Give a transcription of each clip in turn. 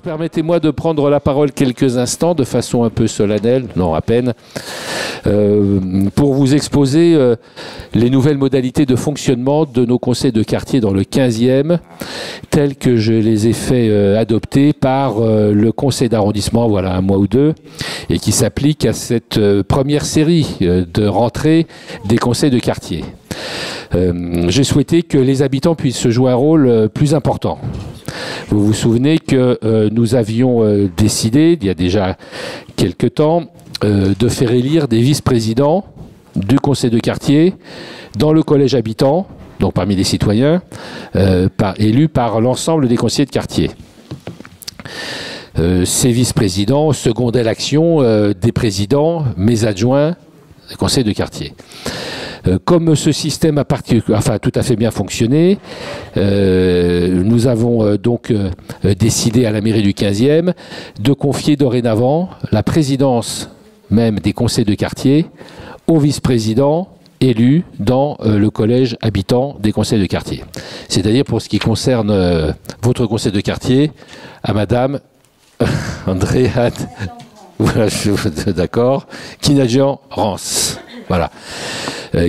Permettez-moi de prendre la parole quelques instants de façon un peu solennelle, non à peine, pour vous exposer les nouvelles modalités de fonctionnement de nos conseils de quartier dans le 15e, tels que je les ai fait adopter par le conseil d'arrondissement, voilà un mois ou deux, et qui s'applique à cette première série de rentrée des conseils de quartier. J'ai souhaité que les habitants puissent jouer un rôle plus important. Vous vous souvenez que nous avions décidé, il y a déjà quelque temps, de faire élire des vice-présidents du conseil de quartier dans le collège habitant, donc parmi les citoyens, élus par l'ensemble des conseillers de quartier. Ces vice-présidents secondaient l'action des présidents, mes adjoints, des conseils de quartier. Comme ce système a tout à fait bien fonctionné, nous avons donc décidé à la mairie du 15e de confier dorénavant la présidence même des conseils de quartier aux vice-présidents élus dans le collège habitant des conseils de quartier. C'est-à-dire pour ce qui concerne votre conseil de quartier, à madame Andréane, voilà, d'accord, Kinadjian Rance. Voilà.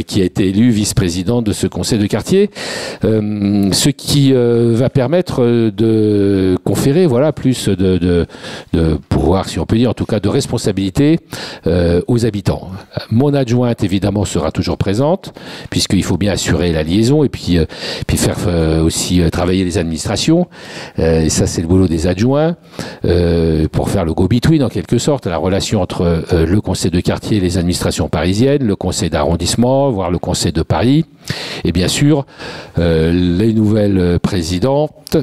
Qui a été élu vice-président de ce conseil de quartier, ce qui va permettre de conférer voilà, plus de pouvoir, si on peut dire, en tout cas de responsabilité aux habitants. Mon adjointe, évidemment, sera toujours présente, puisqu'il faut bien assurer la liaison et puis faire aussi travailler les administrations. Et ça, c'est le boulot des adjoints, pour faire le go-between, en quelque sorte, la relation entre le conseil de quartier et les administrations parisiennes, le conseil d'arrondissement, voire le conseil de Paris, et bien sûr les nouvelles présidentes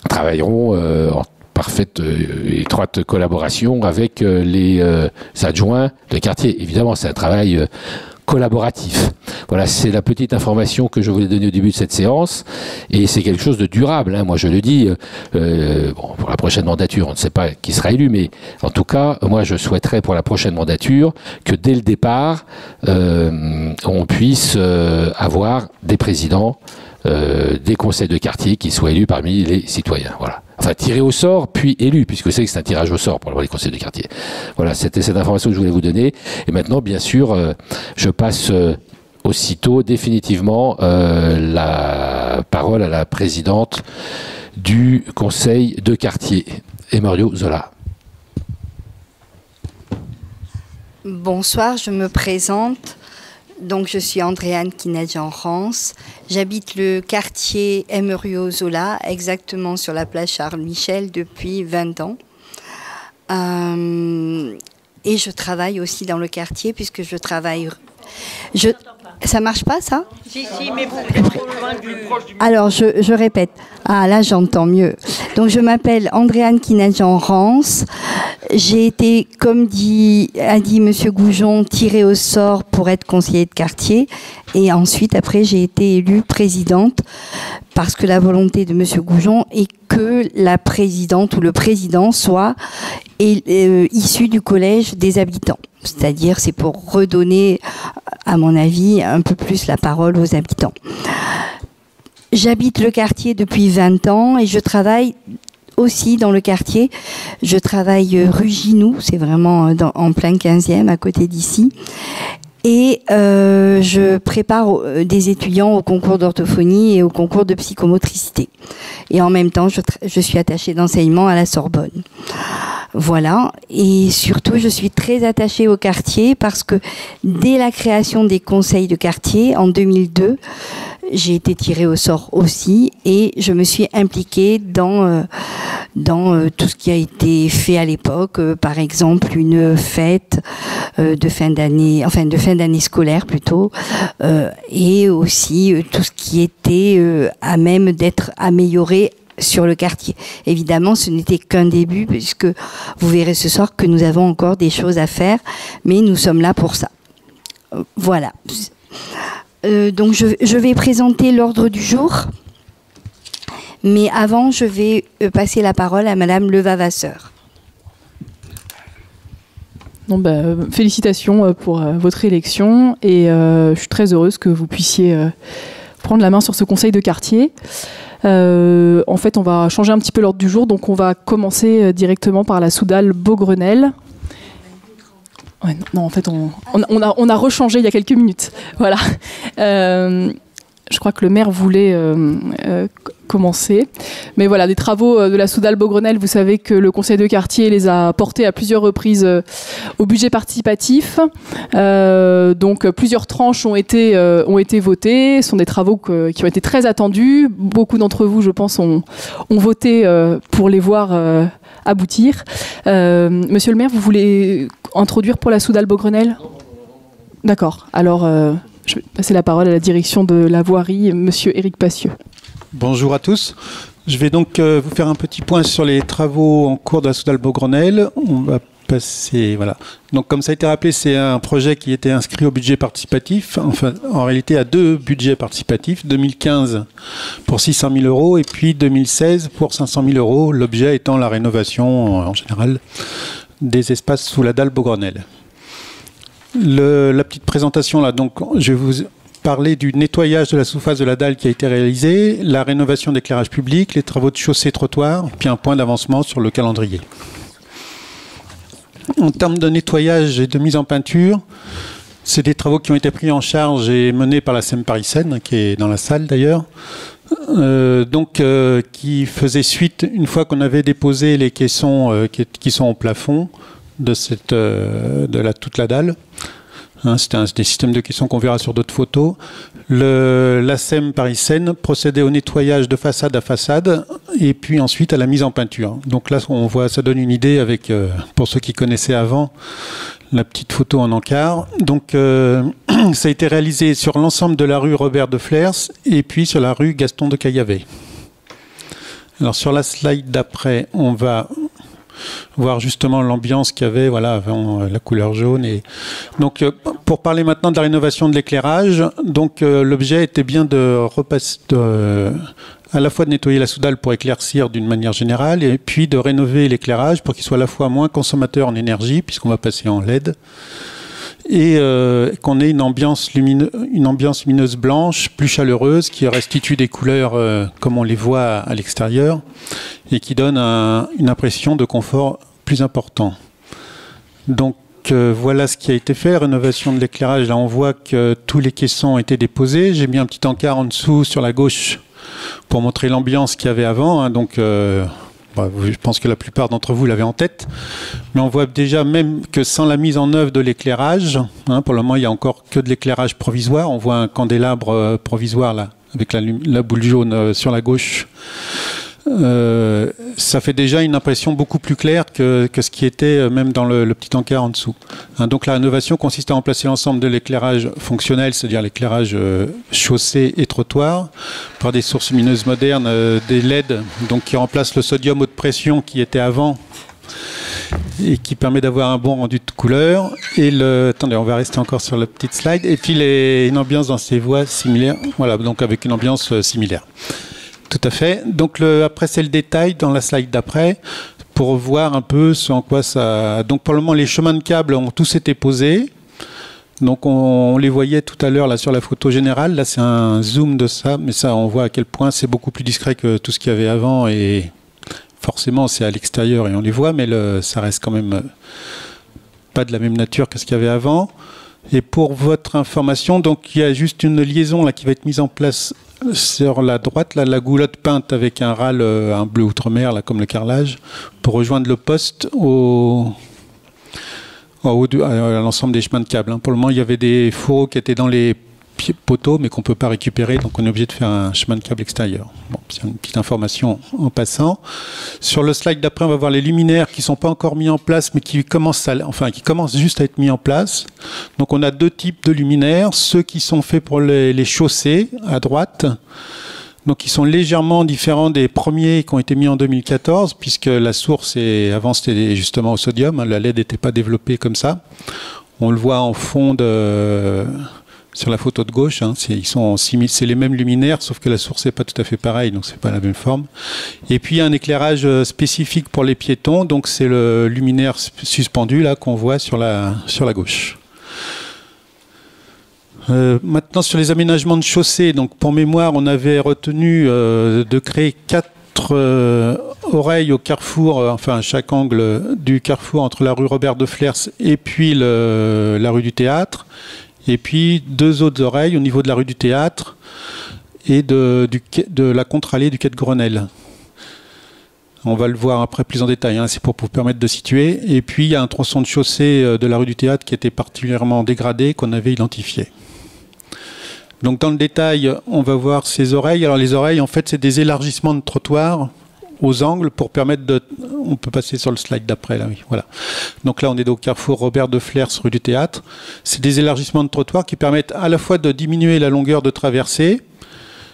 travailleront en parfaite étroite collaboration avec les adjoints de quartier. Évidemment, c'est un travail collaboratif. Voilà, c'est la petite information que je voulais donner au début de cette séance, et c'est quelque chose de durable, hein, moi je le dis, bon, pour la prochaine mandature, on ne sait pas qui sera élu, mais en tout cas, moi je souhaiterais pour la prochaine mandature que dès le départ, on puisse avoir des présidents des conseils de quartier qui soient élus parmi les citoyens. Voilà. Enfin, tirés au sort, puis élus, puisque c'est que c'est un tirage au sort pour les conseils de quartier. Voilà, c'était cette information que je voulais vous donner. Et maintenant, bien sûr, je passe aussitôt, définitivement, la parole à la présidente du conseil de quartier, Emorio Zola. Bonsoir, je me présente. Donc, je suis Andréane Kinadjian Rance. J'habite le quartier Emorio Zola, exactement sur la place Charles-Michel, depuis 20 ans. Et je travaille aussi dans le quartier, puisque je travaille... Ça marche pas, ça? Si, mais vous êtes trop loin du... Alors, je répète. Ah, là, j'entends mieux. Donc, je m'appelle Andréane Kinadjian Rance. J'ai été, comme a dit M. Goujon, tirée au sort pour être conseiller de quartier. Et ensuite, après, j'ai été élue présidente parce que la volonté de M. Goujon est que la présidente ou le président soit issu du collège des habitants. C'est-à-dire, c'est pour redonner, à mon avis, un peu plus la parole aux habitants. J'habite le quartier depuis 20 ans et je travaille aussi dans le quartier. Je travaille rue Ginou, c'est vraiment en plein 15e, à côté d'ici. Et je prépare des étudiants au concours d'orthophonie et au concours de psychomotricité. Et en même temps, je suis attachée d'enseignement à la Sorbonne. Voilà. Et surtout, je suis très attachée au quartier parce que dès la création des conseils de quartier, en 2002, j'ai été tirée au sort aussi et je me suis impliquée dans tout ce qui a été fait à l'époque. Par exemple, une fête de fin d'année, enfin de fin d'année scolaire plutôt, et aussi tout ce qui était à même d'être amélioré sur le quartier. Évidemment, ce n'était qu'un début, puisque vous verrez ce soir que nous avons encore des choses à faire, mais nous sommes là pour ça. Voilà. Donc, je vais présenter l'ordre du jour, mais avant, je vais passer la parole à Madame Levavasseur. Bon, félicitations pour votre élection, et je suis très heureuse que vous puissiez prendre la main sur ce conseil de quartier. En fait, on va changer un petit peu l'ordre du jour, donc on va commencer directement par la Soudal Beaugrenelle. Ouais, non, en fait, on a rechangé il y a quelques minutes. Voilà. Je crois que le maire voulait commencer. Mais voilà, des travaux de la Soudal Beaugrenelle, vous savez que le conseil de quartier les a portés à plusieurs reprises au budget participatif. Donc plusieurs tranches ont été votées. Ce sont des travaux qui ont été très attendus. Beaucoup d'entre vous, je pense, ont voté pour les voir aboutir. Monsieur le maire, vous voulez introduire pour la Soudal Beaugrenelle ? D'accord. Alors, je vais passer la parole à la direction de la voirie, monsieur Éric Passieux. Bonjour à tous. Je vais donc vous faire un petit point sur les travaux en cours de la Soudal Beaugrenelle. On va passer, voilà. Donc, comme ça a été rappelé, c'est un projet qui était inscrit au budget participatif. Enfin, en réalité, à 2 budgets participatifs. 2015 pour 600 000 euros et puis 2016 pour 500 000 euros. L'objet étant la rénovation, en général, des espaces sous la dalle Beaugrenelle. La petite présentation là, donc je vais vous parler du nettoyage de la surface de la dalle qui a été réalisé, la rénovation d'éclairage public, les travaux de chaussée-trottoir, puis un point d'avancement sur le calendrier. En termes de nettoyage et de mise en peinture, c'est des travaux qui ont été pris en charge et menés par la SEM Paris-Seine, qui est dans la salle d'ailleurs, qui faisait suite, une fois qu'on avait déposé les caissons qui sont au plafond, de toute la dalle. C'est des systèmes de caissons qu'on verra sur d'autres photos. La SEM Paris-Seine procédait au nettoyage de façade à façade et puis ensuite à la mise en peinture. Donc là, on voit, ça donne une idée avec, pour ceux qui connaissaient avant, la petite photo en encart. Donc ça a été réalisé sur l'ensemble de la rue Robert de Flers et puis sur la rue Gaston de Caillavet. Alors sur la slide d'après, on va voir justement l'ambiance qu'il y avait, voilà, avant la couleur jaune. Et donc, pour parler maintenant de la rénovation de l'éclairage, donc l'objet était bien à la fois de nettoyer la Soudal pour éclaircir d'une manière générale, et puis de rénover l'éclairage pour qu'il soit à la fois moins consommateur en énergie, puisqu'on va passer en LED, et qu'on ait une ambiance lumineuse blanche, plus chaleureuse, qui restitue des couleurs comme on les voit à l'extérieur, et qui donne une impression de confort plus important. Donc voilà ce qui a été fait, la rénovation de l'éclairage. Là on voit que tous les caissons ont été déposés. J'ai mis un petit encart en dessous sur la gauche pour montrer l'ambiance qu'il y avait avant, hein. Donc je pense que la plupart d'entre vous l'avaient en tête, mais on voit déjà même que sans la mise en œuvre de l'éclairage, pour le moment il n'y a encore que de l'éclairage provisoire. On voit un candélabre provisoire là, avec la boule jaune sur la gauche. Ça fait déjà une impression beaucoup plus claire que ce qui était même dans le petit encart en dessous. Donc la rénovation consiste à remplacer l'ensemble de l'éclairage fonctionnel, c'est-à-dire l'éclairage chaussée et trottoir, par des sources lumineuses modernes, des LED, donc qui remplacent le sodium haute pression qui était avant et qui permet d'avoir un bon rendu de couleur. Et attendez, on va rester encore sur la petite slide. Et puis une ambiance dans ces voies similaires, voilà, donc avec une ambiance similaire. Tout à fait. Donc après, c'est le détail dans la slide d'après pour voir un peu ce en quoi ça... Donc pour le moment, les chemins de câbles ont tous été posés. Donc on les voyait tout à l'heure là sur la photo générale. Là, c'est un zoom de ça, mais ça, on voit à quel point c'est beaucoup plus discret que tout ce qu'il y avait avant. Et forcément, c'est à l'extérieur et on les voit, mais ça reste quand même pas de la même nature que ce qu'il y avait avant. Et pour votre information, donc il y a juste une liaison là qui va être mise en place sur la droite, là, la goulotte peinte avec un râle, un bleu outre-mer, là, comme le carrelage, pour rejoindre le poste à l'ensemble des chemins de câbles. Pour le moment, il y avait des fourreaux qui étaient dans les poteaux, mais qu'on ne peut pas récupérer, donc on est obligé de faire un chemin de câble extérieur. Bon, c'est une petite information en passant. Sur le slide d'après, on va voir les luminaires qui ne sont pas encore mis en place, mais qui commencent juste à être mis en place. Donc on a 2 types de luminaires, ceux qui sont faits pour les chaussées, à droite, donc ils sont légèrement différents des premiers qui ont été mis en 2014, puisque la source, avant c'était justement au sodium, la LED n'était pas développée comme ça. On le voit en fond sur la photo de gauche, c'est les mêmes luminaires, sauf que la source n'est pas tout à fait pareille, donc c'est pas la même forme. Et puis un éclairage spécifique pour les piétons, donc c'est le luminaire suspendu là qu'on voit sur la gauche. Maintenant, sur les aménagements de chaussée, donc pour mémoire, on avait retenu de créer 4 oreilles au carrefour, enfin à chaque angle du carrefour entre la rue Robert de Flers et puis la rue du Théâtre, et puis 2 autres oreilles au niveau de la rue du Théâtre et de la contre-allée du quai de Grenelle. On va le voir après plus en détail, hein, c'est pour vous permettre de situer. Et puis il y a un tronçon de chaussée de la rue du Théâtre qui était particulièrement dégradé, qu'on avait identifié. Donc dans le détail, on va voir ces oreilles. Alors les oreilles, en fait, c'est des élargissements de trottoirs aux angles pour permettre de... On peut passer sur le slide d'après, là, oui. Voilà. Donc là, on est au carrefour Robert de Flers, rue du Théâtre. C'est des élargissements de trottoirs qui permettent à la fois de diminuer la longueur de traversée.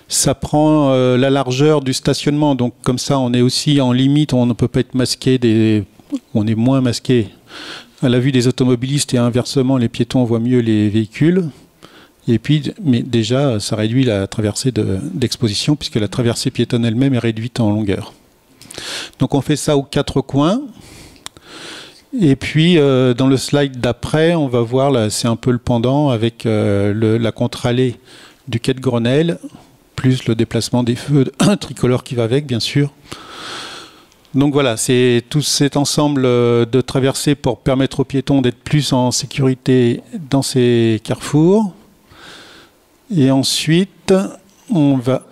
Ça prend la largeur du stationnement. Donc comme ça, on est aussi en limite. On ne peut pas être masqué. On est moins masqué à la vue des automobilistes et inversement, les piétons voient mieux les véhicules. Et puis, mais déjà, ça réduit la traversée d'exposition puisque la traversée piétonne elle-même est réduite en longueur. Donc on fait ça aux 4 coins. Et puis, dans le slide d'après, on va voir, là, c'est un peu le pendant avec la contre-allée du quai de Grenelle, plus le déplacement des feux tricolores qui va avec, bien sûr. Donc voilà, c'est tout cet ensemble de traversées pour permettre aux piétons d'être plus en sécurité dans ces carrefours. Et ensuite, on va...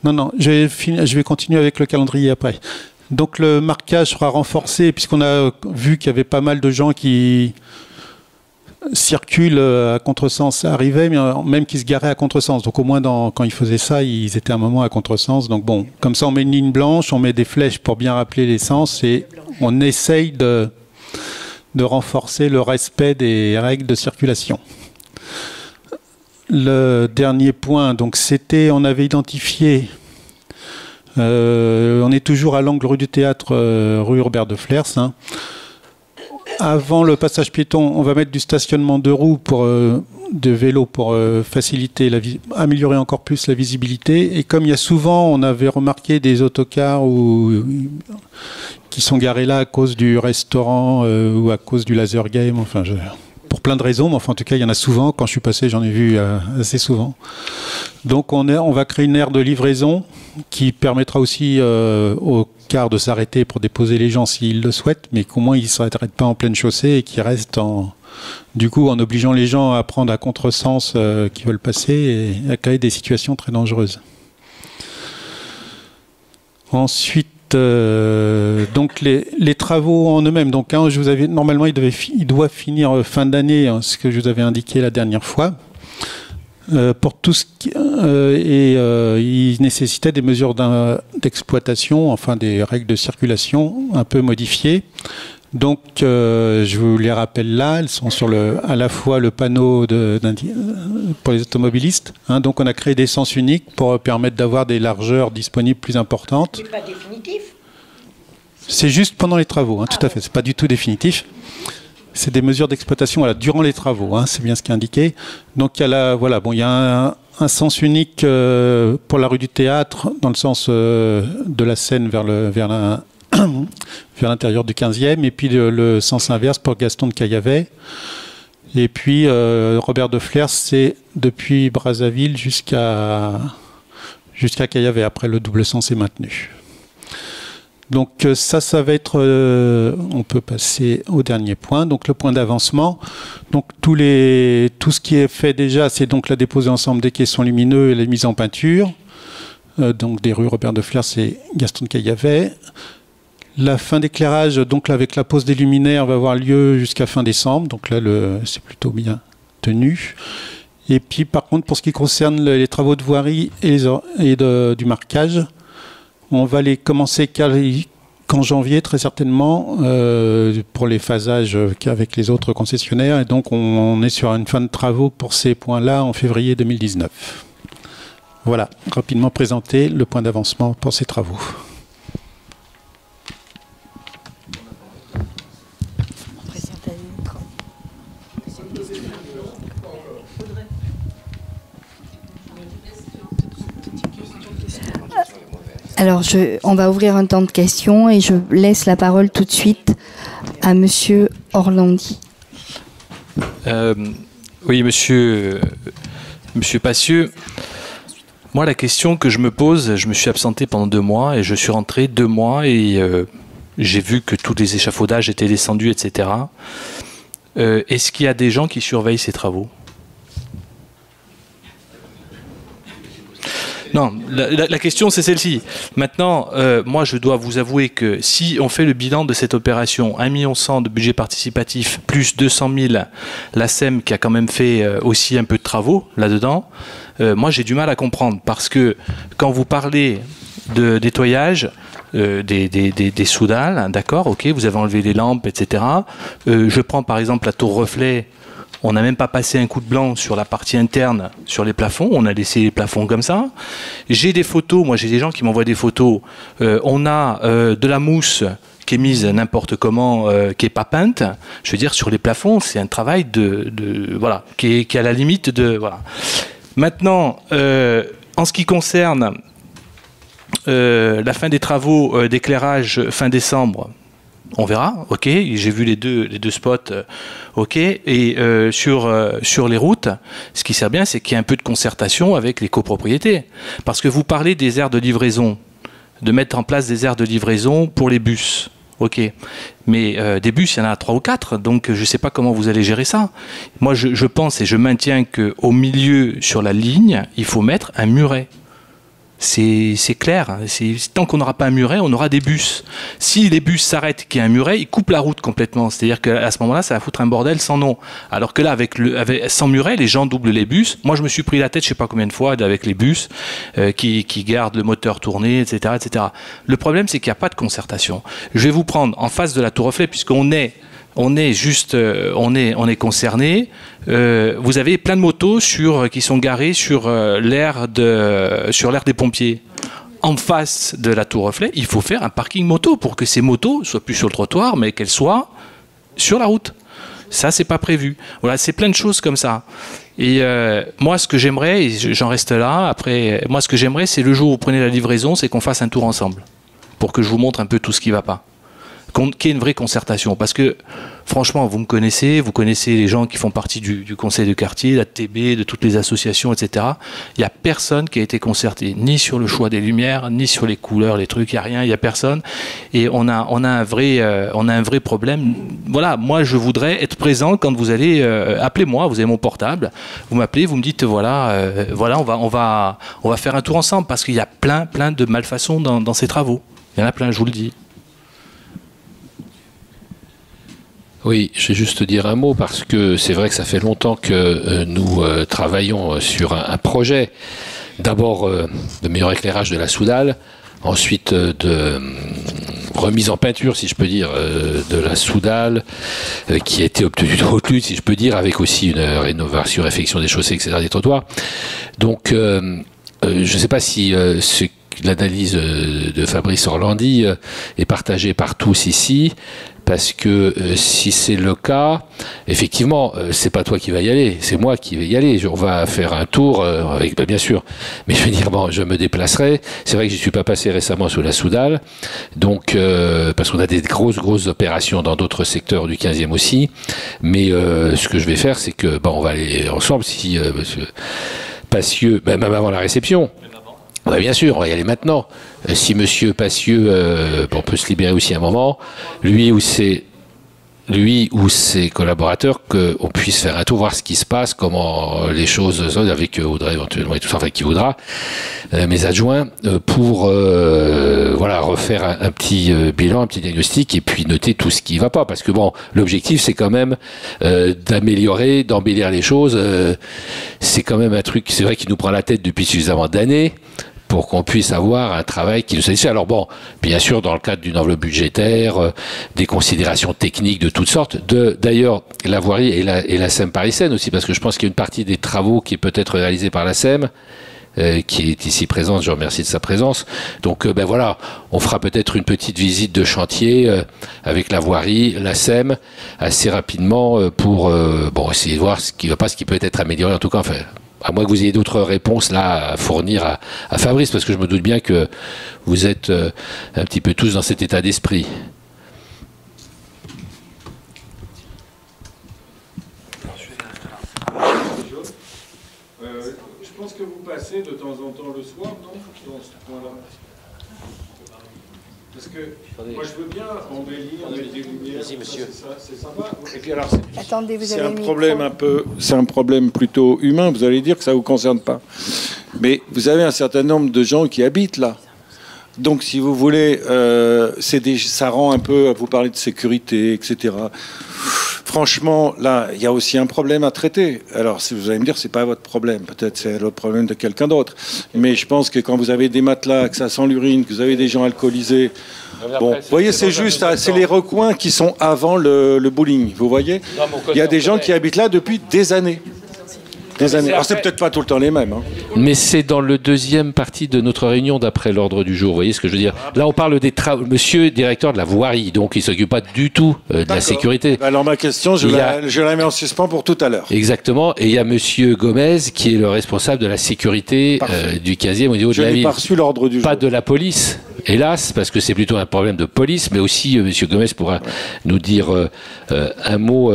Non, je vais continuer avec le calendrier après. Donc le marquage sera renforcé puisqu'on a vu qu'il y avait pas mal de gens qui circulent à contresens, arrivaient, mais même qui se garaient à contresens. Donc au moins, quand ils faisaient ça, ils étaient un moment à contresens. Donc bon, comme ça, on met une ligne blanche, on met des flèches pour bien rappeler les sens et on essaye de renforcer le respect des règles de circulation. Le dernier point, donc on avait identifié, on est toujours à l'angle rue du Théâtre, rue Robert de Flers. Hein. Avant le passage piéton, on va mettre du stationnement de roues de vélos pour faciliter, améliorer encore plus la visibilité. Et comme il y a souvent, on avait remarqué des autocars qui sont garés là à cause du restaurant ou à cause du laser game, enfin pour plein de raisons, mais enfin, en tout cas, il y en a souvent. Quand je suis passé, j'en ai vu assez souvent. Donc, on va créer une aire de livraison qui permettra aussi aux cars de s'arrêter pour déposer les gens s'ils le souhaitent, mais qu'au moins, ils ne s'arrêtent pas en pleine chaussée et qu'ils restent du coup, en obligeant les gens à prendre à contresens qui veulent passer et à créer des situations très dangereuses. Ensuite, donc les travaux en eux-mêmes. Donc je vous avais normalement il doit finir fin d'année, hein, ce que je vous avais indiqué la dernière fois. Pour tout ce qui, il nécessitait des mesures d'exploitation, enfin des règles de circulation un peu modifiées. Donc je vous les rappelle là, elles sont sur à la fois le panneau pour les automobilistes. Hein, donc on a créé des sens uniques pour permettre d'avoir des largeurs disponibles plus importantes. C'est pas définitif. C'est juste pendant les travaux, hein, tout à fait. C'est pas du tout définitif. C'est des mesures d'exploitation durant les travaux. Hein, c'est bien ce qui est indiqué. Donc il y a il y a un sens unique pour la rue du Théâtre dans le sens de la Seine vers l'intérieur du 15e, et puis le sens inverse pour Gaston de Caillavet. Et puis Robert de Flers, c'est depuis Brazzaville jusqu'à Caillavet. Après, le double sens est maintenu. Donc ça va être... on peut passer au dernier point, donc le point d'avancement. Donc tout ce qui est fait déjà, c'est donc la dépose d'ensemble des caissons lumineux et la mise en peinture. Donc des rues Robert de Flers et Gaston de Caillavet. La fin d'éclairage, donc là, avec la pose des luminaires, va avoir lieu jusqu'à fin décembre. Donc là, c'est plutôt bien tenu. Et puis, par contre, pour ce qui concerne les travaux de voirie du marquage, on va les commencer qu'en janvier, très certainement, pour les phasages avec les autres concessionnaires. Et donc, on est sur une fin de travaux pour ces points-là en février 2019. Voilà, rapidement présenté le point d'avancement pour ces travaux. Alors, on va ouvrir un temps de questions et je laisse la parole tout de suite à Monsieur Orlandi. Oui, monsieur Passieux, moi la question que je me pose, je me suis absenté pendant 2 mois et je suis rentré 2 mois et j'ai vu que tous les échafaudages étaient descendus, etc. Est-ce qu'il y a des gens qui surveillent ces travaux ? Non, la question c'est celle-ci. Maintenant, moi je dois vous avouer que si on fait le bilan de cette opération, 1,1 million de budget participatif, plus 200 000, la SEM qui a quand même fait aussi un peu de travaux là-dedans, moi j'ai du mal à comprendre. Parce que quand vous parlez de nettoyage, des soudales, d'accord, ok, vous avez enlevé les lampes, etc. Je prends par exemple la tour reflet. On n'a même pas passé un coup de blanc sur la partie interne, sur les plafonds. On a laissé les plafonds comme ça. J'ai des photos. Moi, j'ai des gens qui m'envoient des photos. On a de la mousse qui est mise n'importe comment, qui n'est pas peinte. Je veux dire, sur les plafonds, c'est un travail voilà, qui est à la limite de... Voilà. Maintenant, en ce qui concerne la fin des travaux d'éclairage fin décembre, on verra, ok, j'ai vu les deux spots, ok, et sur les routes, ce qui sert bien, c'est qu'il y a un peu de concertation avec les copropriétés. Parce que vous parlez des aires de livraison, de mettre en place des aires de livraison pour les bus, ok, mais des bus, il y en a 3 ou 4, donc je ne sais pas comment vous allez gérer ça. Moi, je pense et je maintiens qu'au milieu, sur la ligne, il faut mettre un muret. C'est clair. Tant qu'on n'aura pas un muret, on aura des bus. Si les bus s'arrêtent, qu'il y a un muret, ils coupent la route complètement. C'est-à-dire qu'à ce moment-là, ça va foutre un bordel sans nom. Alors que là, sans muret, les gens doublent les bus. Moi, je me suis pris la tête, je ne sais pas combien de fois, avec les bus qui gardent le moteur tourné, etc., etc. Le problème, c'est qu'il n'y a pas de concertation. Je vais vous prendre en face de la tour reflet, puisqu'on est concerné. Vous avez plein de motos qui sont garées sur l'aire des pompiers. En face de la tour reflet, il faut faire un parking moto pour que ces motos soient plus sur le trottoir, mais qu'elles soient sur la route. Ça, c'est pas prévu. Voilà, c'est plein de choses comme ça. Et moi, ce que j'aimerais, et j'en reste là, après, moi, ce que j'aimerais, c'est le jour où vous prenez la livraison, c'est qu'on fasse un tour ensemble, pour que je vous montre un peu tout ce qui va pas. Qu'il y ait une vraie concertation. Parce que, franchement, vous connaissez les gens qui font partie du conseil de quartier, la TB, de toutes les associations, etc. Il n'y a personne qui a été concerté, ni sur le choix des lumières, ni sur les couleurs, les trucs, il n'y a rien, il n'y a personne. Et on a un vrai problème. Voilà, moi, je voudrais être présent quand vous allez... appelez-moi, vous avez mon portable, vous m'appelez, vous me dites, voilà, on va faire un tour ensemble, parce qu'il y a plein de malfaçons dans ces travaux. Il y en a plein, je vous le dis. Oui, je vais juste dire un mot parce que c'est vrai que ça fait longtemps que nous travaillons sur un projet, d'abord de meilleur éclairage de la Soudale, ensuite de remise en peinture, si je peux dire, de la Soudale, qui a été obtenue de haute lutte, si je peux dire, avec aussi une rénovation, réfection des chaussées, etc., des trottoirs. Donc, je ne sais pas si l'analyse de Fabrice Orlandi est partagée par tous ici. Parce que si c'est le cas, effectivement, c'est pas toi qui vas y aller, c'est moi qui vais y aller. On va faire un tour, bien sûr. Mais je veux dire, bon, je me déplacerai. C'est vrai que je suis pas passé récemment sous la Soudale, donc parce qu'on a des grosses opérations dans d'autres secteurs du 15e aussi. Mais ce que je vais faire, c'est que on va aller ensemble. Si Monsieur Passieux, même avant la réception. Ouais, bien sûr, on va y aller maintenant. Si Monsieur Passieux, on peut se libérer aussi un moment, lui ou ses collaborateurs, qu'on puisse faire un tour, voir ce qui se passe, comment les choses sont, avec Audrey éventuellement et tout ça, enfin qui voudra, mes adjoints, pour refaire un petit bilan, un petit diagnostic, et puis noter tout ce qui ne va pas. Parce que l'objectif, c'est quand même d'améliorer, d'embellir les choses. C'est quand même un truc, c'est vrai, qui nous prend la tête depuis suffisamment d'années, pour qu'on puisse avoir un travail qui nous satisfait. Alors bien sûr, dans le cadre d'une enveloppe budgétaire, des considérations techniques de toutes sortes, d'ailleurs, la voirie et la SEM parisienne aussi, parce que je pense qu'il y a une partie des travaux qui est peut-être réalisée par la SEM, qui est ici présente, je remercie de sa présence. Donc on fera peut-être une petite visite de chantier avec la voirie, la SEM, assez rapidement pour essayer de voir ce qui ne va pas, ce qui peut être amélioré en tout cas. Enfin, à moins que vous ayez d'autres réponses là à fournir à Fabrice, parce que je me doute bien que vous êtes un petit peu tous dans cet état d'esprit. passer de temps en temps le soir, non, dans ce point-là? Parce que moi je veux bien embellir, mettre des lumières, c'est sympa. Et puis alors, Attendez, vous c'est avez un le problème micro. c'est un problème plutôt humain. Vous allez dire que ça vous concerne pas, mais vous avez un certain nombre de gens qui habitent là. Donc, si vous voulez, ça rend un peu. Vous parlez de sécurité, etc. Franchement, là, il y a aussi un problème à traiter. Alors, si vous allez me dire, c'est pas votre problème. Peut-être c'est le problème de quelqu'un d'autre. Mais je pense que quand vous avez des matelas, que ça sent l'urine, que vous avez des gens alcoolisés. Bon, vous voyez, c'est juste, c'est les recoins qui sont avant le bowling. Vous voyez, il y a des gens qui habitent là depuis des années. Alors, c'est peut-être pas tout le temps les mêmes. Hein. Mais c'est dans le deuxième partie de notre réunion d'après l'ordre du jour. Vous voyez ce que je veux dire? Là, on parle des travaux. Monsieur est directeur de la voirie, donc il ne s'occupe pas du tout de la sécurité. Alors, ma question, je la mets en suspens pour tout à l'heure. Exactement. Et il y a monsieur Gomez, qui est le responsable de la sécurité du 15e au niveau de la ville. Je n'ai pas reçu l'ordre du jour. Pas de la police, hélas, parce que c'est plutôt un problème de police, mais aussi monsieur Gomez pourra nous dire un mot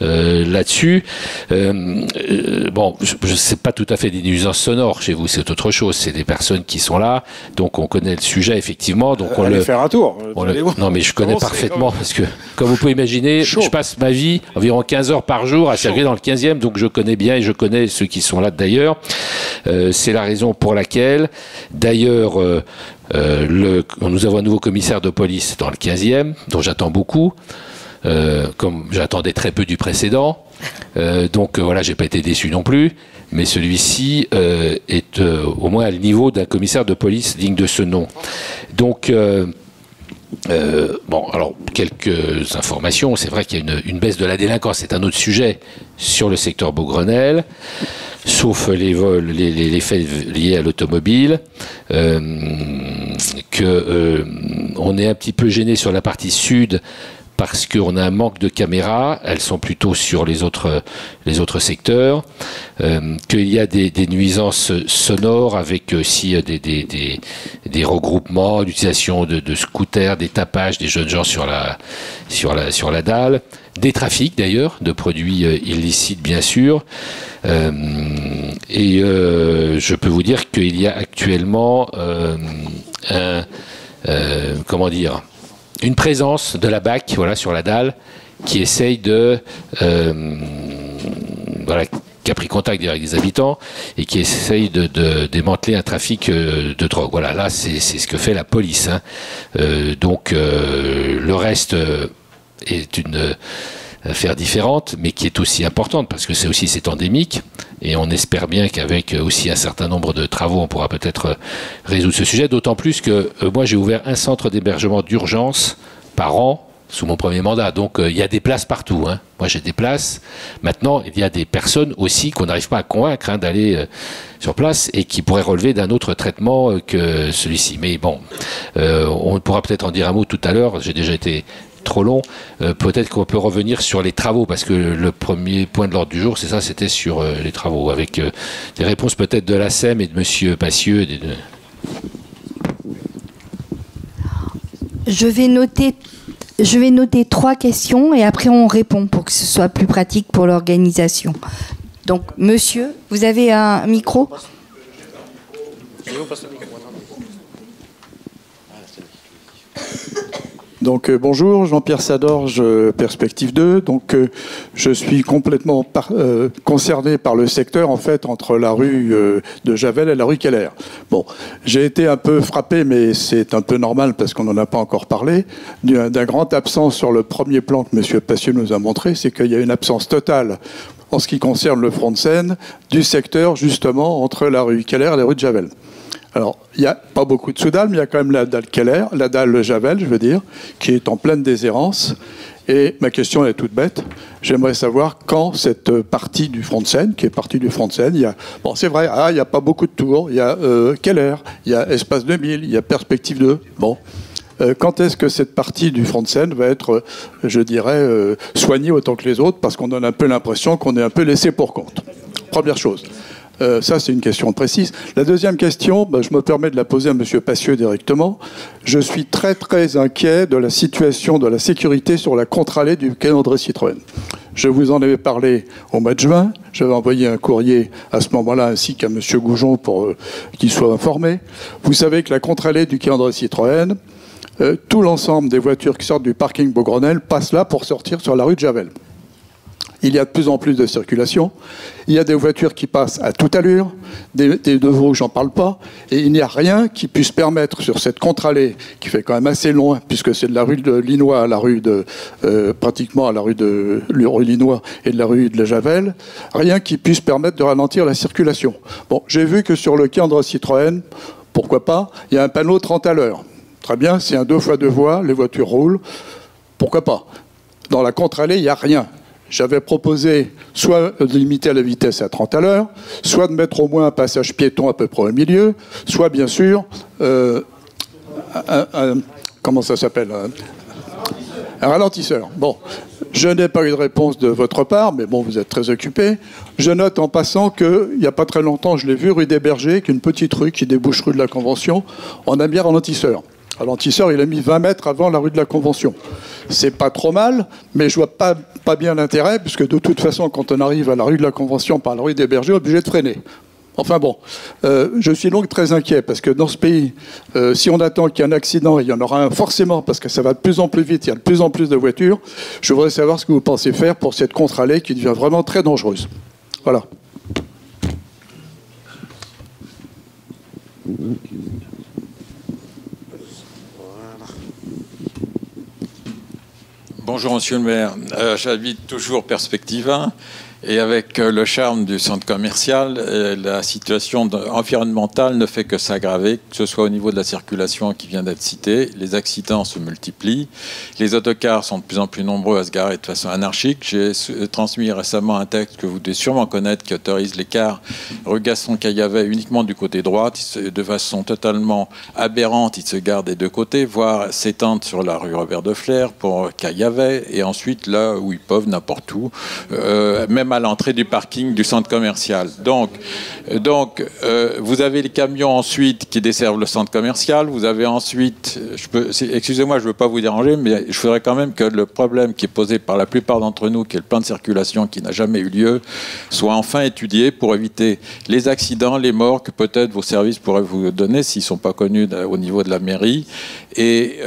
là-dessus. Bon, je sais pas tout à fait des nuisances sonores chez vous, c'est autre chose. C'est des personnes qui sont là, donc on connaît le sujet effectivement. Donc on allez faire un tour. Non, mais je connais parfaitement parce que, comme vous pouvez imaginer, je passe ma vie environ 15 heures par jour à circuler dans le 15e, donc je connais bien et je connais ceux qui sont là d'ailleurs. C'est la raison pour laquelle, d'ailleurs, nous avons un nouveau commissaire de police dans le 15e, dont j'attends beaucoup. Comme j'attendais très peu du précédent, donc voilà, j'ai pas été déçu non plus, mais celui-ci est au moins à le niveau d'un commissaire de police digne de ce nom. Donc bon, alors quelques informations. C'est vrai qu'il y a une baisse de la délinquance, c'est un autre sujet sur le secteur Beaugrenelle, sauf les vols, les faits liés à l'automobile, on est un petit peu gêné sur la partie sud parce qu'on a un manque de caméras, elles sont plutôt sur les autres secteurs, qu'il y a des nuisances sonores avec aussi des regroupements, l'utilisation de scooters, des tapages des jeunes gens sur la dalle, des trafics d'ailleurs, de produits illicites bien sûr, et je peux vous dire qu'il y a actuellement une présence de la BAC, voilà, sur la dalle, qui essaye qui a pris contact avec des habitants et qui essaye de démanteler un trafic de drogue. Voilà, là, c'est ce que fait la police. Hein. Donc, le reste est une affaire différente, mais qui est aussi importante, parce que c'est endémique, et on espère bien qu'avec aussi un certain nombre de travaux, on pourra peut-être résoudre ce sujet, d'autant plus que moi j'ai ouvert un centre d'hébergement d'urgence par an, sous mon premier mandat, donc il y a des places partout. Hein. Moi j'ai des places, maintenant il y a des personnes aussi qu'on n'arrive pas à convaincre d'aller sur place, et qui pourraient relever d'un autre traitement que celui-ci. Mais bon, on pourra peut-être en dire un mot tout à l'heure, j'ai déjà été trop long, peut-être qu'on peut revenir sur les travaux, parce que le premier point de l'ordre du jour, c'est ça, c'était sur les travaux, avec des réponses peut-être de la SEM et de monsieur Passieux. Je vais noter 3 questions et après on répond pour que ce soit plus pratique pour l'organisation. Donc, monsieur, vous avez un micro ? Donc bonjour, Jean-Pierre Sadorge, Perspective 2. Donc je suis complètement concerné par le secteur en fait entre la rue de Javel et la rue Keller. Bon, j'ai été un peu frappé, mais c'est un peu normal parce qu'on n'en a pas encore parlé, d'un grand absent sur le premier plan que M. Passieux nous a montré, c'est qu'il y a une absence totale en ce qui concerne le front de Seine du secteur justement entre la rue Keller et la rue de Javel. Alors, il n'y a pas beaucoup de sous-dalles, mais il y a quand même la dalle Keller, la dalle Javel, je veux dire, qui est en pleine déshérence. Et ma question est toute bête. J'aimerais savoir quand cette partie du front de Seine, qui est partie du front de Seine, il y a, bon, c'est vrai, il n'y a pas beaucoup de tours, il y a Keller, il y a Espace 2000, il y a Perspective 2. Bon. Quand est-ce que cette partie du front de Seine va être, je dirais, soignée autant que les autres, parce qu'on a un peu l'impression qu'on est un peu laissé pour compte. Première chose. Ça, c'est une question précise. La deuxième question, je me permets de la poser à M. Passieux directement. Je suis très, très inquiet de la situation de la sécurité sur la contre-allée du quai André Citroën. Je vous en avais parlé au mois de juin. J'avais envoyé un courrier à ce moment-là ainsi qu'à M. Goujon pour qu'il soit informé. Vous savez que la contre-allée du quai André Citroën, tout l'ensemble des voitures qui sortent du parking Beaugrenelle passent là pour sortir sur la rue de Javel. Il y a de plus en plus de circulation. Il y a des voitures qui passent à toute allure, des deux roues, j'en parle pas. Et il n'y a rien qui puisse permettre sur cette contre-allée, qui fait quand même assez loin, puisque c'est de la rue de Linois à la rue de, pratiquement à la rue de Linois et de la rue de la Javel, rien qui puisse permettre de ralentir la circulation. Bon, j'ai vu que sur le quai André Citroën, pourquoi pas, il y a un panneau 30 à l'heure. Très bien, c'est un 2x2 voies, les voitures roulent, pourquoi pas. Dans la contre-allée, il n'y a rien. J'avais proposé soit de limiter la vitesse à 30 à l'heure, soit de mettre au moins un passage piéton à peu près au milieu, soit bien sûr, comment ça s'appelle, un ralentisseur. Bon, je n'ai pas eu de réponse de votre part, mais bon, vous êtes très occupé. Je note en passant qu'il n'y a pas très longtemps, je l'ai vu, rue des Bergers, qui est une petite rue qui débouche rue de la Convention, on a mis un ralentisseur. Ralentisseur, il a mis 20 mètres avant la rue de la Convention. C'est pas trop mal, mais je vois pas bien l'intérêt, puisque de toute façon, quand on arrive à la rue de la Convention par la rue des Bergers, on est obligé de freiner. Enfin bon, je suis donc très inquiet, parce que dans ce pays, si on attend qu'il y ait un accident, il y en aura un forcément, parce que ça va de plus en plus vite, il y a de plus en plus de voitures. Je voudrais savoir ce que vous pensez faire pour cette contre-allée qui devient vraiment très dangereuse. Voilà. Bonjour Monsieur le maire, j'habite toujours Perspective 1 et avec le charme du centre commercial, la situation environnementale ne fait que s'aggraver, que ce soit au niveau de la circulation qui vient d'être citée, les accidents se multiplient, les autocars sont de plus en plus nombreux à se garer de façon anarchique. J'ai transmis récemment un texte que vous devez sûrement connaître qui autorise les cars rue Gaston-Caillavet uniquement du côté droit, de façon totalement aberrante, ils se garent des deux côtés, voire s'étendent sur la rue Robert de Flers pour Caillavet et ensuite là où ils peuvent n'importe où, même à l'entrée du parking du centre commercial. Donc vous avez les camions ensuite qui desservent le centre commercial. Vous avez ensuite, excusez-moi, je ne veux pas vous déranger, mais je voudrais quand même que le problème qui est posé par la plupart d'entre nous, qui est le plan de circulation qui n'a jamais eu lieu, soit enfin étudié pour éviter les accidents, les morts que peut-être vos services pourraient vous donner s'ils ne sont pas connus au niveau de la mairie et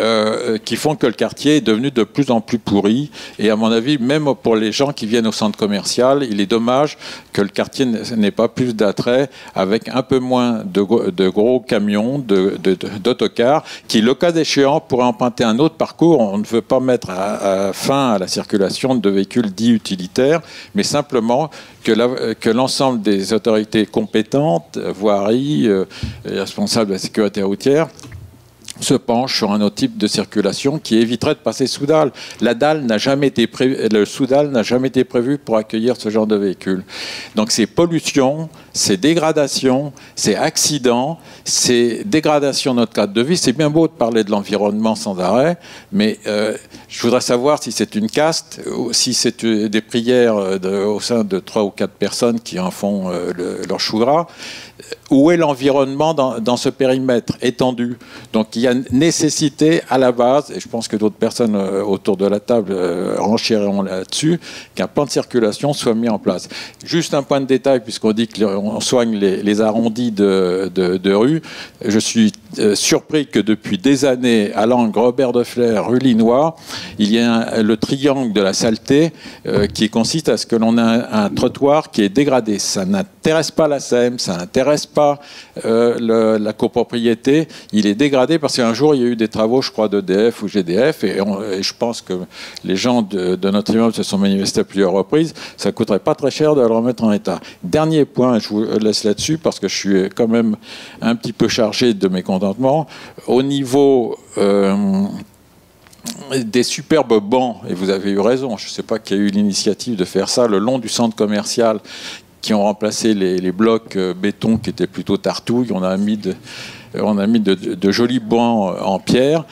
qui font que le quartier est devenu de plus en plus pourri. Et à mon avis, même pour les gens qui viennent au centre commercial, il est dommage que le quartier n'ait pas plus d'attrait avec un peu moins de gros camions, d'autocars, qui, le cas échéant, pourraient emprunter un autre parcours. On ne veut pas mettre fin à la circulation de véhicules dits utilitaires, mais simplement que l'ensemble des autorités compétentes, voirie, responsables de la sécurité routière, se penche sur un autre type de circulation qui éviterait de passer sous dalle. La dalle n'a jamais été le sous-dalle n'a jamais été prévu pour accueillir ce genre de véhicules. Donc c'est pollution, c'est dégradation, c'est accident, c'est dégradation de notre cadre de vie. C'est bien beau de parler de l'environnement sans arrêt, mais je voudrais savoir si c'est une caste, ou si c'est des prières au sein de 3 ou 4 personnes qui en font leur chou gras. Où est l'environnement dans ce périmètre étendu? Donc il y a nécessité à la base, et je pense que d'autres personnes autour de la table renchériront là-dessus, qu'un plan de circulation soit mis en place. Juste un point de détail, puisqu'on dit qu'on soigne les arrondis de rue. Je suis surpris que depuis des années, à l'angle Robert de Flers, rue Linois, il y a le triangle de la saleté qui consiste à ce que l'on ait un trottoir qui est dégradé. Ça n'intéresse pas la SEM, ça n'intéresse pas la copropriété. Il est dégradé parce qu'un jour, il y a eu des travaux, je crois, d'EDF ou GDF, et je pense que les gens de notre immeuble se sont manifestés à plusieurs reprises. Ça ne coûterait pas très cher de le remettre en état. Dernier point, je vous laisse là-dessus parce que je suis quand même un petit peu chargé de mécontentement. Au niveau des superbes bancs, et vous avez eu raison, je ne sais pas qui a eu l'initiative de faire ça, le long du centre commercial, qui ont remplacé les blocs béton qui étaient plutôt tartouilles. On a mis on a mis de jolis bancs en pierre.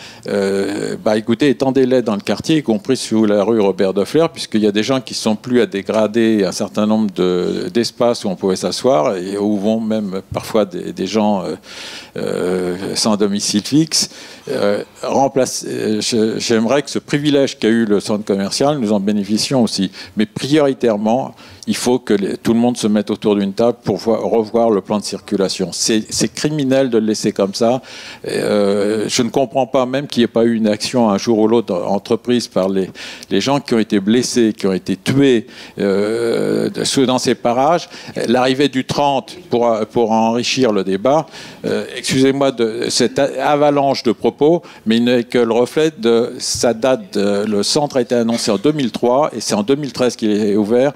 Écoutez, étendez-les dans le quartier, y compris sous la rue Robert de Flers, puisqu'il y a des gens qui ne sont plus à dégrader un certain nombre d'espaces où on pouvait s'asseoir, et où vont même parfois des gens sans domicile fixe. J'aimerais que ce privilège qu'a eu le centre commercial, nous en bénéficions aussi. Mais prioritairement, il faut que tout le monde se mette autour d'une table pour revoir le plan de circulation. C'est criminel de le laisser comme ça. Je ne comprends pas même qu'il n'y ait pas eu une action un jour ou l'autre entreprise par les gens qui ont été blessés, qui ont été tués dans ces parages. L'arrivée du 30 pour enrichir le débat, excusez-moi de cette avalanche de propos, mais il n'est que le reflet de sa date. Le centre a été annoncé en 2003 et c'est en 2013 qu'il est ouvert.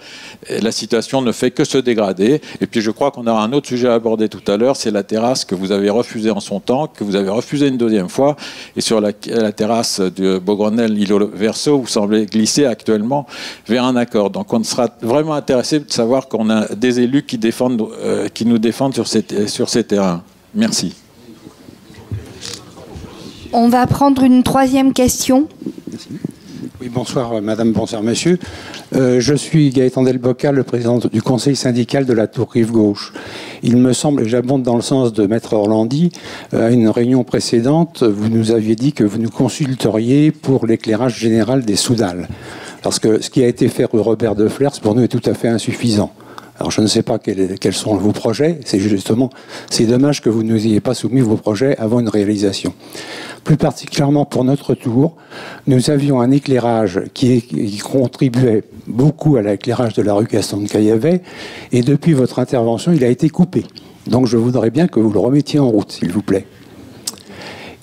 Et la situation ne fait que se dégrader. Et puis je crois qu'on aura un autre sujet à aborder tout à l'heure, c'est la terrasse que vous avez refusée en son temps, que vous avez refusée une deuxième fois. Et sur la terrasse de Beaugrenelle, îlot Verso, vous semblez glisser actuellement vers un accord. Donc on sera vraiment intéressé de savoir qu'on a des élus qui nous défendent sur ces terrains. Merci. On va prendre une troisième question. Oui, bonsoir madame, bonsoir monsieur. Je suis Gaëtan Delboca, le président du conseil syndical de la Tour Rive Gauche. Il me semble, et j'abonde dans le sens de maître Orlandi, à une réunion précédente, vous nous aviez dit que vous nous consulteriez pour l'éclairage général des Soudales. Parce que ce qui a été fait rue Robert de Flers, pour nous, est tout à fait insuffisant. Alors je ne sais pas quels sont vos projets, c'est dommage que vous ne nous ayez pas soumis vos projets avant une réalisation. Plus particulièrement pour notre tour, nous avions un éclairage qui contribuait beaucoup à l'éclairage de la rue Gaston de Caillavet, et depuis votre intervention, il a été coupé. Donc je voudrais bien que vous le remettiez en route, s'il vous plaît.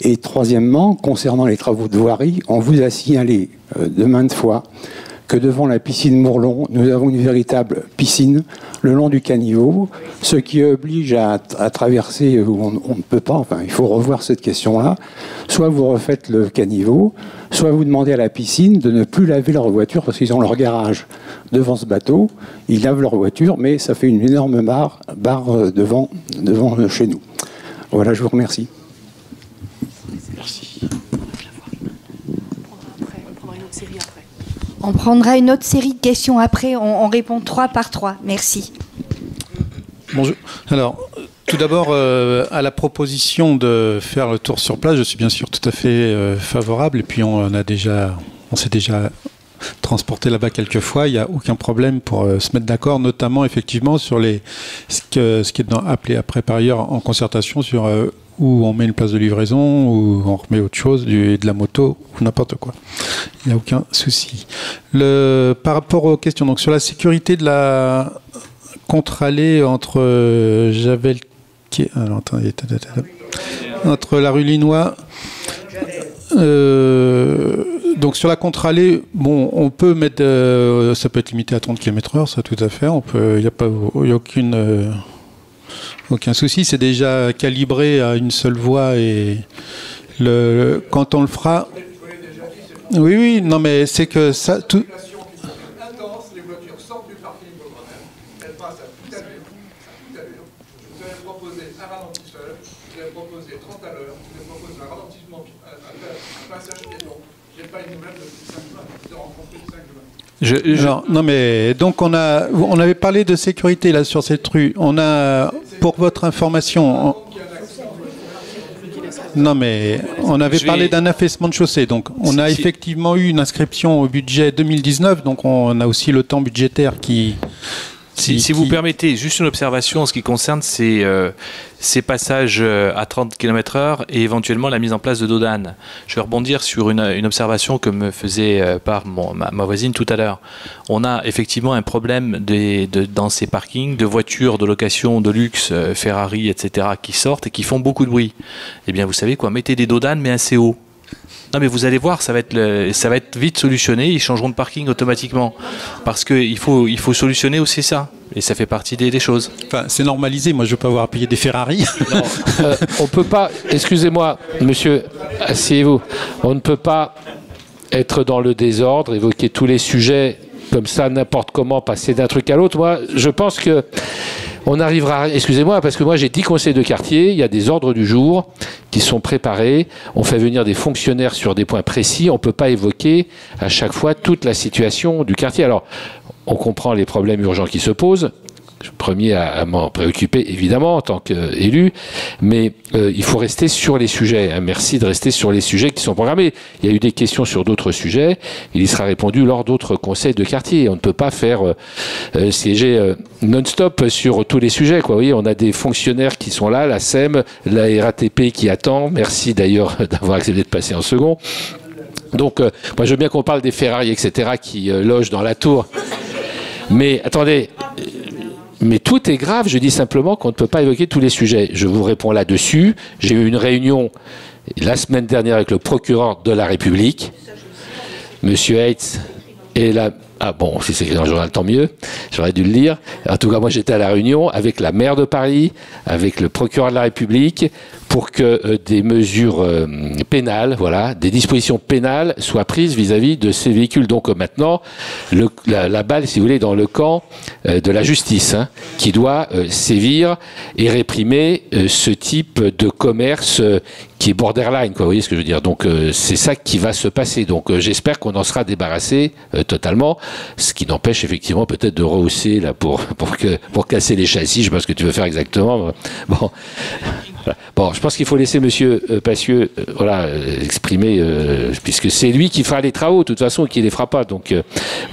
Et troisièmement, concernant les travaux de voirie, on vous a signalé de maintes fois que devant la piscine Mourlon, nous avons une véritable piscine le long du caniveau, ce qui oblige à traverser où on ne peut pas, enfin il faut revoir cette question-là. Soit vous refaites le caniveau, soit vous demandez à la piscine de ne plus laver leur voiture parce qu'ils ont leur garage devant ce bateau, ils lavent leur voiture, mais ça fait une énorme barre devant chez nous. Voilà, je vous remercie. Merci. On prendra une autre série de questions après. On répond 3 par 3. Merci. Bonjour. Alors, tout d'abord, à la proposition de faire le tour sur place, je suis bien sûr tout à fait favorable. Et puis, on s'est déjà transporté là-bas quelques fois. Il n'y a aucun problème pour se mettre d'accord, notamment effectivement sur ce qui est appelé après par ailleurs en concertation sur où on met une place de livraison, où on remet autre chose, de la moto, ou n'importe quoi. Il n'y a aucun souci. Par rapport aux questions, donc sur la sécurité de la contre-allée entre Javel, entre la rue Linois, donc sur la contre-allée, bon, on peut mettre, ça peut être limité à 30 km/h, ça tout à fait. Il n'y a aucun souci, c'est déjà calibré à une seule voie et quand on le fera. Oui, non, mais c'est que ça. Tout... Les voitures sortent du parking Beaugrenelle, elles passent à toute allure. Vous avez proposé un ralentisseur, vous avez proposé 30 à l'heure, vous avez proposé un ralentissement, un passage piéton. Je n'ai pas une nouvelle depuis 5 mois, vous avez rencontré 5 mois. Non, mais donc on avait parlé de sécurité là sur cette rue. On a, pour votre information, non mais on avait parlé d'un affaissement de chaussée. Donc on a effectivement eu une inscription au budget 2019. Donc on a aussi le temps budgétaire qui. Si vous permettez, juste une observation en ce qui concerne ces passages à 30 km/h et éventuellement la mise en place de dodanes. Je vais rebondir sur une observation que me faisait part ma voisine tout à l'heure. On a effectivement un problème dans ces parkings de voitures de location de luxe, Ferrari, etc., qui sortent et qui font beaucoup de bruit. Eh bien, vous savez quoi, mettez des dodanes, mais assez haut. Non mais vous allez voir, ça va être vite solutionné, ils changeront de parking automatiquement. Parce qu'il faut solutionner aussi ça. Et ça fait partie des choses. Enfin, c'est normalisé, moi je ne veux pas avoir à payer des Ferrari. Non, on ne peut pas, excusez-moi, monsieur, asseyez-vous, on ne peut pas être dans le désordre, évoquer tous les sujets comme ça, n'importe comment, passer d'un truc à l'autre. Moi, je pense que On arrivera, excusez-moi, parce que moi j'ai 10 conseils de quartier, il y a des ordres du jour qui sont préparés, on fait venir des fonctionnaires sur des points précis, on ne peut pas évoquer à chaque fois toute la situation du quartier. Alors, on comprend les problèmes urgents qui se posent, je suis le premier à m'en préoccuper, évidemment, en tant qu'élu, mais il faut rester sur les sujets. Hein. Merci de rester sur les sujets qui sont programmés. Il y a eu des questions sur d'autres sujets, il y sera répondu lors d'autres conseils de quartier. On ne peut pas faire siéger non-stop sur tous les sujets, quoi. Vous voyez, on a des fonctionnaires qui sont là, la SEM, la RATP qui attend. Merci d'ailleurs d'avoir accepté de passer en second. Donc, moi je veux bien qu'on parle des Ferrari, etc., qui logent dans la tour. Mais attendez... Mais tout est grave, je dis simplement qu'on ne peut pas évoquer tous les sujets. Je vous réponds là-dessus. J'ai eu une réunion la semaine dernière avec le procureur de la République, Monsieur Heitz, et là... Ah bon, si c'est écrit dans le journal, tant mieux, j'aurais dû le lire. En tout cas, moi j'étais à la réunion avec la maire de Paris, avec le procureur de la République, pour que des mesures pénales, voilà, des dispositions pénales soient prises vis-à-vis de ces véhicules. Donc maintenant, la balle, si vous voulez, dans le camp de la justice, hein, qui doit sévir et réprimer ce type de commerce qui est borderline, quoi. Vous voyez ce que je veux dire. Donc c'est ça qui va se passer. Donc j'espère qu'on en sera débarrassé totalement, ce qui n'empêche effectivement peut-être de rehausser là pour casser les châssis. Je sais pas ce que tu veux faire exactement. Bon. Bon, je pense qu'il faut laisser Monsieur Passieux exprimer, puisque c'est lui qui fera les travaux, de toute façon, qui ne les fera pas. Donc,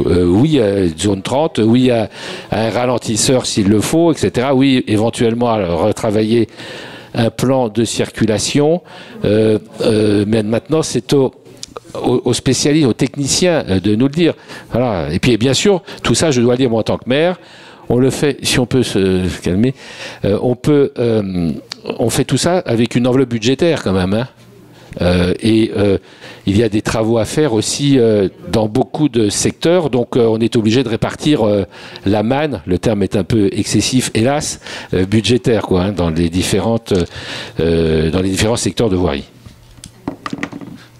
oui, zone 30, oui, à un ralentisseur s'il le faut, etc. Oui, éventuellement, à retravailler un plan de circulation. Mais maintenant, c'est aux spécialistes, aux techniciens de nous le dire. Voilà. Et puis, bien sûr, tout ça, je dois le dire, moi, en tant que maire, on le fait, si on peut se calmer, on fait tout ça avec une enveloppe budgétaire quand même. Hein. Il y a des travaux à faire aussi dans beaucoup de secteurs, donc on est obligé de répartir la manne, le terme est un peu excessif, hélas, budgétaire, quoi, hein, dans les différents secteurs de voirie.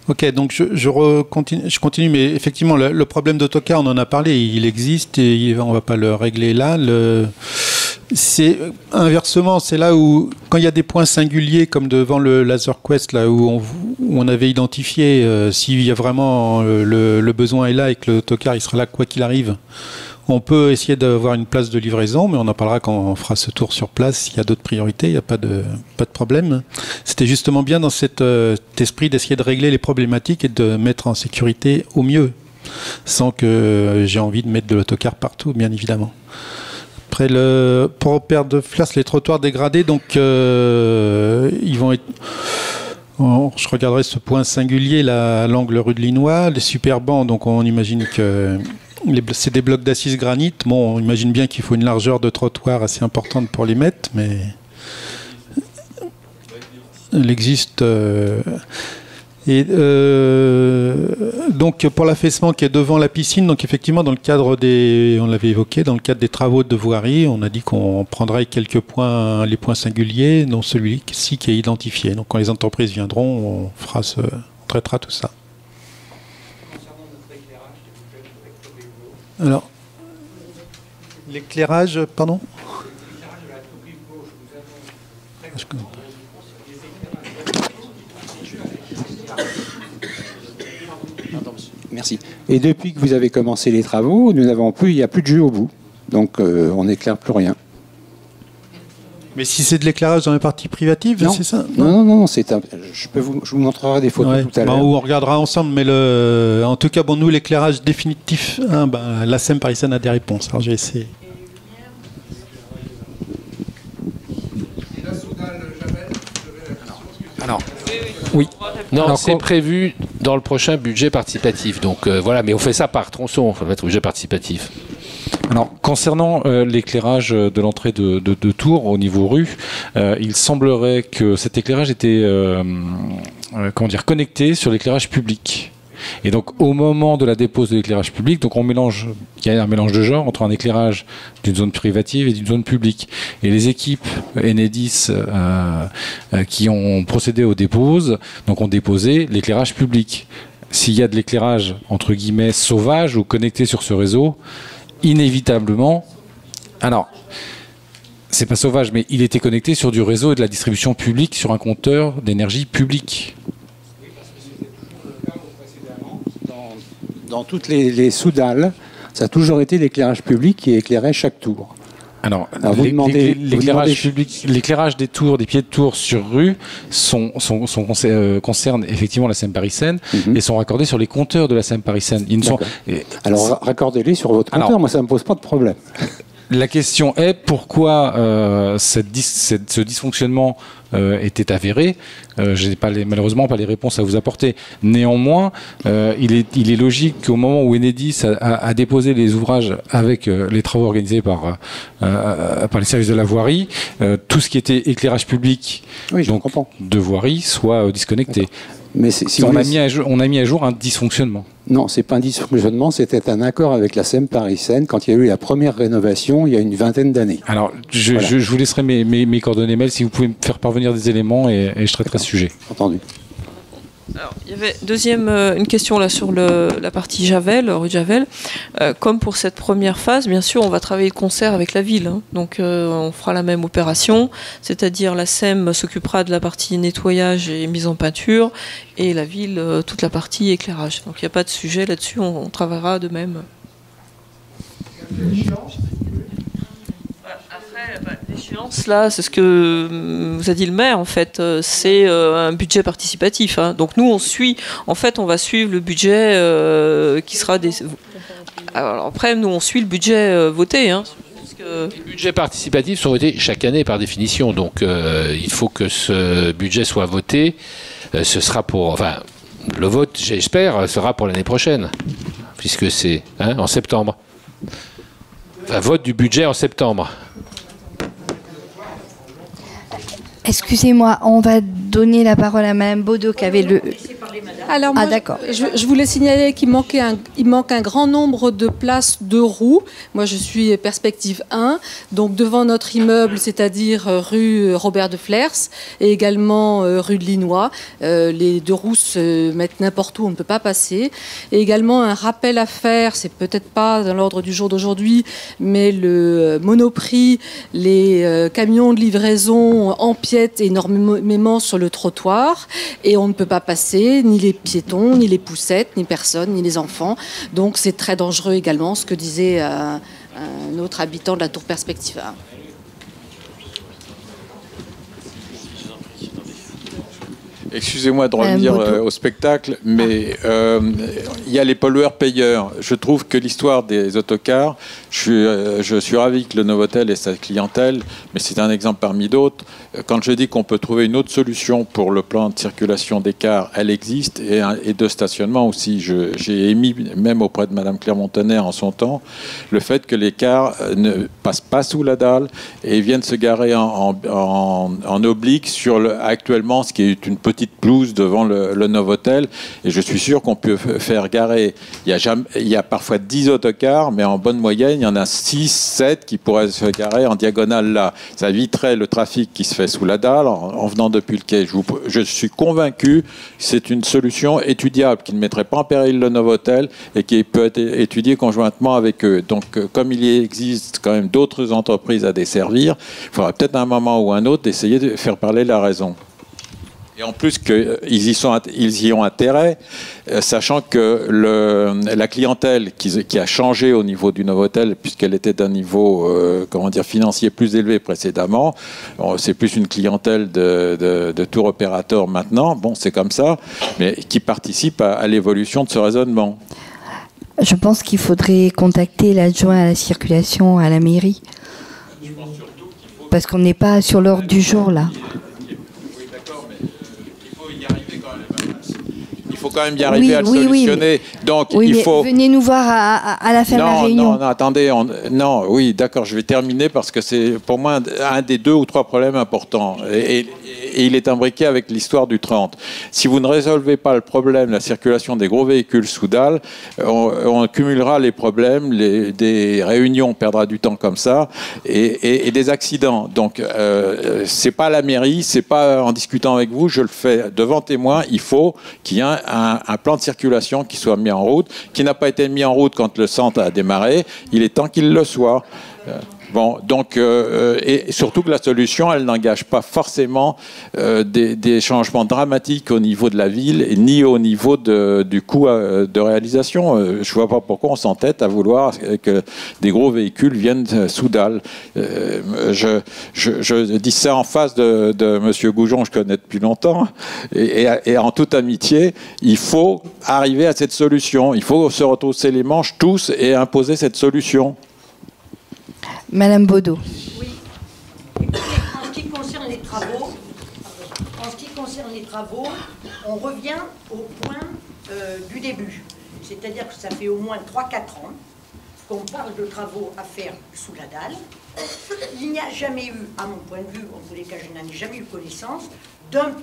Ok, donc je continue, mais effectivement, le problème d'autocar, on en a parlé, il existe et on ne va pas le régler là. C'est inversement, c'est là où, quand il y a des points singuliers, comme devant le Laser Quest, là où on avait identifié, s'il y a vraiment le besoin est là et que l'autocar il sera là quoi qu'il arrive, on peut essayer d'avoir une place de livraison, mais on en parlera quand on fera ce tour sur place. S'il y a d'autres priorités, il n'y a pas de problème. C'était justement bien dans cet esprit d'essayer de régler les problématiques et de mettre en sécurité au mieux, sans que j'ai envie de mettre de l'autocar partout, bien évidemment. Après, pour Père de Flers, les trottoirs dégradés, donc ils vont être... Je regarderai ce point singulier là, à l'angle rue de Linois, les super bancs, donc on imagine que c'est des blocs d'assises granit. Bon, on imagine bien qu'il faut une largeur de trottoir assez importante pour les mettre, mais il existe. Donc pour l'affaissement qui est devant la piscine, donc effectivement dans le cadre on l'avait évoqué, dans le cadre des travaux de voirie, on a dit qu'on prendrait quelques points, les points singuliers, dont celui-ci qui est identifié. Donc quand les entreprises viendront, on traitera tout ça. Alors, l'éclairage, pardon ? Merci. Et depuis que vous avez commencé les travaux, il n'y a plus de jus au bout. Donc on n'éclaire plus rien. Mais si c'est de l'éclairage dans les parties privatives, c'est ça? Non, je vous montrerai des photos tout à l'heure. On regardera ensemble, mais en tout cas, nous, l'éclairage définitif, la SEM parisienne a des réponses. Alors j'ai essayé. Alors, oui. Non, c'est prévu dans le prochain budget participatif. Donc voilà, mais on fait ça par tronçon, ça va être budget participatif. Alors, concernant l'éclairage de l'entrée de Tours au niveau rue, il semblerait que cet éclairage était connecté sur l'éclairage public. Et donc, au moment de la dépose de l'éclairage public, donc il y a un mélange de genres entre un éclairage d'une zone privative et d'une zone publique. Et les équipes Enedis qui ont procédé aux déposes, donc ont déposé l'éclairage public. S'il y a de l'éclairage, entre guillemets, sauvage ou connecté sur ce réseau, inévitablement, alors, c'est pas sauvage, mais il était connecté sur du réseau et de la distribution publique sur un compteur d'énergie publique. Dans toutes les soudales, ça a toujours été l'éclairage public qui éclairait chaque tour. Alors l'éclairage des tours, des pieds de tour sur rue concerne effectivement la SEM Paris-Seine et sont raccordés sur les compteurs de la SEM Paris-Seine. Alors raccordez-les sur votre compteur, moi ça ne me pose pas de problème. La question est pourquoi ce dysfonctionnement était avéré. Je n'ai malheureusement pas les réponses à vous apporter. Néanmoins, il est logique qu'au moment où Enedis a déposé les ouvrages avec les travaux organisés par les services de la voirie, tout ce qui était éclairage public de voirie soit disconnecté. Mais on a mis à jour un dysfonctionnement. Non, c'est pas un dysfonctionnement, c'était un accord avec la SEM Paris-Seine quand il y a eu la première rénovation il y a une vingtaine d'années. Alors, je vous laisserai mes coordonnées mail si vous pouvez me faire parvenir des éléments et je traiterai ce sujet. Entendu. Alors, il y avait une question là sur la partie Javel, rue de Javel. Comme pour cette première phase, bien sûr, on va travailler de concert avec la ville. Hein. Donc, on fera la même opération, c'est-à-dire la SEM s'occupera de la partie nettoyage et mise en peinture, et la ville, toute la partie éclairage. Donc, il n'y a pas de sujet là-dessus, on travaillera de même. L'échéance, là, c'est ce que vous a dit le maire, en fait, c'est un budget participatif. Hein. Donc nous, on va suivre le budget qui sera des... Alors après, nous, on suit le budget voté. Hein. Les budgets participatifs sont votés chaque année par définition, donc il faut que ce budget soit voté. Ce sera le vote, j'espère, sera pour l'année prochaine, puisque c'est en septembre. Un vote du budget en septembre. Excusez-moi, on va donner la parole à Madame Baudot qui avait le... Alors moi, d'accord. Je voulais signaler qu'il manque un grand nombre de places de roues. Moi, je suis perspective 1, donc devant notre immeuble, c'est-à-dire rue Robert de Flers et également rue de Linois. Les deux roues se mettent n'importe où, on ne peut pas passer. Et également un rappel à faire, c'est peut-être pas dans l'ordre du jour d'aujourd'hui, mais le Monoprix, les camions de livraison empiètent énormément sur le trottoir et on ne peut pas passer, ni les piétons, ni les poussettes, ni personne, ni les enfants. Donc c'est très dangereux également, ce que disait un autre habitant de la tour Perspective 1. Excusez-moi de revenir au spectacle, mais il y a les pollueurs-payeurs. Je trouve que l'histoire des autocars, je suis ravi que le Novotel ait sa clientèle, mais c'est un exemple parmi d'autres. Quand je dis qu'on peut trouver une autre solution pour le plan de circulation des cars, elle existe, et de stationnement aussi. J'ai émis, même auprès de Mme Clermont-Tonnerre en son temps, le fait que les cars ne passent pas sous la dalle et viennent se garer en oblique actuellement, ce qui est une petite pelouse devant le Novotel, et je suis sûr qu'on peut faire garer, il y a parfois 10 autocars, mais en bonne moyenne il y en a 6, 7 qui pourraient se garer en diagonale là. Ça éviterait le trafic qui se fait sous la dalle en venant depuis le quai. Je suis convaincu que c'est une solution étudiable qui ne mettrait pas en péril le Novotel et qui peut être étudiée conjointement avec eux. Donc comme il existe quand même d'autres entreprises à desservir, il faudra peut-être à un moment ou un autre essayer de faire parler la raison. Et en plus qu'ils y ont intérêt, sachant que la clientèle qui a changé au niveau du Novotel, puisqu'elle était d'un niveau financier plus élevé précédemment, c'est plus une clientèle de tour opérateur maintenant, bon c'est comme ça, mais qui participe à l'évolution de ce raisonnement. Je pense qu'il faudrait contacter l'adjoint à la circulation à la mairie, parce qu'on n'est pas sur l'ordre du jour là. Il faut quand même y arriver à le solutionner. Donc, il faut... venez nous voir à la fin de la réunion. Non, attendez. Oui, d'accord, je vais terminer parce que c'est pour moi un des 2 ou 3 problèmes importants. Et il est imbriqué avec l'histoire du 30. Si vous ne résolvez pas le problème de la circulation des gros véhicules sous dalle, on cumulera les problèmes, des réunions, on perdra du temps comme ça, et des accidents. Donc, c'est pas la mairie, c'est pas en discutant avec vous, je le fais devant témoin. Il faut qu'il y ait un plan de circulation qui soit mis en route, qui n'a pas été mis en route quand le centre a démarré. Il est temps qu'il le soit. Bon, donc, et surtout que la solution, elle n'engage pas forcément des changements dramatiques au niveau de la ville, ni au niveau du coût de réalisation. Je ne vois pas pourquoi on s'entête à vouloir que des gros véhicules viennent sous dalle. Je dis ça en face de M. Goujon, je connais depuis longtemps, et en toute amitié, il faut arriver à cette solution. Il faut se retrousser les manches tous et imposer cette solution. Madame Baudot. Oui. En ce qui concerne les travaux, on revient au point du début. C'est-à-dire que ça fait au moins 3-4 ans qu'on parle de travaux à faire sous la dalle. Il n'y a jamais eu, à mon point de vue, en tous les cas, je n'en ai jamais eu connaissance, d'un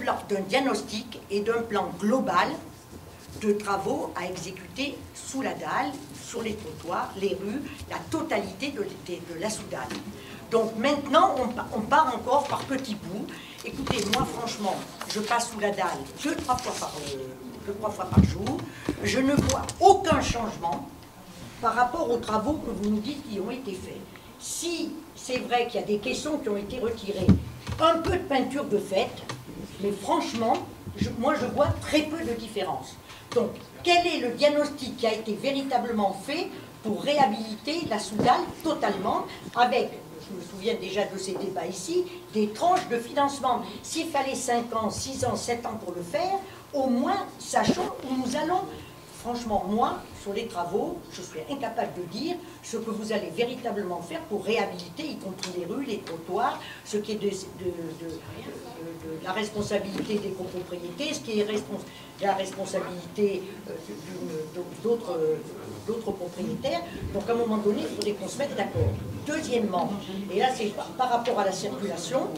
diagnostic et d'un plan global de travaux à exécuter sous la dalle, sur les trottoirs, les rues, la totalité de la sous-dalle. Donc maintenant, on part encore par petits bouts. Écoutez, moi franchement, je passe sous la dalle 2-3 fois par jour. Je ne vois aucun changement par rapport aux travaux que vous nous dites qui ont été faits. Si c'est vrai qu'il y a des caissons qui ont été retirés, un peu de peinture de fête, mais franchement, moi je vois très peu de différence. Donc, quel est le diagnostic qui a été véritablement fait pour réhabiliter la sous-dalle totalement avec, je me souviens déjà de ces débats ici, des tranches de financement. S'il fallait 5 ans, 6 ans, 7 ans pour le faire, au moins sachons où nous allons. Franchement, moi, sur les travaux, je suis incapable de dire ce que vous allez véritablement faire pour réhabiliter, y compris les rues, les trottoirs, ce qui est de la responsabilité des copropriétés, ce qui est la responsabilité d'autres propriétaires. Donc à un moment donné, il faudrait qu'on se mette d'accord. Deuxièmement, et là c'est par rapport à la circulation,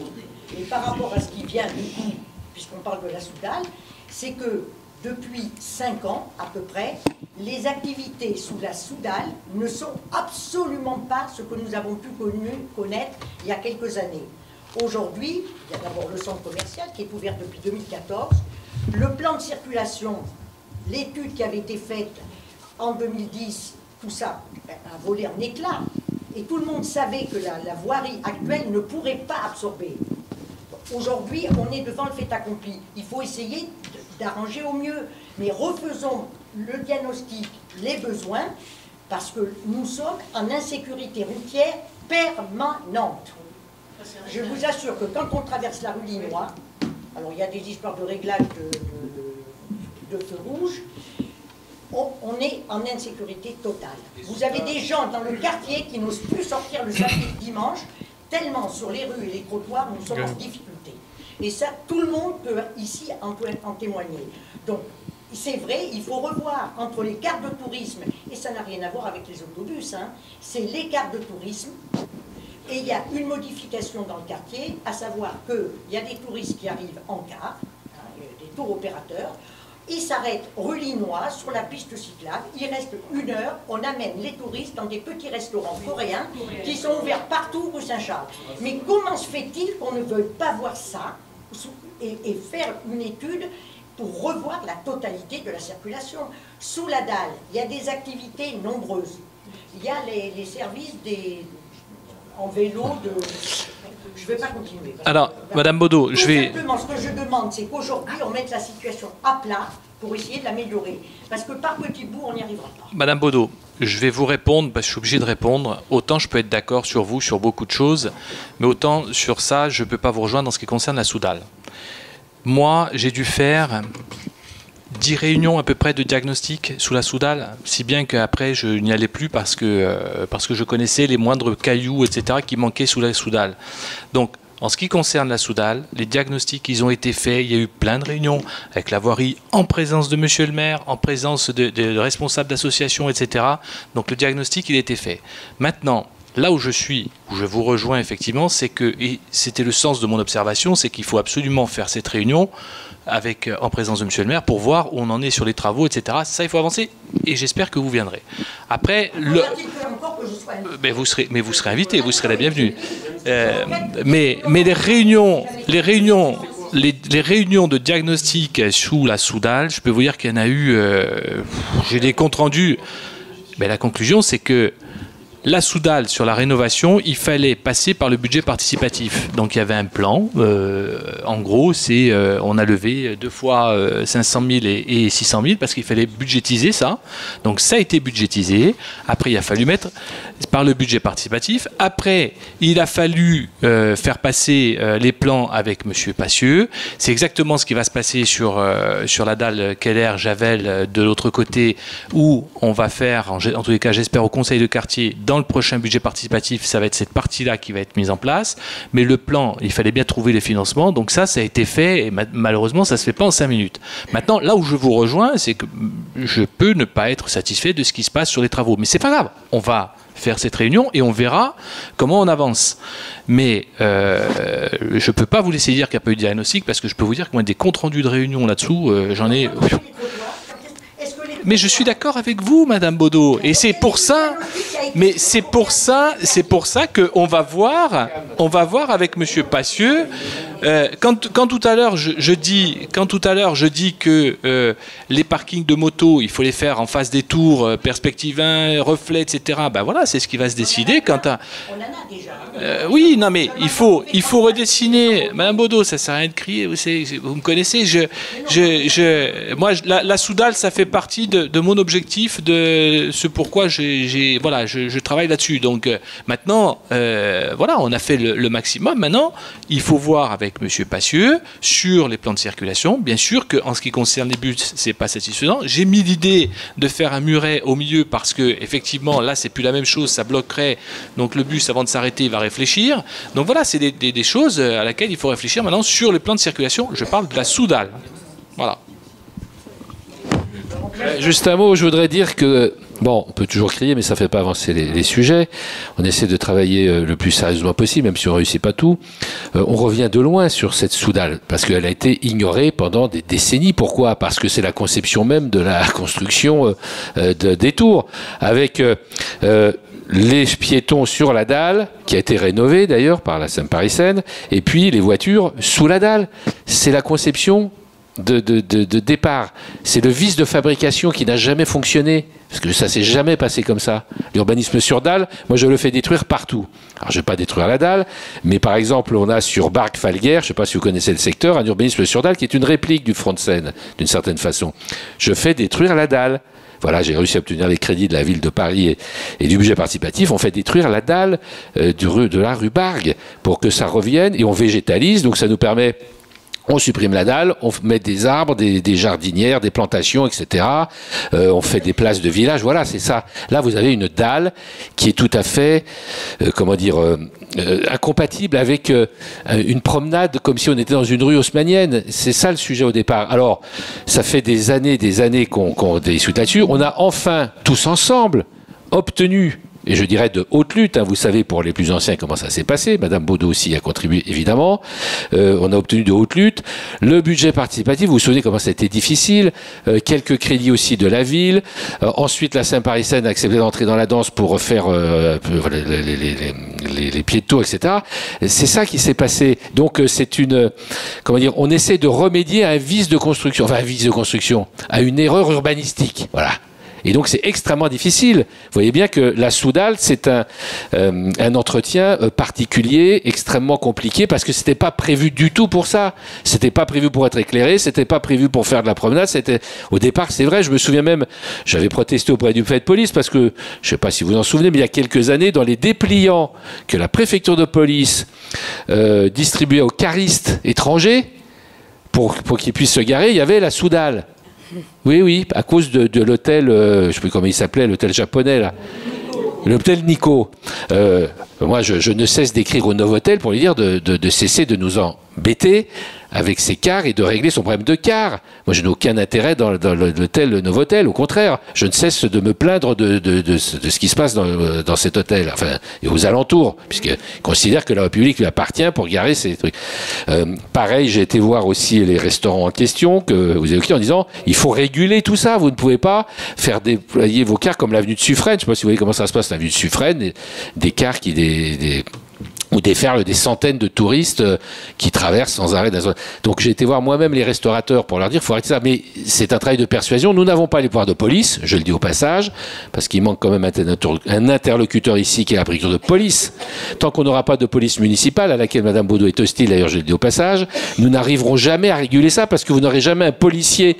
et par rapport à ce qui vient du coup, puisqu'on parle de la sous-dalle, c'est que depuis 5 ans, à peu près, les activités sous la sous-dalle ne sont absolument pas ce que nous avons pu connaître il y a quelques années. Aujourd'hui, il y a d'abord le centre commercial qui est ouvert depuis 2014. Le plan de circulation, l'étude qui avait été faite en 2010, tout ça a volé en éclats. Et tout le monde savait que la voirie actuelle ne pourrait pas absorber. Aujourd'hui, on est devant le fait accompli. Il faut essayer d'arranger au mieux. Mais refaisons le diagnostic, les besoins, parce que nous sommes en insécurité routière permanente. Je vous assure que quand on traverse la rue Linois, alors il y a des histoires de réglage de feu rouge, on est en insécurité totale. Vous avez des gens dans le quartier qui n'osent plus sortir le samedi et le dimanche, tellement sur les rues et les trottoirs, nous sommes en difficulté. Et ça, tout le monde peut ici en témoigner. Donc, c'est vrai, il faut revoir entre les cartes de tourisme, et ça n'a rien à voir avec les autobus, hein, c'est les cartes de tourisme, et il y a une modification dans le quartier, à savoir qu'il y a des touristes qui arrivent en car, hein, des tours opérateurs, ils s'arrêtent rue Linois, sur la piste cyclable, il reste 1 heure, on amène les touristes dans des petits restaurants coréens qui sont ouverts partout rue Saint-Charles. Mais comment se fait-il qu'on ne veuille pas voir ça et faire une étude pour revoir la totalité de la circulation? Sous la dalle, il y a des activités nombreuses. Il y a les services en vélo Je ne vais pas continuer. Alors, Madame Baudot, je vais... Simplement, ce que je demande, c'est qu'aujourd'hui, on mette la situation à plat pour essayer de l'améliorer. Parce que par petits bouts, on n'y arrivera pas. Madame Baudot, je vais vous répondre, parce que je suis obligé de répondre. Autant je peux être d'accord sur vous, sur beaucoup de choses, mais autant sur ça, je ne peux pas vous rejoindre dans ce qui concerne la sous-dalle. Moi, j'ai dû faire 10 réunions à peu près de diagnostic sous la sous-dalle, si bien qu'après je n'y allais plus parce que je connaissais les moindres cailloux, etc., qui manquaient sous la sous-dalle. Donc, en ce qui concerne la sous-dalle, les diagnostics, ils ont été faits, il y a eu plein de réunions avec la voirie, en présence de monsieur le maire, en présence de responsables d'associations, etc. Donc le diagnostic, il a été fait. Maintenant, là où je suis, où je vous rejoins effectivement, c'est que, et c'était le sens de mon observation, c'est qu'il faut absolument faire cette réunion en présence de monsieur le maire pour voir où on en est sur les travaux, etc. Ça, il faut avancer et j'espère que vous viendrez. Après, mais vous serez invité, vous serez la bienvenue. Mais les réunions de diagnostic sous la sous-dalle, je peux vous dire qu'il y en a eu, j'ai des comptes rendus, mais la conclusion c'est que la Soudal, sur la rénovation, il fallait passer par le budget participatif. Donc il y avait un plan. En gros, on a levé 2 fois 500 000 et 600 000 parce qu'il fallait budgétiser ça. Donc ça a été budgétisé. Après, il a fallu mettre par le budget participatif. Après, il a fallu faire passer les plans avec M. Passieux. C'est exactement ce qui va se passer sur la dalle Keller-Javel de l'autre côté, où on va faire, en tous les cas, j'espère, au conseil de quartier, dans le prochain budget participatif, ça va être cette partie-là qui va être mise en place. Mais le plan, il fallait bien trouver les financements. Donc ça a été fait et malheureusement, ça ne se fait pas en 5 minutes. Maintenant, là où je vous rejoins, c'est que je peux ne pas être satisfait de ce qui se passe sur les travaux. Mais c'est pas grave. On va faire cette réunion et on verra comment on avance. Mais je ne peux pas vous laisser dire qu'il n'y a pas eu de diagnostic parce que je peux vous dire que moi, des comptes rendus de réunion là-dessous, j'en ai... Mais je suis d'accord avec vous, Madame Baudot, et c'est pour ça. Mais c'est pour ça qu'on va voir avec Monsieur Passieux. Quand tout à l'heure je dis que les parkings de moto, il faut les faire en face des tours, perspective 1, reflet, etc. Ben voilà, c'est ce qui va se décider quant à. Oui, non, mais il faut redessiner. Madame Baudot, ça sert à rien de crier. Vous me connaissez. Moi, la Soudal, ça fait partie de mon objectif, de ce pourquoi je travaille là-dessus. Donc maintenant, voilà, on a fait le maximum. Maintenant, il faut voir avec M. Passieux sur les plans de circulation. Bien sûr qu'en ce qui concerne les bus, c'est pas satisfaisant. J'ai mis l'idée de faire un muret au milieu parce que effectivement, là, c'est plus la même chose. Ça bloquerait. Donc le bus, avant de s'arrêter, il va réfléchir. Donc voilà, c'est des choses à laquelle il faut réfléchir maintenant sur les plans de circulation. Je parle de la Soudal. Voilà. Juste un mot, je voudrais dire que, bon, on peut toujours crier, mais ça ne fait pas avancer les sujets. On essaie de travailler le plus sérieusement possible, même si on ne réussit pas tout. On revient de loin sur cette Soudal, parce qu'elle a été ignorée pendant des décennies. Pourquoi? Parce que c'est la conception même de la construction des tours, avec les piétons sur la dalle, qui a été rénovée d'ailleurs par la Seine-Paris-Seine, et puis les voitures sous la dalle. C'est la conception de départ. C'est le vice de fabrication qui n'a jamais fonctionné, parce que ça s'est jamais passé comme ça. L'urbanisme sur dalle, moi je le fais détruire partout. Alors je ne vais pas détruire la dalle, mais par exemple on a sur Bargue-Falguière, je ne sais pas si vous connaissez le secteur, un urbanisme sur dalle qui est une réplique du front de Seine, d'une certaine façon. Je fais détruire la dalle. Voilà, j'ai réussi à obtenir les crédits de la ville de Paris et du budget participatif. On fait détruire la dalle de la rue Bargue pour que ça revienne, et on végétalise, donc ça nous permet... On supprime la dalle, on met des arbres, des jardinières, des plantations, etc. On fait des places de village. Voilà, c'est ça. Là, vous avez une dalle qui est tout à fait, incompatible avec une promenade comme si on était dans une rue haussmannienne. C'est ça le sujet au départ. Alors, ça fait des années qu'on discute là-dessus. On a enfin, tous ensemble, obtenu... Et je dirais de haute lutte, hein, vous savez pour les plus anciens comment ça s'est passé, Madame Baudot aussi a contribué évidemment, on a obtenu de haute lutte, le budget participatif, vous vous souvenez comment ça a été difficile, quelques crédits aussi de la ville, ensuite la Seine-Paris-Seine a accepté d'entrer dans la danse pour refaire les pieds de tour, etc. C'est ça qui s'est passé, donc c'est on essaie de remédier à un vice de construction, à une erreur urbanistique, voilà. Et donc c'est extrêmement difficile. Vous voyez bien que la Soudal, c'est un entretien particulier, extrêmement compliqué, parce que c'était pas prévu du tout pour ça. C'était pas prévu pour être éclairé, c'était pas prévu pour faire de la promenade. Au départ, c'est vrai, je me souviens même, j'avais protesté auprès du préfet de police, parce que, je sais pas si vous en souvenez, mais il y a quelques années, dans les dépliants que la préfecture de police distribuait aux caristes étrangers, pour qu'ils puissent se garer, il y avait la Soudal. Oui, à cause de l'hôtel, je ne sais plus comment il s'appelait, l'hôtel japonais, là. L'hôtel Nikko. Moi, je ne cesse d'écrire au Novotel pour lui dire de cesser de nous embêter avec ses cars et de régler son problème de cars. Moi, je n'ai aucun intérêt dans l'hôtel Novotel. Au contraire, je ne cesse de me plaindre de ce qui se passe dans cet hôtel, enfin, et aux alentours, puisqu'il considère que la République lui appartient pour garer ces trucs. Pareil, j'ai été voir aussi les restaurants en question que vous évoquiez en disant il faut réguler tout ça. Vous ne pouvez pas faire déployer vos cars comme l'avenue de Suffren. Je ne sais pas si vous voyez comment ça se passe, l'avenue de Suffren, des cars qui ou déferlent des centaines de touristes qui traversent sans arrêt. Donc j'ai été voir moi-même les restaurateurs pour leur dire, il faut arrêter ça. Mais c'est un travail de persuasion. Nous n'avons pas les pouvoirs de police, je le dis au passage, parce qu'il manque quand même un interlocuteur ici qui est la préfecture de police. Tant qu'on n'aura pas de police municipale, à laquelle Madame Baudot est hostile, d'ailleurs je le dis au passage, nous n'arriverons jamais à réguler ça, parce que vous n'aurez jamais un policier,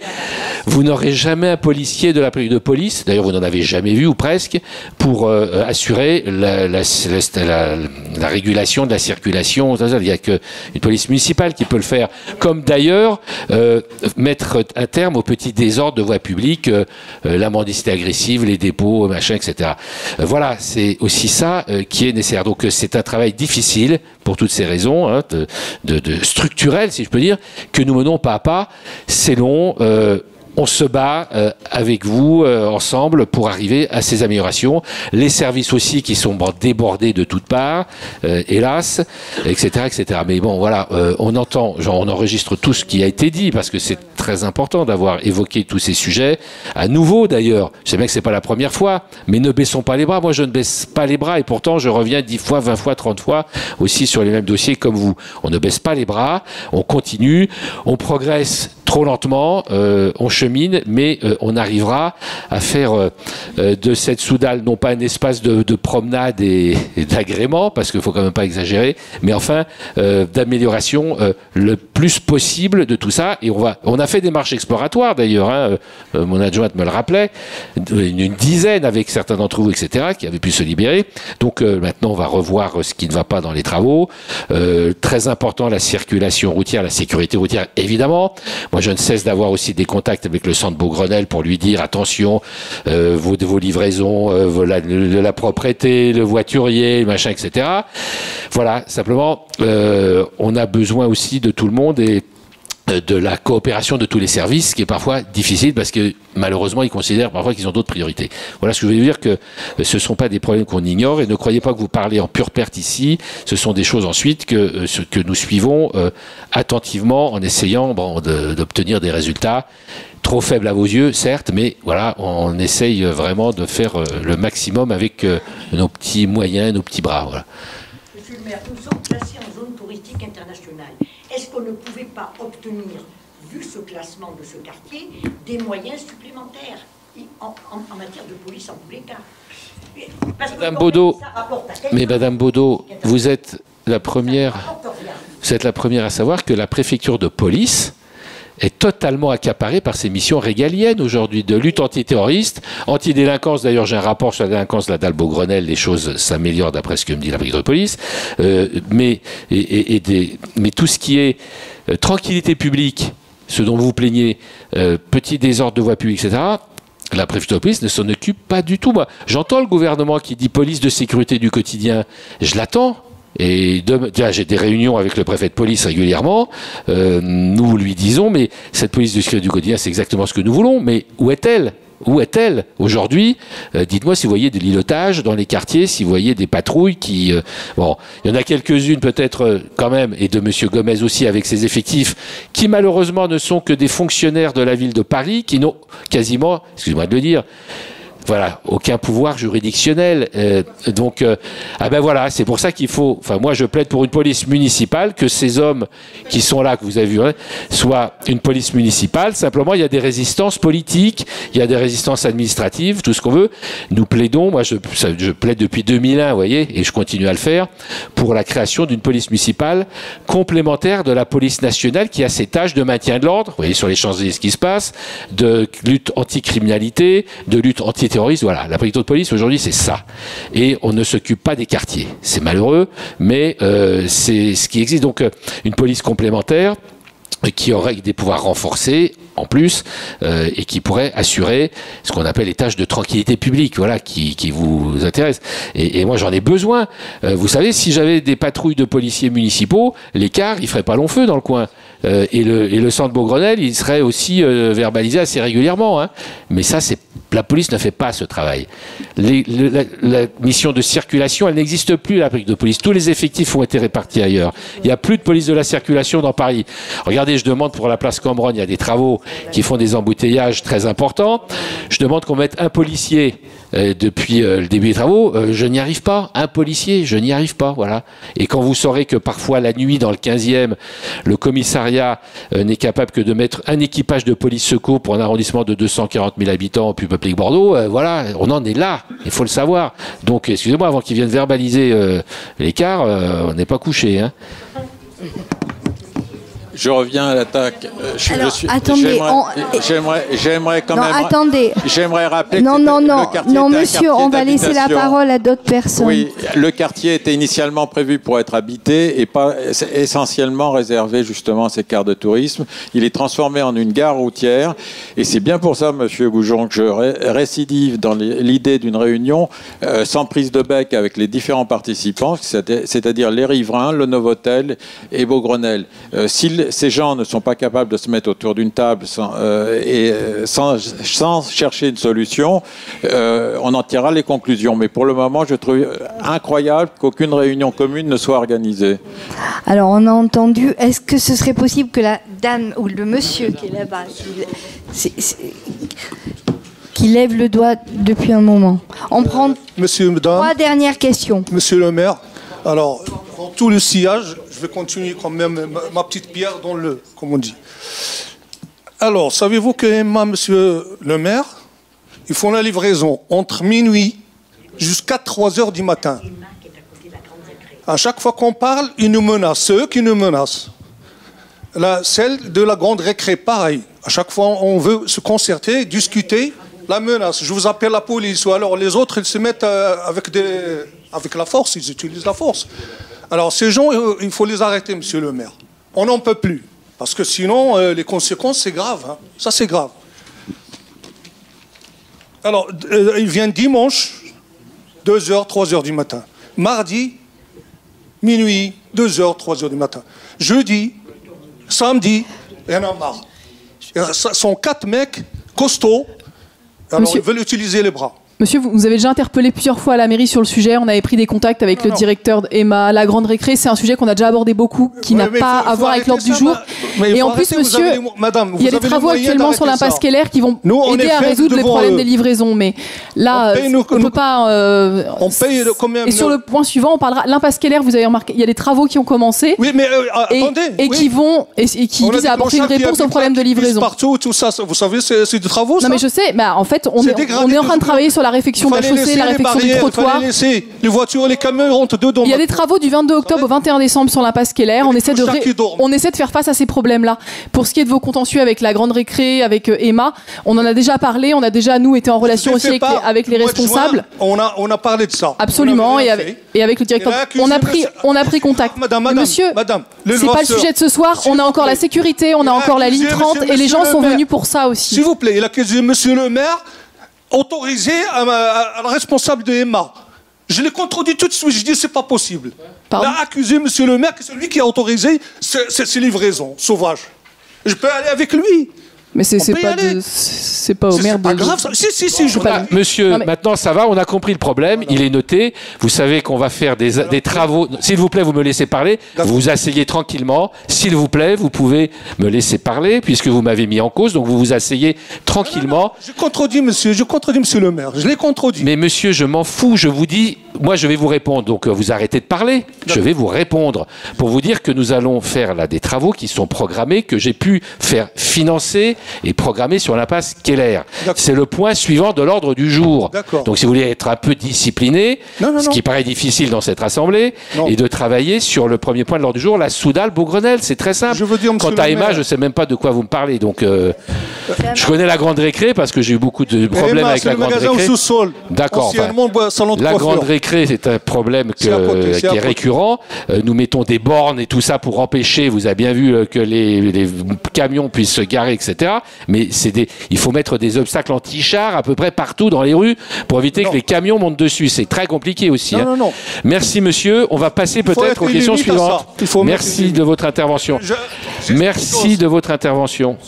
de la préfecture de police, d'ailleurs vous n'en avez jamais vu ou presque, pour assurer la régulation de la circulation. Il n'y a qu'une police municipale qui peut le faire. Comme d'ailleurs mettre un terme aux petits désordres de voie publique, la mendicité agressive, les dépôts, machin, etc. Voilà, c'est aussi ça qui est nécessaire. Donc c'est un travail difficile pour toutes ces raisons, hein, de structurelles, si je peux dire, que nous menons pas à pas. C'est long. On se bat avec vous, ensemble, pour arriver à ces améliorations. Les services aussi qui sont débordés de toutes parts, hélas, etc., etc. Mais bon, voilà, on entend, on enregistre tout ce qui a été dit, parce que c'est très important d'avoir évoqué tous ces sujets. À nouveau, d'ailleurs, je sais bien que c'est pas la première fois, mais ne baissons pas les bras. Moi, je ne baisse pas les bras, et pourtant, je reviens 10 fois, 20 fois, 30 fois, aussi sur les mêmes dossiers comme vous. On ne baisse pas les bras, on continue, on progresse trop lentement, on chemine, mais on arrivera à faire de cette Soudal non pas un espace de promenade et d'agrément, parce qu'il ne faut quand même pas exagérer, mais enfin d'amélioration le plus possible de tout ça. Et on a fait des marches exploratoires d'ailleurs, hein, mon adjointe me le rappelait, une dizaine avec certains d'entre vous, etc., qui avaient pu se libérer. Donc maintenant on va revoir ce qui ne va pas dans les travaux. Très important, la circulation routière, la sécurité routière, évidemment. Moi, je ne cesse d'avoir aussi des contacts avec le centre Beaugrenelle pour lui dire attention, vos livraisons, la propreté, le voiturier, machin, etc. Voilà, simplement, on a besoin aussi de tout le monde et de la coopération de tous les services, qui est parfois difficile parce que malheureusement ils considèrent parfois qu'ils ont d'autres priorités. Voilà ce que je veux dire, que ce ne sont pas des problèmes qu'on ignore, et ne croyez pas que vous parlez en pure perte ici. Ce sont des choses ensuite que nous suivons attentivement en essayant d'obtenir des résultats trop faibles à vos yeux, certes, mais voilà, on essaye vraiment de faire le maximum avec nos petits moyens, nos petits bras. Voilà. Monsieur le maire, nous sommes placés en zone touristique internationale. Est-ce qu'on ne pouvait pas obtenir, vu ce classement de ce quartier, des moyens supplémentaires en matière de police en tous les cas? Madame Baudot, mais Madame Baudot, vous êtes la première à savoir que la préfecture de police est totalement accaparée par ses missions régaliennes aujourd'hui, de lutte antiterroriste, antidélinquance. D'ailleurs, j'ai un rapport sur la délinquance, la dalle Beaugrenelle, les choses s'améliorent d'après ce que me dit la préfecture de police. Mais tout ce qui est tranquillité publique, ce dont vous vous plaignez, petit désordre de voie publique, etc., la préfecture de police ne s'en occupe pas du tout. Moi, j'entends le gouvernement qui dit police de sécurité du quotidien. Je l'attends. Et j'ai des réunions avec le préfet de police régulièrement. Nous lui disons, mais cette police de sécurité du quotidien, c'est exactement ce que nous voulons. Mais où est-elle ? Où est-elle aujourd'hui? Dites-moi si vous voyez de l'îlotage dans les quartiers, si vous voyez des patrouilles qui... bon, il y en a quelques-unes peut-être quand même, et de M. Gomez aussi avec ses effectifs, qui malheureusement ne sont que des fonctionnaires de la ville de Paris, qui n'ont quasiment, excusez-moi de le dire, voilà, aucun pouvoir juridictionnel. Donc, ben voilà, c'est pour ça qu'il faut... Enfin, moi, je plaide pour une police municipale, que ces hommes qui sont là, que vous avez vu, hein, soient une police municipale. Simplement, il y a des résistances politiques, il y a des résistances administratives, tout ce qu'on veut. Nous plaidons, moi, je plaide depuis 2001, vous voyez, et je continue à le faire, pour la création d'une police municipale complémentaire de la police nationale qui a ses tâches de maintien de l'ordre. Vous voyez sur les Champs-Élysées ce qui se passe, de lutte anticriminalité, de lutte antiterroriste. Voilà, la préfecture de police aujourd'hui c'est ça, et on ne s'occupe pas des quartiers. C'est malheureux, mais c'est ce qui existe. Donc une police complémentaire qui aurait des pouvoirs renforcés en plus, et qui pourrait assurer ce qu'on appelle les tâches de tranquillité publique, voilà, qui vous intéressent. Et moi j'en ai besoin. Vous savez, si j'avais des patrouilles de policiers municipaux, les cars ils feraient pas long feu dans le coin. Et le centre Beaugrenelle, il serait aussi verbalisé assez régulièrement. Hein. Mais ça, la police ne fait pas ce travail. La mission de circulation, elle n'existe plus, la préfecture de police. Tous les effectifs ont été répartis ailleurs. Il n'y a plus de police de la circulation dans Paris. Regardez, je demande pour la place Cambronne, il y a des travaux. qui font des embouteillages très importants. Je demande qu'on mette un policier depuis le début des travaux. Je n'y arrive pas. Un policier, je n'y arrive pas. Voilà. Et quand vous saurez que parfois la nuit, dans le 15e, le commissariat n'est capable que de mettre un équipage de police secours pour un arrondissement de 240 000 habitants, plus peuplé que Bordeaux, voilà, on en est là. Il faut le savoir. Donc, excusez-moi, avant qu'ils viennent verbaliser l'écart, on n'est pas couché. Hein. Je reviens à l'attaque. Attendez, j'aimerais quand même. Attendez. J'aimerais rappeler non, que non, le quartier non, était un monsieur, quartier on va laisser la d'habitation. parole à d'autres personnes. Oui, le quartier était initialement prévu pour être habité et pas essentiellement réservé justement à ces cars de tourisme. Il est transformé en une gare routière et c'est bien pour ça, Monsieur Goujon, que je récidive dans l'idée d'une réunion sans prise de bec avec les différents participants, c'est-à-dire les riverains, le Novotel et Beaugrenelle. Ces gens ne sont pas capables de se mettre autour d'une table sans chercher une solution, on en tirera les conclusions. Mais pour le moment, je trouve incroyable qu'aucune réunion commune ne soit organisée. Alors, on a entendu, est-ce que ce serait possible que la dame ou le monsieur qui est là-bas, qui lève le doigt depuis un moment? On prend trois dernières questions. Monsieur le maire, alors, dans tout le sillage, je vais continuer quand même ma petite pierre dans le, comme on dit. Alors, savez-vous que Emma, monsieur le maire, ils font la livraison entre minuit jusqu'à 3 heures du matin. À chaque fois qu'on parle, ils nous menacent, c'est eux qui nous menacent. Celle de la grande récré, pareil. À chaque fois, on veut se concerter, discuter, la menace. Je vous appelle la police, ou alors les autres, ils se mettent avec la force, ils utilisent la force. Alors ces gens, il faut les arrêter, monsieur le maire. On n'en peut plus. Parce que sinon, les conséquences, c'est grave. Hein. Ça, c'est grave. Alors, ils viennent dimanche, 2h, 3h du matin. Mardi, minuit, 2h, 3h du matin. Jeudi, samedi, il y en a marre. Ce sont 4 mecs costauds. Alors, ils veulent utiliser les bras. Monsieur, vous avez déjà interpellé plusieurs fois à la mairie sur le sujet. On avait pris des contacts avec le directeur Emma, la grande récré. C'est un sujet qu'on a déjà abordé beaucoup, qui n'a pas à voir avec l'ordre du jour. Et en plus, monsieur, il y a des travaux actuellement sur l'impasse Keller qui vont aider à résoudre les problèmes des livraisons. Mais là, on peut pas. On paye combien? Et sur le point suivant, on parlera. L'impasse Keller, vous avez remarqué, il y a des travaux qui ont commencé. Oui, mais attendez. Et qui vont et qui visent à apporter une réponse au problème de livraison. Partout, tout ça, vous savez, c'est des travaux. Non, mais je sais. Mais en fait, on est en train de travailler sur la réfection de la chaussée, la réfection du trottoir. Les voitures, les camions rentrent dedans. Il y a des travaux du 22 octobre au 21 décembre sur l'impasse Keller. On essaie de faire face à ces problèmes-là. Pour ce qui est de vos contentieux avec la grande récré, avec Emma, on en a déjà parlé. On a déjà, nous, été en relation aussi avec les responsables. On a parlé de ça. Absolument. Et avec le directeur. On a pris contact. Monsieur, c'est pas le sujet de ce soir. On a encore la sécurité, on a encore la ligne 30 et les gens sont venus pour ça aussi. S'il vous plaît, il a accusé monsieur le maire autorisé à la responsable de Emma. Je l'ai contredit tout de suite, je dis c'est pas possible. Il a accusé monsieur le maire que c'est lui qui a autorisé ces livraisons sauvages. Je peux aller avec lui. Mais c'est pas au maire de... C'est pas grave ça. Si, je peux. Monsieur, maintenant ça va, on a compris le problème, il est noté. Vous savez qu'on va faire des travaux. S'il vous plaît, vous me laissez parler. Vous vous asseyez tranquillement. S'il vous plaît, vous pouvez me laisser parler, puisque vous m'avez mis en cause, donc vous vous asseyez tranquillement. Je contredis monsieur le maire. Je l'ai contredit. Mais monsieur, je m'en fous, je vous dis, moi je vais vous répondre. Donc vous arrêtez de parler. Je vais vous répondre pour vous dire que nous allons faire là des travaux qui sont programmés, que j'ai pu faire financer et programmé sur l'impasse Keller. C'est le point suivant de l'ordre du jour. Donc si vous voulez être un peu discipliné, ce qui paraît difficile dans cette assemblée, et de travailler sur le premier point de l'ordre du jour, la Soudal Beaugrenelle, c'est très simple. Quant à Emma, je ne sais même pas de quoi vous me parlez. Donc je connais la grande récré parce que j'ai eu beaucoup de problèmes avec la grande récré. D'accord. La grande récré, c'est un problème qui est récurrent. Nous mettons des bornes et tout ça pour empêcher, vous avez bien vu, que les camions puissent se garer, etc. Mais il faut mettre des obstacles anti-chars à peu près partout dans les rues pour éviter que les camions montent dessus. C'est très compliqué aussi. Non. Merci monsieur. On va passer peut-être aux questions suivantes. Merci de votre intervention. Merci de votre intervention.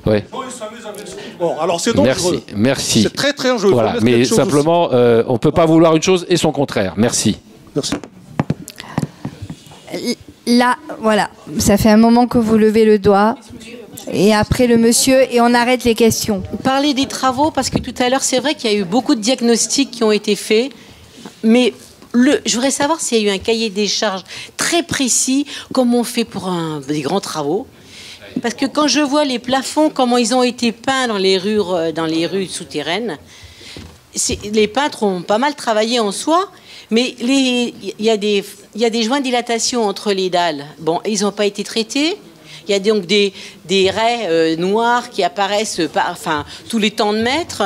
Ouais. Bon, alors c'est dangereux. Merci. C'est très très dangereux. Voilà. Mais simplement, on ne peut pas vouloir une chose et son contraire. Merci. Merci. Là, voilà, ça fait un moment que vous levez le doigt. Et après le monsieur, et on arrête les questions. Parler des travaux, parce que tout à l'heure, c'est vrai qu'il y a eu beaucoup de diagnostics qui ont été faits, mais je voudrais savoir s'il y a eu un cahier des charges très précis, comme on fait pour des grands travaux. Parce que quand je vois les plafonds, comment ils ont été peints dans les rues souterraines, les peintres ont pas mal travaillé en soi, mais il y a des joints de dilatation entre les dalles. Bon, ils n'ont pas été traités. Il y a donc des raies noires qui apparaissent tous les temps de mètre.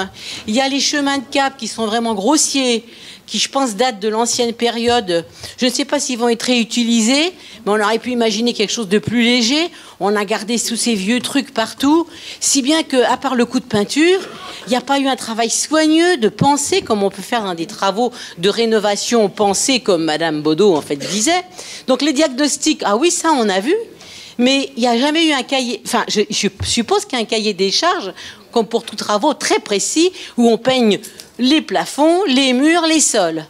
Il y a les chemins de câble qui sont vraiment grossiers, qui, je pense, datent de l'ancienne période. Je ne sais pas s'ils vont être réutilisés, mais on aurait pu imaginer quelque chose de plus léger. On a gardé tous ces vieux trucs partout, si bien qu'à part le coup de peinture, il n'y a pas eu un travail soigneux de penser, comme on peut faire dans des travaux de rénovation pensés, comme Madame Baudot, en fait, disait. Donc les diagnostics, ah oui, ça, on a vu. Mais il n'y a jamais eu un cahier... Enfin, je suppose qu'il y a un cahier des charges, comme pour tous travaux, très précis, où on peigne les plafonds, les murs, les sols.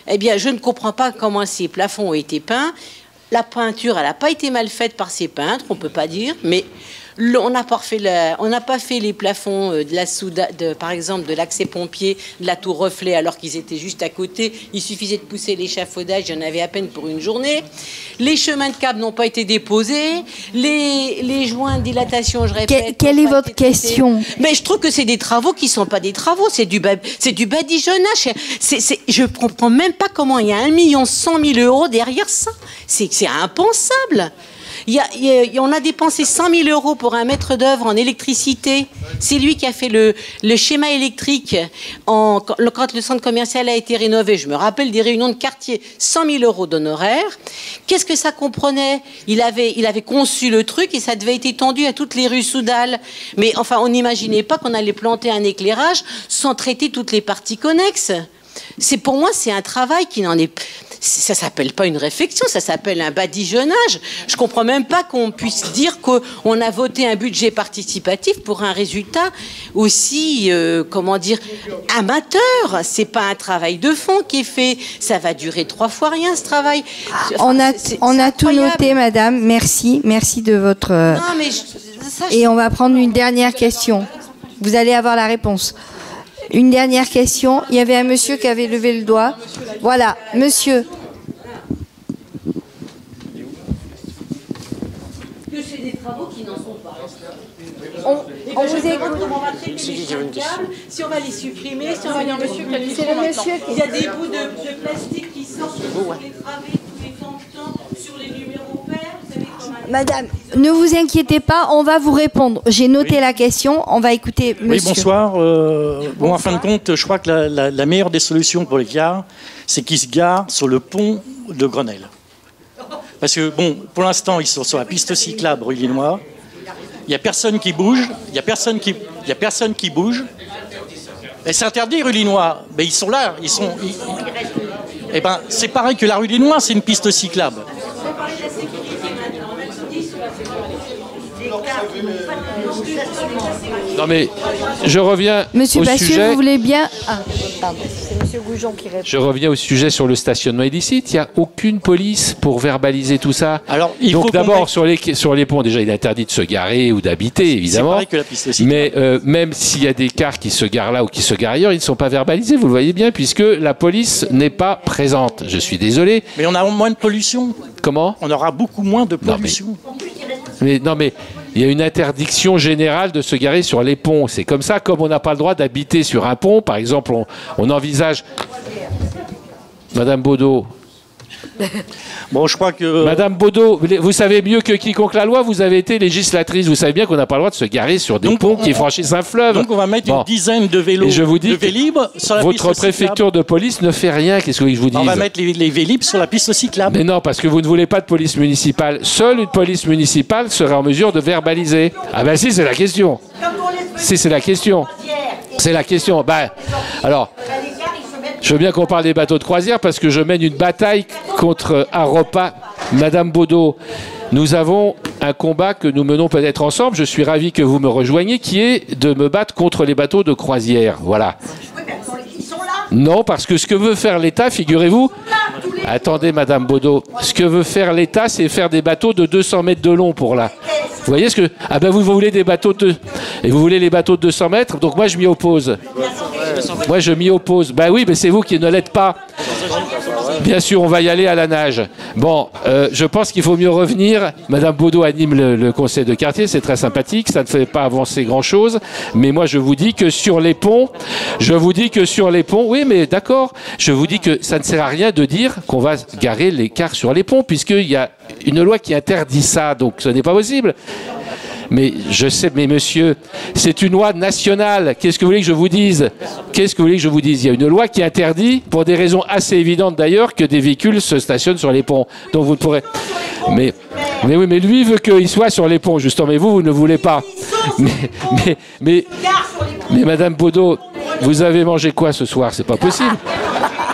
Eh bien, je ne comprends pas comment ces plafonds ont été peints. La peinture, elle n'a pas été mal faite par ces peintres, on ne peut pas dire, mais on n'a pas fait les plafonds par exemple, de l'accès pompier, de la tour reflet, alors qu'ils étaient juste à côté. Il suffisait de pousser l'échafaudage, il y en avait à peine pour une journée. Les chemins de câble n'ont pas été déposés. Les joints de dilatation, je répète... Quelle est votre question? Mais je trouve que c'est des travaux qui ne sont pas des travaux, c'est du badigeonnage. Je ne comprends même pas comment il y a 1 100 000 € derrière ça. C'est impensable. On a dépensé 100 000 € pour un maître d'œuvre en électricité. C'est lui qui a fait le schéma électrique quand le centre commercial a été rénové. Je me rappelle des réunions de quartier, 100 000 € d'honoraires. Qu'est-ce que ça comprenait? Il avait conçu le truc et ça devait être étendu à toutes les rues Soudal. Mais enfin, on n'imaginait pas qu'on allait planter un éclairage sans traiter toutes les parties connexes. Pour moi, c'est un travail qui n'en est... Ça s'appelle pas une réflexion, ça s'appelle un badigeonnage. Je comprends même pas qu'on puisse dire qu'on a voté un budget participatif pour un résultat aussi, amateur. C'est pas un travail de fond qui est fait. Ça va durer 3 fois rien, ce travail. Enfin, on a tout noté, madame. Merci de votre... Non, mais Et on va prendre une dernière question. Vous allez avoir la réponse. Une dernière question. Il y avait un monsieur qui avait levé le doigt. Voilà, monsieur. Que c'est des travaux qui n'en sont pas. On vous écoute. On va traiter les chemins de câble, si on va les supprimer, si on va dire monsieur il y a des bouts de plastique qui sortent sur les travées, tous les temps sur les numéros pairs. Vous savez comment... Madame, ne vous inquiétez pas, on va vous répondre. J'ai noté la question, on va écouter monsieur. Oui, bonsoir. Bon, en fin de compte, je crois que la meilleure des solutions pour les gares, c'est qu'ils se garent sur le pont de Grenelle. Parce que, bon, pour l'instant, ils sont sur la piste cyclable rue Lillois. Il n'y a personne qui bouge. Il n'y a personne qui bouge. Et c'est interdit, rue Lillois. Mais ils sont là. Eh ben, c'est pareil que la rue Lillois, c'est une piste cyclable. Non mais je reviens Monsieur au Bassieu, sujet. vous voulez bien... Ah, pardon, c'est Monsieur Goujon qui répond. Je reviens au sujet sur le stationnement illicite. Il n'y a aucune police pour verbaliser tout ça. Alors, donc d'abord sur les ponts, déjà il est interdit de se garer ou d'habiter, évidemment. C'est pareil que la piste cyclable. Mais même s'il y a des cars qui se garent là ou qui se garent ailleurs, ils ne sont pas verbalisés. Vous le voyez bien, puisque la police n'est pas présente. Je suis désolé. Mais on a moins de pollution. Comment? On aura beaucoup moins de pollution. Non mais il y a une interdiction générale de se garer sur les ponts. C'est comme ça, comme on n'a pas le droit d'habiter sur un pont. Par exemple, on envisage... Madame Baudot. Bon, je crois que... Madame Baudot, vous savez mieux que quiconque la loi, vous avez été législatrice. Vous savez bien qu'on n'a pas le droit de se garer sur des ponts qui franchissent un fleuve. Donc on va mettre une dizaine de vélos, et je vous dis de Vélib sur la piste cyclable. Votre préfecture de police ne fait rien. Qu'est-ce que vous voulez que je vous dise? On va mettre les Vélib sur la piste cyclable. Mais non, parce que vous ne voulez pas de police municipale. Seule une police municipale serait en mesure de verbaliser. Ah ben si, c'est la question. Si, c'est la question. C'est la question. Ben, alors... Je veux bien qu'on parle des bateaux de croisière parce que je mène une bataille contre Aropa. Madame Baudot, nous avons un combat que nous menons peut-être ensemble. Je suis ravi que vous me rejoigniez, qui est de me battre contre les bateaux de croisière. Voilà. Non, parce que ce que veut faire l'État, figurez-vous... Attendez, Madame Baudot. Ce que veut faire l'État, c'est faire des bateaux de 200 mètres de long pour là. voyez ce que... Ah ben vous voulez des bateaux de... Et vous voulez les bateaux de 200 mètres, donc moi je m'y oppose. Moi je m'y oppose. Ben oui, mais c'est vous qui ne l'êtes pas. Bien sûr, on va y aller à la nage. Bon, je pense qu'il faut mieux revenir. Madame Baudot anime le conseil de quartier, c'est très sympathique, ça ne fait pas avancer grand-chose. Mais moi, je vous dis que sur les ponts, oui, mais d'accord, je vous dis que ça ne sert à rien de dire qu'on va garer les cars sur les ponts, puisqu'il y a une loi qui interdit ça, donc ce n'est pas possible. Mais je sais, mais monsieur, c'est une loi nationale. Qu'est-ce que vous voulez que je vous dise? Qu'est-ce que vous voulez que je vous dise? Il y a une loi qui interdit, pour des raisons assez évidentes d'ailleurs, que des véhicules se stationnent sur les ponts. Donc vous ne pourrez... Mais oui, mais lui veut qu'il soit sur les ponts, justement. Mais vous ne voulez pas. Mais Madame Baudot, vous avez mangé quoi ce soir? C'est pas possible.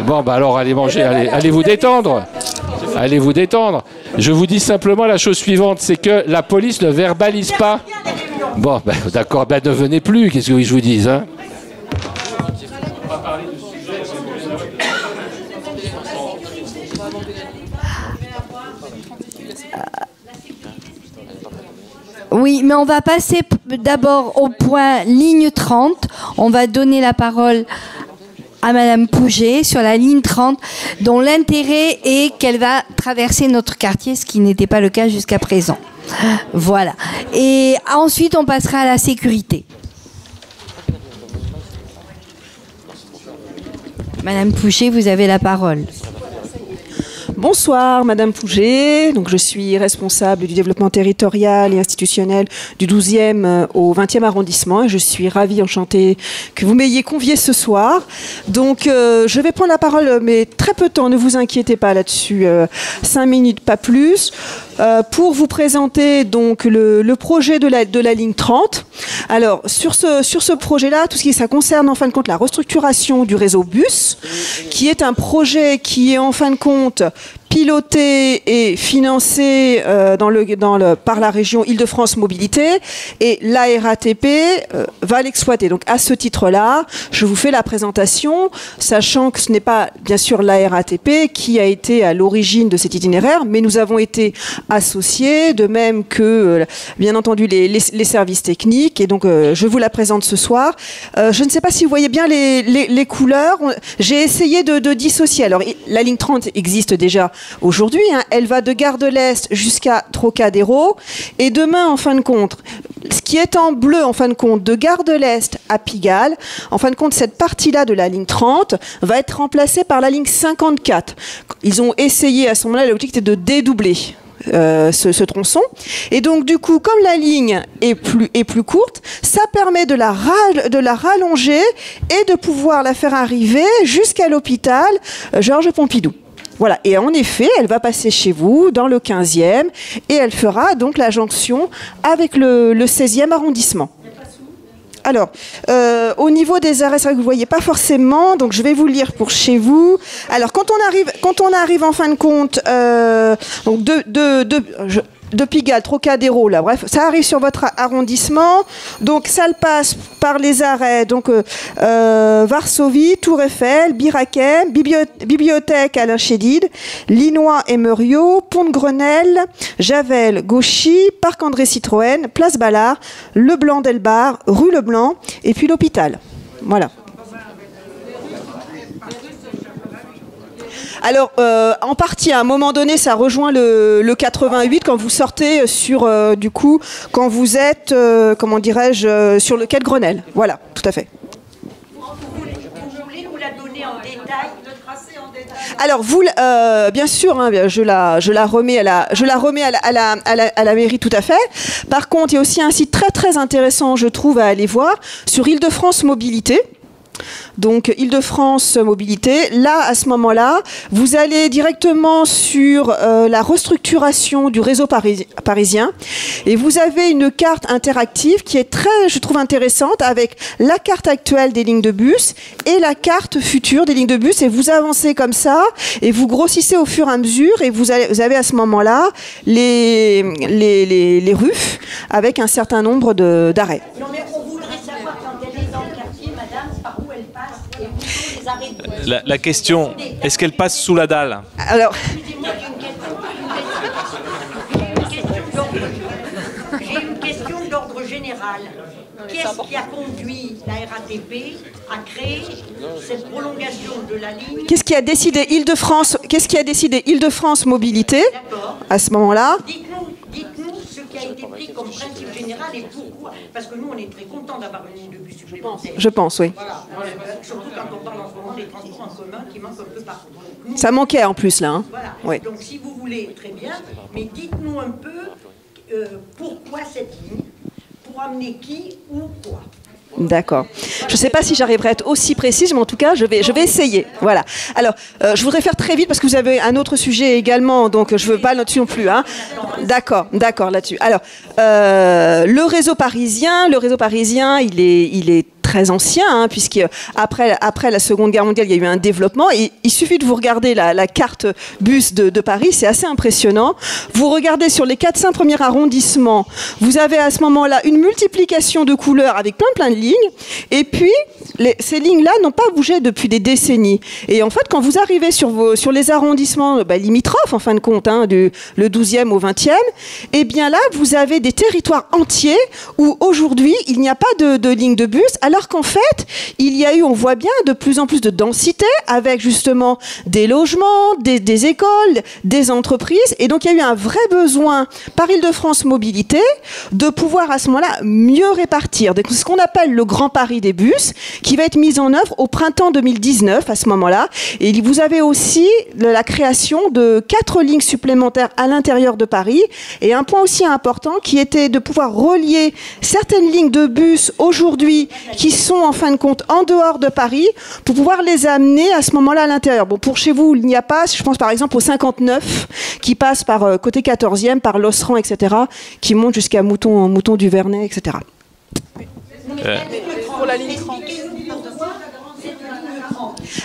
Bon, bah alors allez manger, allez vous détendre. Allez vous détendre. Je vous dis simplement la chose suivante, c'est que la police ne verbalise pas. Bon, ben, d'accord, ben ne venez plus, qu'est-ce que je vous dise, hein? Oui, mais on va passer d'abord au point ligne 30. On va donner la parole à Madame Pouget sur la ligne 30, dont l'intérêt est qu'elle va traverser notre quartier, ce qui n'était pas le cas jusqu'à présent. Voilà. Et ensuite, on passera à la sécurité. Madame Pouget, vous avez la parole. Bonsoir, Madame Pouget. Donc, je suis responsable du développement territorial et institutionnel du 12e au 20e arrondissement. Et je suis ravie, enchantée que vous m'ayez conviée ce soir. Donc, je vais prendre la parole, mais très peu de temps, ne vous inquiétez pas là-dessus. 5 minutes, pas plus. Pour vous présenter donc le projet de la ligne 30. Alors, sur ce projet-là, tout ce qui ça concerne en fin de compte la restructuration du réseau bus, qui est un projet qui est en fin de compte piloté et financé par la région Île-de-France Mobilité, et la RATP va l'exploiter. Donc à ce titre-là, je vous fais la présentation, sachant que ce n'est pas bien sûr la RATP qui a été à l'origine de cet itinéraire, mais nous avons été associés, de même que bien entendu les services techniques, et donc je vous la présente ce soir. Je ne sais pas si vous voyez bien les couleurs. J'ai essayé de dissocier. Alors la ligne 30 existe déjà aujourd'hui, hein. Elle va de Gare de l'Est jusqu'à Trocadéro, et demain, en fin de compte, ce qui est en bleu, en fin de compte, de Gare de l'Est à Pigalle, en fin de compte, cette partie-là de la ligne 30 va être remplacée par la ligne 54. Ils ont essayé à ce moment-là, l'objectif était de dédoubler ce tronçon, et donc du coup, comme la ligne est plus courte, ça permet de la rallonger et de pouvoir la faire arriver jusqu'à l'hôpital Georges Pompidou. Voilà, et en effet, elle va passer chez vous, dans le 15e, et elle fera donc la jonction avec le 16e arrondissement. Alors, au niveau des arrêts, c'est vrai que vous ne voyez pas forcément, donc je vais vous le lire pour chez vous. Alors, quand on arrive en fin de compte, donc de Pigalle, Trocadéro, là, bref, ça arrive sur votre arrondissement, donc ça le passe par les arrêts, donc Varsovie, Tour Eiffel, Birakem, Bibliothèque Alain Chédid, Linois et Meuriot, Pont de Grenelle, Javel, Gauchy, Parc André Citroën, Place Ballard, Le Blanc d'Elbar, rue Leblanc, et puis l'hôpital. Voilà. Alors, en partie, à un moment donné, ça rejoint le 88 quand vous sortez sur, du coup, quand vous êtes, comment dirais-je, sur le quai de Grenelle. Voilà, tout à fait. Vous voulez nous la donner en détail, le tracé en détail? Alors, bien sûr, hein, je la remets à la mairie, tout à fait. Par contre, il y a aussi un site très très intéressant, je trouve, à aller voir sur Île-de-France Mobilité. Donc Île-de-France Mobilité, là à ce moment-là, vous allez directement sur la restructuration du réseau parisien, et vous avez une carte interactive qui est très, je trouve, intéressante, avec la carte actuelle des lignes de bus et la carte future des lignes de bus, et vous avancez comme ça et vous grossissez au fur et à mesure, et vous avez à ce moment-là les RUF avec un certain nombre d'arrêts. Non, mais on voudrait savoir quand elle est dans le quartier, madame, par où elle passe et où sont les arrêts. La question, est-ce qu'elle passe sous la dalle? Alors, j'ai une général, qu'est-ce qui a conduit la RATP à créer cette prolongation de la ligne? Qu'est-ce qui a décidé Île-de-France Mobilité à ce moment-là? Dites-nous ce qui a été pris comme principe général et pourquoi. Parce que nous, on est très contents d'avoir une ligne de bus supplémentaire. Je pense, oui. Voilà. Surtout quand on parle en ce moment des transports en commun qui manquent un peu partout. Ça manquait en plus, là. Hein. Voilà. Oui. Donc, si vous voulez, très bien, mais dites-nous un peu pourquoi cette ligne, pour amener qui ou quoi. D'accord. Je ne sais pas si j'arriverai à être aussi précise, mais en tout cas, je vais essayer. Voilà. Alors, je voudrais faire très vite parce que vous avez un autre sujet également, donc je ne veux pas là-dessus non plus. Hein. D'accord là-dessus. Alors, le réseau parisien, il est très ancien, hein, puisque après la Seconde Guerre mondiale, il y a eu un développement. Et il suffit de vous regarder la carte bus de Paris, c'est assez impressionnant. Vous regardez sur les 4-5 premiers arrondissements, vous avez à ce moment-là une multiplication de couleurs avec plein de lignes. Et puis, ces lignes-là n'ont pas bougé depuis des décennies. Et en fait, quand vous arrivez sur les arrondissements limitrophes, en fin de compte, hein, le 12e au 20e, eh bien là, vous avez des territoires entiers où aujourd'hui, il n'y a pas de ligne de bus, alors qu'en fait, il y a eu, on voit bien, de plus en plus de densité avec justement des logements, des écoles, des entreprises. Et donc, il y a eu un vrai besoin par Île-de-France Mobilité de pouvoir à ce moment-là mieux répartir. Donc, ce qu'on appelle le Grand Paris des bus, qui va être mis en œuvre au printemps 2019 à ce moment-là. Et vous avez aussi la création de 4 lignes supplémentaires à l'intérieur de Paris. Et un point aussi important qui était de pouvoir relier certaines lignes de bus aujourd'hui qui sont en fin de compte en dehors de Paris pour pouvoir les amener à ce moment-là à l'intérieur. Bon, pour chez vous, il n'y a pas, je pense par exemple au 59 qui passe par côté 14e, par l'Osran, etc., qui monte jusqu'à Mouton du Vernet, etc. Pour la ligne 30.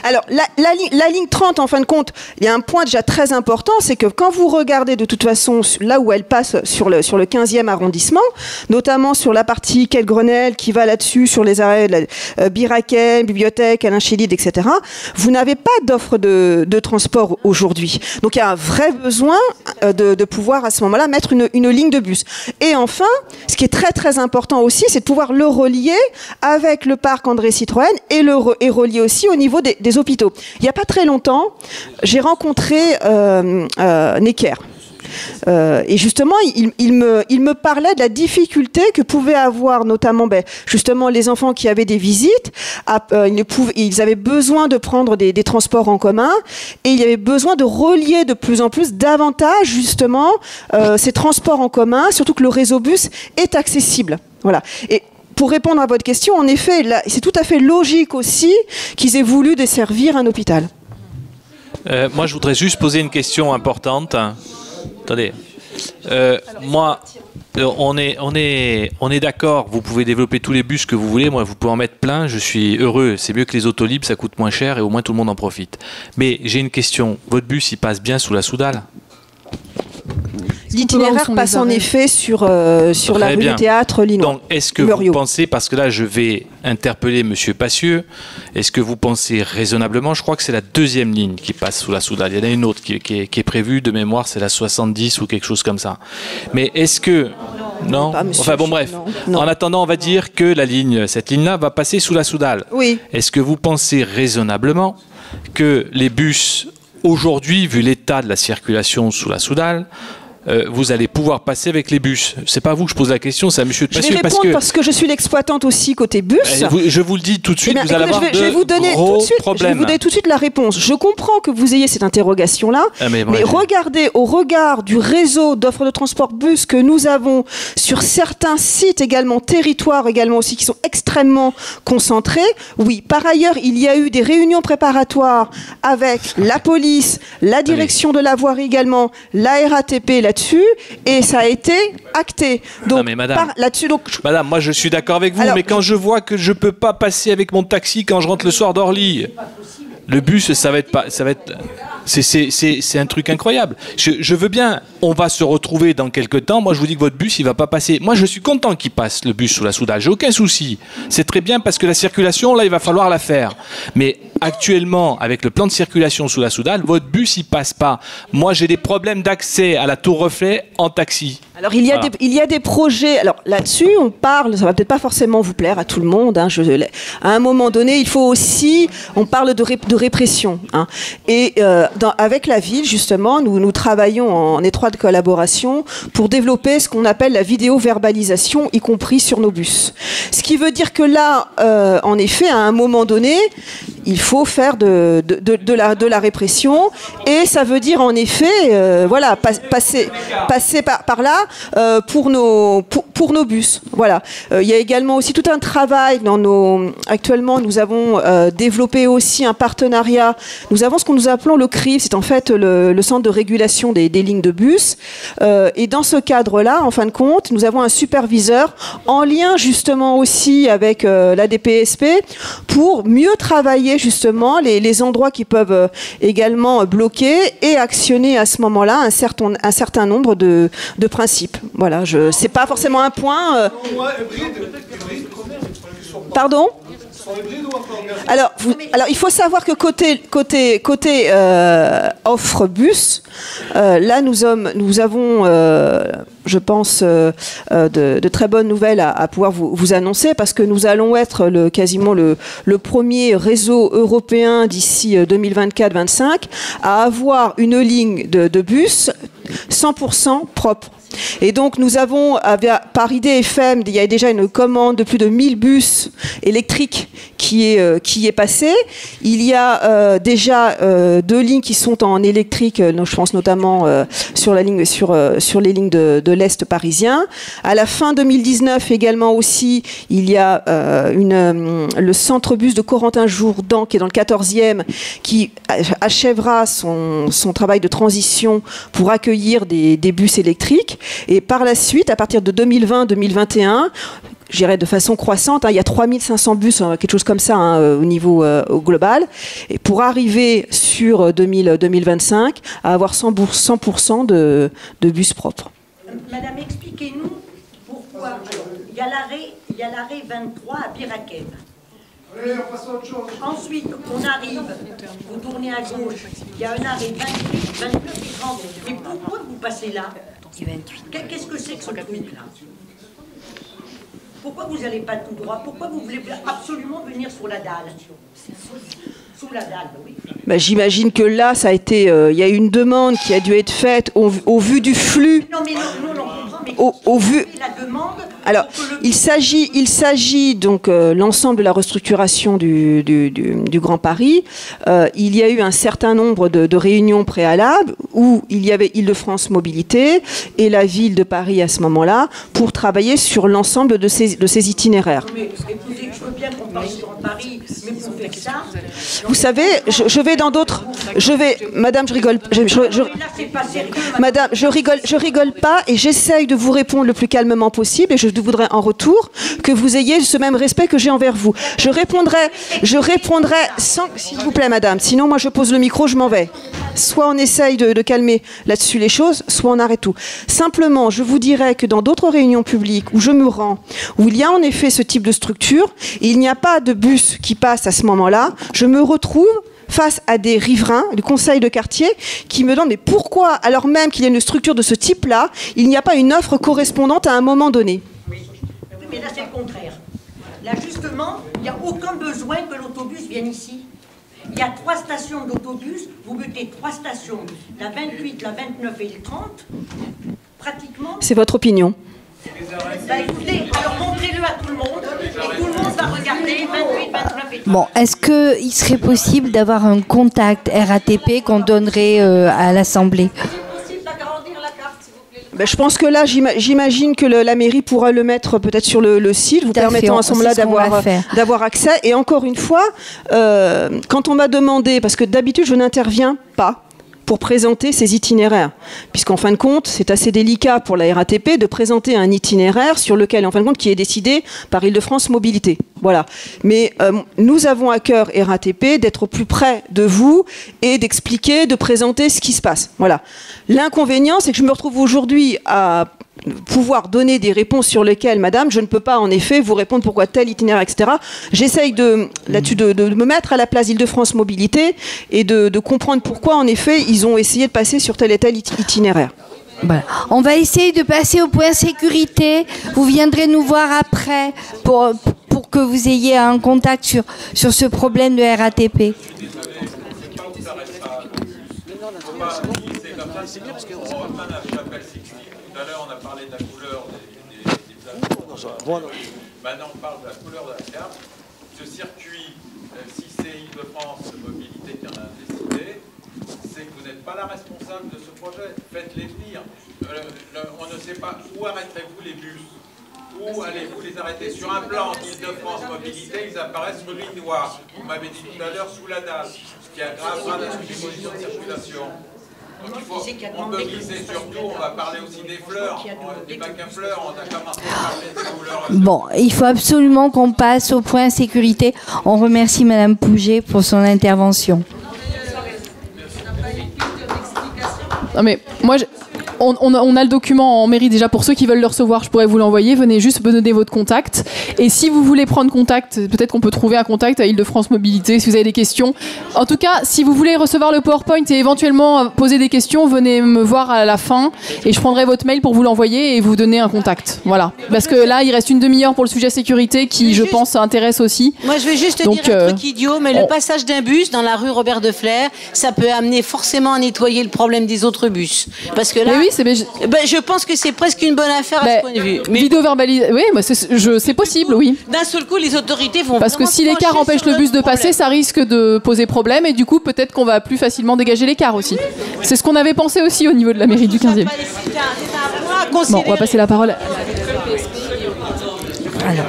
Alors, la ligne 30, en fin de compte, il y a un point déjà très important, c'est que quand vous regardez de toute façon là où elle passe sur le 15e arrondissement, notamment sur la partie Quai de Grenelle qui va là-dessus, sur les arrêts de Biraken, Bibliothèque, Alain Chédid, etc., vous n'avez pas d'offre de transport aujourd'hui. Donc, il y a un vrai besoin de pouvoir à ce moment-là mettre une ligne de bus. Et enfin, ce qui est très très important aussi, c'est de pouvoir le relier avec le parc André Citroën et relier aussi au niveau des hôpitaux. Il n'y a pas très longtemps, j'ai rencontré Necker. Et justement, il me parlait de la difficulté que pouvaient avoir notamment justement les enfants qui avaient des visites. Ils avaient besoin de prendre des transports en commun et il y avait besoin de relier de plus en plus davantage justement ces transports en commun, surtout que le réseau bus est accessible. Voilà. Et pour répondre à votre question, en effet, c'est tout à fait logique aussi qu'ils aient voulu desservir un hôpital. Moi, je voudrais juste poser une question importante. Attendez. Moi, on est d'accord, vous pouvez développer tous les bus que vous voulez, moi vous pouvez en mettre plein, je suis heureux, c'est mieux que les autolibres, ça coûte moins cher et au moins tout le monde en profite. Mais j'ai une question, votre bus il passe bien sous la Soudal ? L'itinéraire passe en effet sur la rue du Théâtre Linois. Donc, est-ce que vous pensez, parce que là je vais interpeller Monsieur Passieux, est-ce que vous pensez raisonnablement, je crois que c'est la 2e ligne qui passe sous la Soudal, il y en a une autre qui est prévue, de mémoire c'est la 70 ou quelque chose comme ça. Mais est-ce que... Non, enfin bon bref, non. En attendant on va dire que cette ligne-là va passer sous la Soudal. Oui. Est-ce que vous pensez raisonnablement que les bus, aujourd'hui, vu l'état de la circulation sous la Soudal, vous allez pouvoir passer avec les bus. C'est pas vous que je pose la question, c'est à Monsieur Passieux. Je vais répondre parce que je suis l'exploitante aussi côté bus. Je vous le dis tout de suite, vous allez avoir je vais vous donner gros tout de suite, problèmes. Je vais vous donner tout de suite la réponse. Je comprends que vous ayez cette interrogation-là, mais regardez au regard du réseau d'offres de transport bus que nous avons sur certains sites également, territoires également aussi, qui sont extrêmement concentrés. Oui, par ailleurs, il y a eu des réunions préparatoires avec la police, la direction de la voirie également, la RATP là-dessus, et ça a été acté. Donc, non, mais madame, là-dessus, madame, moi je suis d'accord avec vous, mais quand je vois que je peux pas passer avec mon taxi quand je rentre le soir d'Orly, le bus, ça va être C'est un truc incroyable. Je veux bien, on va se retrouver dans quelques temps. Moi, je vous dis que votre bus, il va pas passer. Moi, je suis content qu'il passe, le bus sous la Soudal. J'ai aucun souci. C'est très bien parce que la circulation, là, il va falloir la faire. Mais actuellement, avec le plan de circulation sous la Soudal, votre bus, il passe pas. Moi, j'ai des problèmes d'accès à la Tour Reflet en taxi. Alors il y a des projets. Alors là-dessus, on parle. Ça va peut-être pas forcément vous plaire à tout le monde. Hein, à un moment donné, il faut aussi. On parle de répression. Hein, et avec la ville, justement, nous travaillons en étroite collaboration pour développer ce qu'on appelle la vidéo-verbalisation, y compris sur nos bus. Ce qui veut dire que là, en effet, à un moment donné, il faut faire de la répression, et ça veut dire en effet, voilà, passer par là pour nos bus. Voilà. Il y a également aussi tout un travail actuellement, nous avons développé aussi un partenariat. Nous avons ce que nous appelons le CRIF, c'est en fait le centre de régulation des lignes de bus. Et dans ce cadre-là, en fin de compte, nous avons un superviseur en lien justement aussi avec la DPSP pour mieux travailler justement les endroits qui peuvent également bloquer et actionner à ce moment-là un certain nombre de principes. Voilà, c'est pas forcément un point. Pardon ? Alors, il faut savoir que côté offre bus, là nous avons, je pense, de très bonnes nouvelles à pouvoir vous annoncer, parce que nous allons être quasiment le premier réseau européen d'ici 2024-25 à avoir une ligne de bus 100% propre. Et donc nous avons, par IDFM, il y a déjà une commande de plus de 1000 bus électriques qui est passée. Il y a déjà 2 lignes qui sont en électrique, je pense notamment sur les lignes de l'Est parisien. À la fin 2019 également aussi, il y a le centre bus de Corentin-Jourdan, qui est dans le 14e, qui achèvera son travail de transition pour accueillir des bus électriques. Et par la suite, à partir de 2020-2021, je dirais de façon croissante, hein, il y a 3500 bus, quelque chose comme ça, hein, au niveau global, et pour arriver sur 2025 à avoir 100% de bus propres. Madame, expliquez-nous pourquoi il y a l'arrêt 23 à Birakem. Ensuite, on arrive, vous tournez à gauche, il y a un arrêt 28, 29 et 30. Mais pourquoi vous passez là? Qu'est-ce que c'est que ce truc-là? Pourquoi vous n'allez pas tout droit? Pourquoi vous voulez absolument venir sur la dalle? Sous la dalle, oui. Bah, j'imagine que là, ça a été, il y a une demande qui a dû être faite au vu du flux. Non, mais non, on comprend, mais au vu. La demande. Alors, il s'agit donc l'ensemble de la restructuration du Grand Paris. Il y a eu un certain nombre de réunions préalables où il y avait Île-de-France Mobilité et la ville de Paris à ce moment-là pour travailler sur l'ensemble de ces itinéraires. Mais écoutez, je veux bien qu'on parle du Grand Paris, mais pour faire ça. Vous savez, je vais dans d'autres. Madame, je rigole. Madame, je rigole pas et j'essaye de vous répondre le plus calmement possible, et je voudrais en retour que vous ayez ce même respect que j'ai envers vous. Je répondrai sans, s'il vous plaît, madame. Sinon, moi, je pose le micro, je m'en vais. Soit on essaye de calmer là-dessus les choses, soit on arrête tout. Simplement, je vous dirais que dans d'autres réunions publiques où je me rends, où il y a en effet ce type de structure, il n'y a pas de bus qui passe à ce moment-là, je me retrouve face à des riverains du conseil de quartier qui me demandent mais pourquoi, alors même qu'il y a une structure de ce type-là, il n'y a pas une offre correspondante à un moment donné. Oui, mais là c'est le contraire. Là justement, il n'y a aucun besoin que l'autobus vienne ici. Il y a 3 stations d'autobus, vous mettez 3 stations, la 28, la 29 et le 30, pratiquement. C'est votre opinion. Bah écoutez, alors montrez-le à tout le monde, et tout le monde va regarder 28, 29 et 30. Bon, est-ce qu'il serait possible d'avoir un contact RATP qu'on donnerait à l'Assemblée? Ben, je pense que là, j'imagine que la mairie pourra le mettre peut-être sur le site, vous permettant à ce moment-là d'avoir accès. Et encore une fois, quand on m'a demandé, parce que d'habitude je n'interviens pas pour présenter ces itinéraires. Puisqu'en fin de compte, c'est assez délicat pour la RATP de présenter un itinéraire sur lequel, en fin de compte, qui est décidé par Île-de-France Mobilité. Voilà. Mais nous avons à cœur, RATP, d'être au plus près de vous et d'expliquer, de présenter ce qui se passe. Voilà. L'inconvénient, c'est que je me retrouve aujourd'hui à pouvoir donner des réponses sur lesquelles, madame, je ne peux pas en effet vous répondre pourquoi tel itinéraire, etc. J'essaye là-dessus de me mettre à la place d'Île-de-France Mobilité et de comprendre pourquoi, en effet, ils ont essayé de passer sur tel et tel itinéraire. Voilà. On va essayer de passer au point sécurité. Vous viendrez nous voir après pour que vous ayez un contact sur ce problème de RATP. C'est bien parce qu'on refait la chapelle Sixtine. Tout à l'heure, on a parlé de la couleur des avions. Maintenant, on parle de la couleur de la carte. Ce circuit, si c'est Île-de-France Mobilité qui en a décidé, c'est que vous n'êtes pas la responsable de ce projet. Faites-les venir. On ne sait pas où arrêterez-vous les bus. Où allez-vous les arrêter? Sur un plan d'Île-de-France Mobilité, ils apparaissent gris noir. Vous m'avez dit tout à l'heure sous la dalle, ce qui aggravera les conditions de circulation. Donc on peut glisser surtout, on va parler aussi des fleurs, des bacs à fleurs, on a commencé à parler des couleurs. Bon, il faut absolument qu'on passe au point sécurité. On remercie Madame Pouget pour son intervention. Non mais moi, on a le document en mairie déjà pour ceux qui veulent le recevoir, je pourrais vous l'envoyer. Venez juste me donner votre contact. Et si vous voulez prendre contact, peut-être qu'on peut trouver un contact à Île-de-France Mobilité si vous avez des questions. En tout cas, si vous voulez recevoir le PowerPoint et éventuellement poser des questions, venez me voir à la fin et je prendrai votre mail pour vous l'envoyer et vous donner un contact. Voilà. Parce que là, il reste une demi-heure pour le sujet sécurité qui, je pense, intéresse aussi. Moi, je vais juste te dire un truc idiot, mais le passage d'un bus dans la rue Robert de Flers, ça peut amener forcément à nettoyer le problème des autres bus. Parce que là, oui, je pense que c'est presque une bonne affaire à ce point de vue. Mais vidéo verbalisée, oui, c'est possible, oui. D'un seul coup, les autorités vont. Parce que si l'écart empêche le bus de passer, ça risque de poser problème et du coup, peut-être qu'on va plus facilement dégager l'écart aussi. C'est ce qu'on avait pensé aussi au niveau de la mairie du 15e. Bon, on va passer la parole. Alors.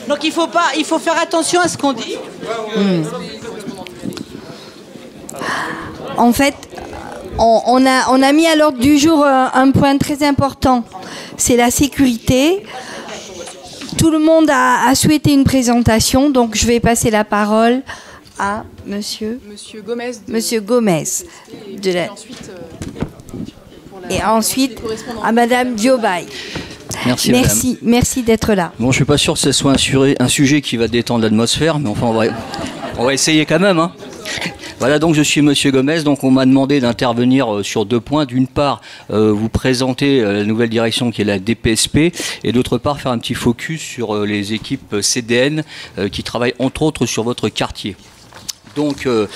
Donc il faut faire attention à ce qu'on dit. En fait, on a mis à l'ordre du jour un point très important, c'est la sécurité. Tout le monde a souhaité une présentation, donc je vais passer la parole à Monsieur Gomez. Monsieur Gomez. Et ensuite à Madame Diobay. Merci d'être là. Bon, je suis pas sûr que ce soit un sujet qui va détendre l'atmosphère, mais enfin on va essayer quand même, hein. Voilà, donc je suis Monsieur Gomez, donc on m'a demandé d'intervenir sur deux points. D'une part, vous présenter la nouvelle direction qui est la DPSP, et d'autre part, faire un petit focus sur les équipes CDN qui travaillent entre autres sur votre quartier. Donc, vous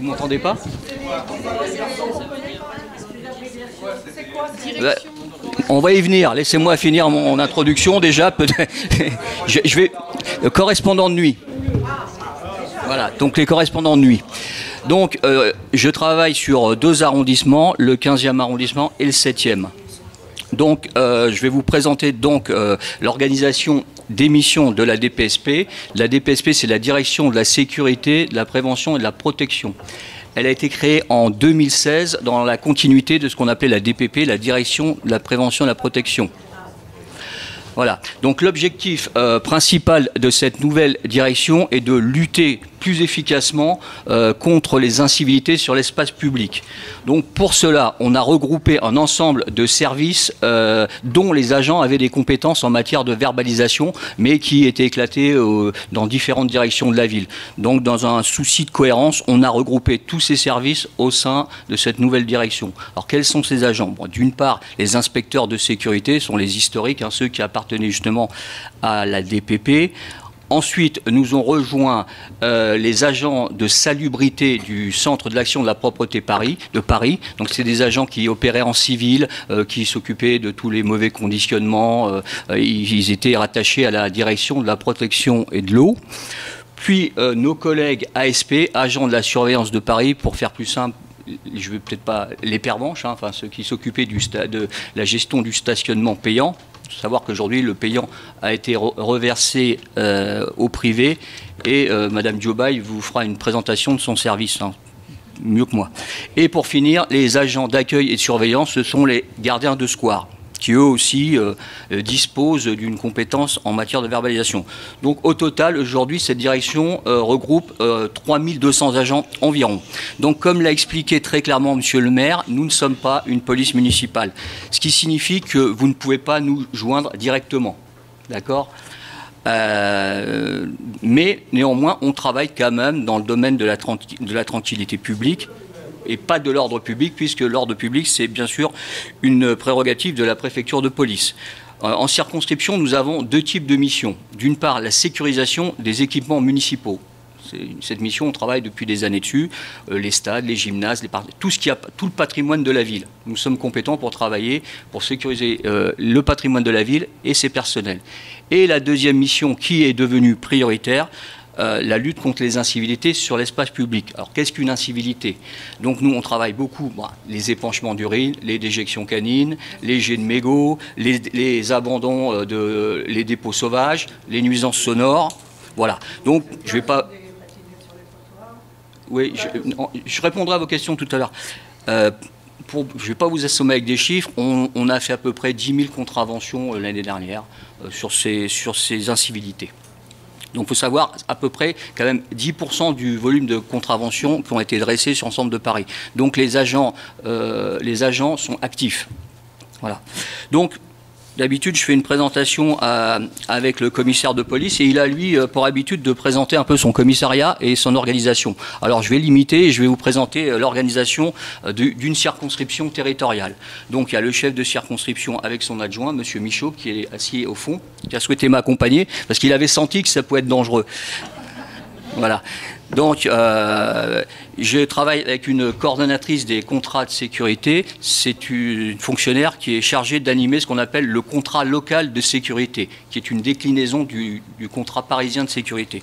m'entendez pas ? On va y venir, laissez-moi finir mon introduction déjà. Je vais... correspondant de nuit. Voilà, donc les correspondants de nuit. Donc, je travaille sur deux arrondissements, le 15e arrondissement et le 7e. Donc, je vais vous présenter donc l'organisation des missions de la DPSP. La DPSP, c'est la Direction de la Sécurité, de la Prévention et de la Protection. Elle a été créée en 2016 dans la continuité de ce qu'on appelait la DPP, la Direction de la Prévention et de la Protection. Voilà. Donc l'objectif principal de cette nouvelle direction est de lutter plus efficacement contre les incivilités sur l'espace public. Donc pour cela, on a regroupé un ensemble de services dont les agents avaient des compétences en matière de verbalisation, mais qui étaient éclatés dans différentes directions de la ville. Donc dans un souci de cohérence, on a regroupé tous ces services au sein de cette nouvelle direction. Alors quels sont ces agents? Bon, d'une part, les inspecteurs de sécurité sont les historiques, hein, ceux qui appartenaient justement à la DPP. Ensuite, nous ont rejoint les agents de salubrité du Centre de l'Action de la Propreté de Paris. Donc, c'est des agents qui opéraient en civil, qui s'occupaient de tous les mauvais conditionnements. Ils étaient rattachés à la direction de la protection et de l'eau. Puis, nos collègues ASP, agents de la surveillance de Paris, pour faire plus simple, je ne vais peut-être pas les pervenches, hein, enfin ceux qui s'occupaient de la gestion du stationnement payant. Il faut savoir qu'aujourd'hui, le payant a été reversé au privé et Madame Diobaï vous fera une présentation de son service, hein, mieux que moi. Et pour finir, les agents d'accueil et de surveillance, ce sont les gardiens de square, qui eux aussi disposent d'une compétence en matière de verbalisation. Donc au total, aujourd'hui, cette direction regroupe 3200 agents environ. Donc comme l'a expliqué très clairement Monsieur le maire, nous ne sommes pas une police municipale. Ce qui signifie que vous ne pouvez pas nous joindre directement. D'accord ? Mais néanmoins, on travaille quand même dans le domaine de la tranquillité publique, et pas de l'ordre public, puisque l'ordre public, c'est bien sûr une prérogative de la préfecture de police. En circonscription, nous avons deux types de missions. D'une part, la sécurisation des équipements municipaux. Cette mission, on travaille depuis des années dessus, les stades, les gymnases, tout le patrimoine de la ville. Nous sommes compétents pour travailler, pour sécuriser le patrimoine de la ville et ses personnels. Et la deuxième mission, qui est devenue prioritaire, la lutte contre les incivilités sur l'espace public. Alors, qu'est-ce qu'une incivilité? Donc, nous, on travaille beaucoup, les épanchements d'urine, les déjections canines, les jets de mégots, les abandons, les dépôts sauvages, les nuisances sonores. Voilà. Donc, je ne vais pas... Oui, je répondrai à vos questions tout à l'heure. Je ne vais pas vous assommer avec des chiffres. On a fait à peu près 10 000 contraventions l'année dernière sur ces incivilités. Donc il faut savoir à peu près quand même 10% du volume de contraventions qui ont été dressées sur l'ensemble de Paris. Donc les agents sont actifs. Voilà. Donc d'habitude je fais une présentation avec le commissaire de police et il a lui pour habitude de présenter un peu son commissariat et son organisation. Alors je vais limiter et je vais vous présenter l'organisation d'une circonscription territoriale. Donc il y a le chef de circonscription avec son adjoint, Monsieur Michaud, qui est assis au fond, qui a souhaité m'accompagner parce qu'il avait senti que ça pouvait être dangereux. Voilà. Donc, je travaille avec une coordonnatrice des contrats de sécurité. C'est une fonctionnaire qui est chargée d'animer ce qu'on appelle le contrat local de sécurité, qui est une déclinaison du contrat parisien de sécurité.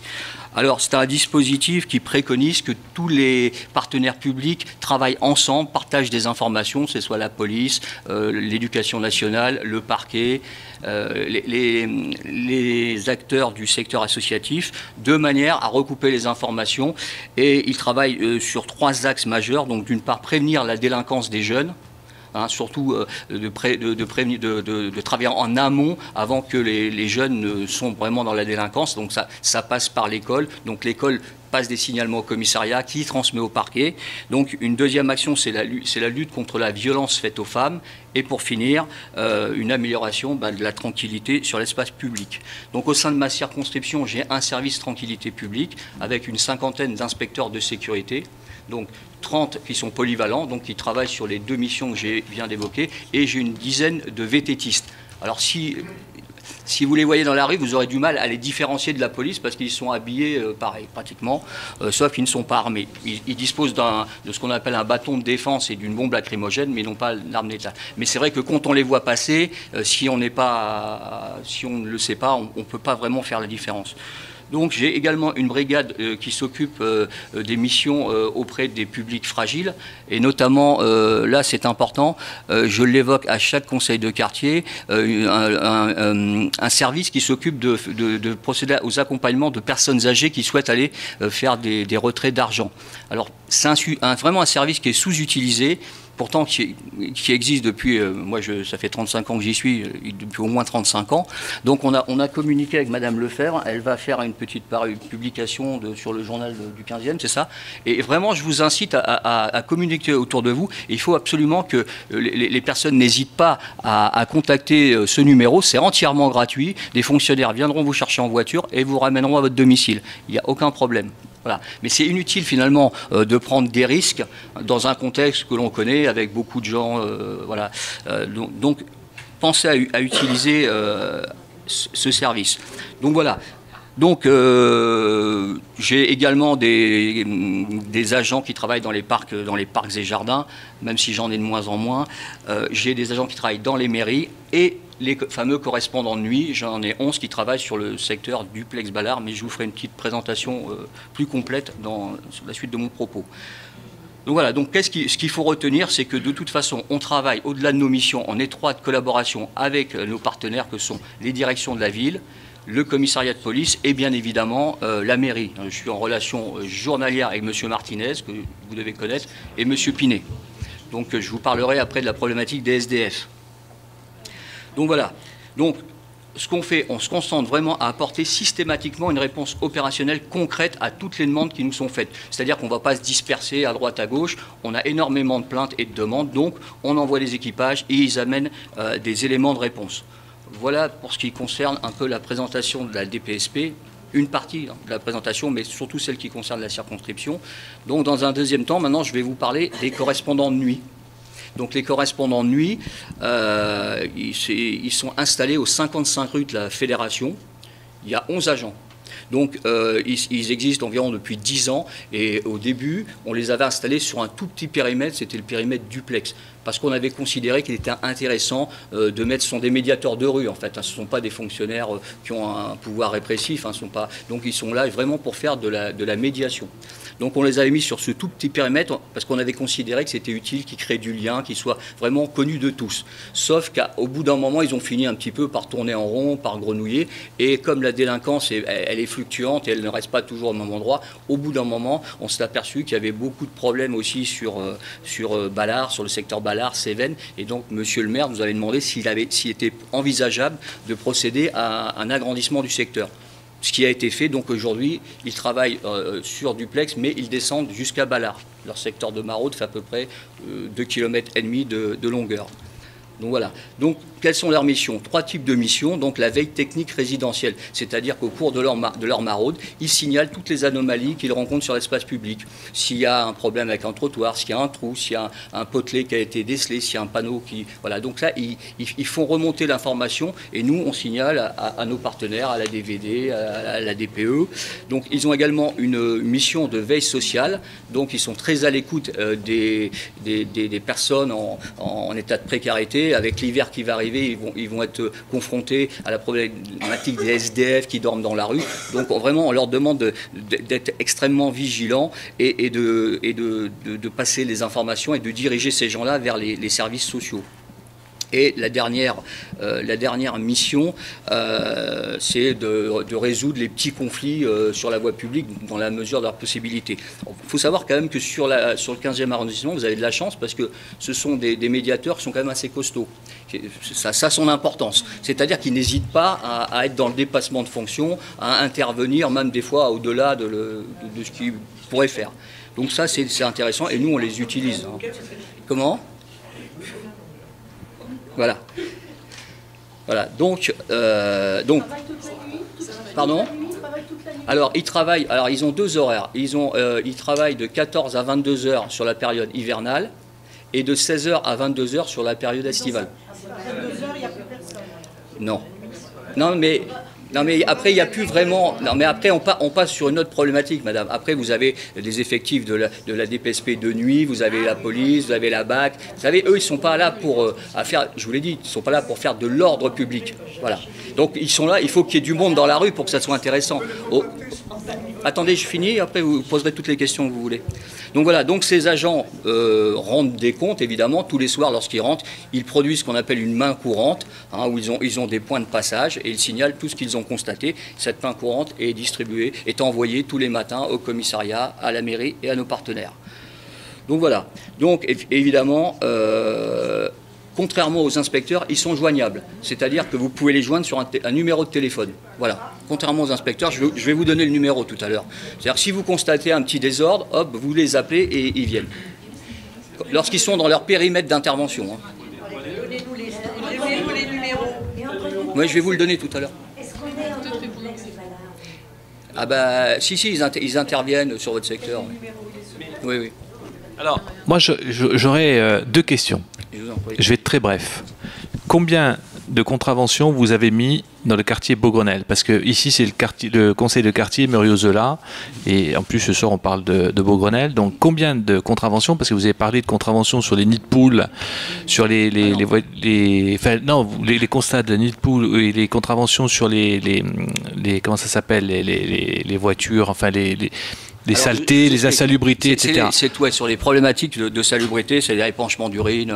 Alors, c'est un dispositif qui préconise que tous les partenaires publics travaillent ensemble, partagent des informations, que ce soit la police, l'éducation nationale, le parquet, les acteurs du secteur associatif, de manière à recouper les informations. Et ils travaillent sur 3 axes majeurs. Donc, d'une part, prévenir la délinquance des jeunes. Surtout de travailler en amont avant que les jeunes ne sont vraiment dans la délinquance. Donc ça passe par l'école. Donc l'école passe des signalements au commissariat qui transmet au parquet. Donc une deuxième action, c'est la lutte contre la violence faite aux femmes. Et pour finir, une amélioration de la tranquillité sur l'espace public. Donc au sein de ma circonscription, j'ai un service tranquillité publique avec une 50aine d'inspecteurs de sécurité. Donc 30 qui sont polyvalents, donc qui travaillent sur les 2 missions que je viens d'évoquer, et j'ai une dizaine de VTTistes. Alors si vous les voyez dans la rue, vous aurez du mal à les différencier de la police parce qu'ils sont habillés pareil, pratiquement, sauf qu'ils ne sont pas armés. Ils disposent de ce qu'on appelle un bâton de défense et d'une bombe lacrymogène, mais ils n'ont pas l'arme létale. Mais c'est vrai que quand on les voit passer, si on ne le sait pas, on ne peut pas vraiment faire la différence. Donc j'ai également une brigade qui s'occupe des missions auprès des publics fragiles et notamment, là c'est important, je l'évoque à chaque conseil de quartier, un service qui s'occupe de procéder aux accompagnements de personnes âgées qui souhaitent aller faire des retraits d'argent. Alors c'est vraiment un service qui est sous-utilisé, pourtant qui existe depuis, ça fait 35 ans que j'y suis, depuis au moins 35 ans. Donc on a communiqué avec Madame Lefebvre, elle va faire une petite publication sur le journal du 15e, c'est ça. Et vraiment, je vous incite à communiquer autour de vous. Et il faut absolument que les personnes n'hésitent pas à contacter ce numéro, c'est entièrement gratuit. Des fonctionnaires viendront vous chercher en voiture et vous ramèneront à votre domicile. Il n'y a aucun problème. Voilà. Mais c'est inutile finalement de prendre des risques dans un contexte que l'on connaît avec beaucoup de gens. Voilà. Donc pensez à utiliser ce service. Donc voilà. Donc j'ai également des agents qui travaillent dans les parcs et jardins, même si j'en ai de moins en moins. J'ai des agents qui travaillent dans les mairies et les fameux correspondants de nuit, j'en ai 11 qui travaillent sur le secteur duplex-Ballard, mais je vous ferai une petite présentation plus complète sur la suite de mon propos. Donc voilà, donc ce qu'il faut retenir, c'est que de toute façon, on travaille au-delà de nos missions en étroite collaboration avec nos partenaires que sont les directions de la ville, le commissariat de police et bien évidemment la mairie. Je suis en relation journalière avec M. Martinez, que vous devez connaître, et M. Pinet. Donc je vous parlerai après de la problématique des SDF. Donc voilà. Donc ce qu'on fait, on se concentre vraiment à apporter systématiquement une réponse opérationnelle concrète à toutes les demandes qui nous sont faites. C'est-à-dire qu'on ne va pas se disperser à droite, à gauche. On a énormément de plaintes et de demandes, donc on envoie les équipages et ils amènent des éléments de réponse. Voilà pour ce qui concerne un peu la présentation de la DPSP, une partie de la présentation, mais surtout celle qui concerne la circonscription. Donc dans un deuxième temps, maintenant je vais vous parler des correspondants de nuit. Donc les correspondants de nuit, ils sont installés aux 55 rues de la Fédération. Il y a 11 agents. Donc ils existent environ depuis 10 ans. Et au début, on les avait installés sur un tout petit périmètre, c'était le périmètre duplex. Parce qu'on avait considéré qu'il était intéressant de mettre, ce sont des médiateurs de rue en fait, ce ne sont pas des fonctionnaires qui ont un pouvoir répressif, donc ils sont là vraiment pour faire de la médiation. Donc on les avait mis sur ce tout petit périmètre parce qu'on avait considéré que c'était utile, qu'ils créent du lien, qu'ils soient vraiment connus de tous. Sauf qu'au bout d'un moment, ils ont fini un petit peu par tourner en rond, par grenouiller. Et comme la délinquance, elle est fluctuante et elle ne reste pas toujours au même endroit, au bout d'un moment, on s'est aperçu qu'il y avait beaucoup de problèmes aussi sur Ballard, sur le secteur Ballard, Cévennes. Et donc, monsieur le maire nous avait demandé s'il était envisageable de procéder à un agrandissement du secteur. Ce qui a été fait, donc aujourd'hui, ils travaillent sur duplex, mais ils descendent jusqu'à Ballard. Leur secteur de maraude fait à peu près 2,5 km de longueur. Donc voilà. Donc, quelles sont leurs missions? 3 types de missions. Donc la veille technique résidentielle, c'est-à-dire qu'au cours de leur maraude, ils signalent toutes les anomalies qu'ils rencontrent sur l'espace public. S'il y a un problème avec un trottoir, s'il y a un trou, s'il y a un potelet qui a été décelé, s'il y a un panneau qui... Voilà. Donc là, ils font remonter l'information et nous, on signale à nos partenaires, à la DVD, à la DPE. Donc ils ont également une mission de veille sociale. Donc ils sont très à l'écoute des personnes en état de précarité. Avec l'hiver qui va arriver, ils vont être confrontés à la problématique des SDF qui dorment dans la rue. Donc vraiment, on leur demande d'être extrêmement vigilants et de passer les informations et de diriger ces gens-là vers les services sociaux. Et la dernière mission, c'est de résoudre les petits conflits sur la voie publique dans la mesure de leurs possibilités. Il faut savoir quand même que sur le 15e arrondissement, vous avez de la chance parce que ce sont des médiateurs qui sont quand même assez costauds. Ça a son importance. C'est-à-dire qu'ils n'hésitent pas à être dans le dépassement de fonction, à intervenir même des fois au-delà de ce qu'ils pourraient faire. Donc ça, c'est intéressant et nous, on les utilise. Comment ? Voilà. Voilà. Donc, pardon. Alors, ils ont 2 horaires. Ils travaillent de 14 à 22 heures sur la période hivernale et de 16 heures à 22 heures sur la période estivale. Non. Non, mais après, il n'y a plus vraiment... Non, mais après, on passe sur une autre problématique, madame. Après, vous avez des effectifs de la DPSP de nuit, vous avez la police, vous avez la BAC. Vous savez, eux, ils ne sont pas là pour faire... Je vous l'ai dit, ils ne sont pas là pour faire de l'ordre public. Voilà. Donc, ils sont là, il faut qu'il y ait du monde dans la rue pour que ça soit intéressant. Attendez, je finis, après vous poserez toutes les questions que vous voulez. Donc voilà, donc ces agents rendent des comptes, évidemment, tous les soirs lorsqu'ils rentrent, ils produisent ce qu'on appelle une main courante, où ils ont des points de passage et ils signalent tout ce qu'ils ont constaté. Cette main courante est distribuée, est envoyée tous les matins au commissariat, à la mairie et à nos partenaires. Donc voilà, donc évidemment... contrairement aux inspecteurs, ils sont joignables. C'est-à-dire que vous pouvez les joindre sur un numéro de téléphone. Voilà. Contrairement aux inspecteurs, je vais vous donner le numéro tout à l'heure. C'est-à-dire que si vous constatez un petit désordre, hop, vous les appelez et ils viennent. Lorsqu'ils sont dans leur périmètre d'intervention. Donnez-nous les numéros. Oui, je vais vous le donner tout à l'heure. Est-ce qu'on est en complexe, Ah bah, si, ils interviennent sur votre secteur. Oui, oui. Alors, moi, j'aurais 2 questions. Je vais être très bref. Combien de contraventions vous avez mis dans le quartier Beaugrenelle? Parce que ici, c'est le conseil de quartier Muriot-Zola, et en plus, ce soir, on parle de Beaugrenelle. Donc, combien de contraventions? Parce que vous avez parlé de contraventions sur les nids de poules, sur les constats de nids de poules et les contraventions sur les comment ça s'appelle, les voitures, enfin les saletés, les insalubrités, etc. C'est sur les problématiques de salubrité, c'est l'épanchement d'urine,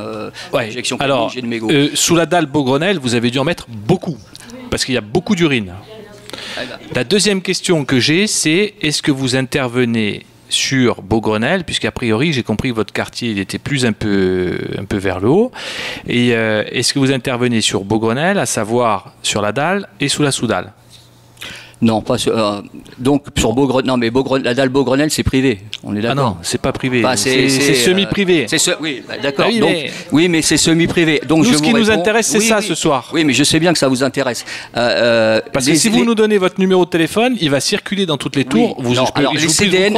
injection clinique de mégots. Sous la dalle Beaugrenelle, vous avez dû en mettre beaucoup, parce qu'il y a beaucoup d'urine. La deuxième question que j'ai, c'est est-ce que vous intervenez sur Beaugrenelle, puisqu'a priori j'ai compris que votre quartier il était plus un peu vers le haut, et est-ce que vous intervenez sur Beaugrenelle, à savoir sur la dalle et sous la sous-dalle? Non, pas sur, donc sur Beaugrenelle. Non, mais la dalle Beaugrenelle, c'est privé. On est d'accord. Ah non, c'est pas privé. Bah, c'est semi-privé. Oui, bah, d'accord. Oui, mais c'est semi-privé. Donc nous, ce qui nous intéresse, c'est ça ce soir. Oui, mais je sais bien que ça vous intéresse. Parce que si vous nous donnez votre numéro de téléphone, il va circuler dans toutes les tours. Oui. Alors les CDN,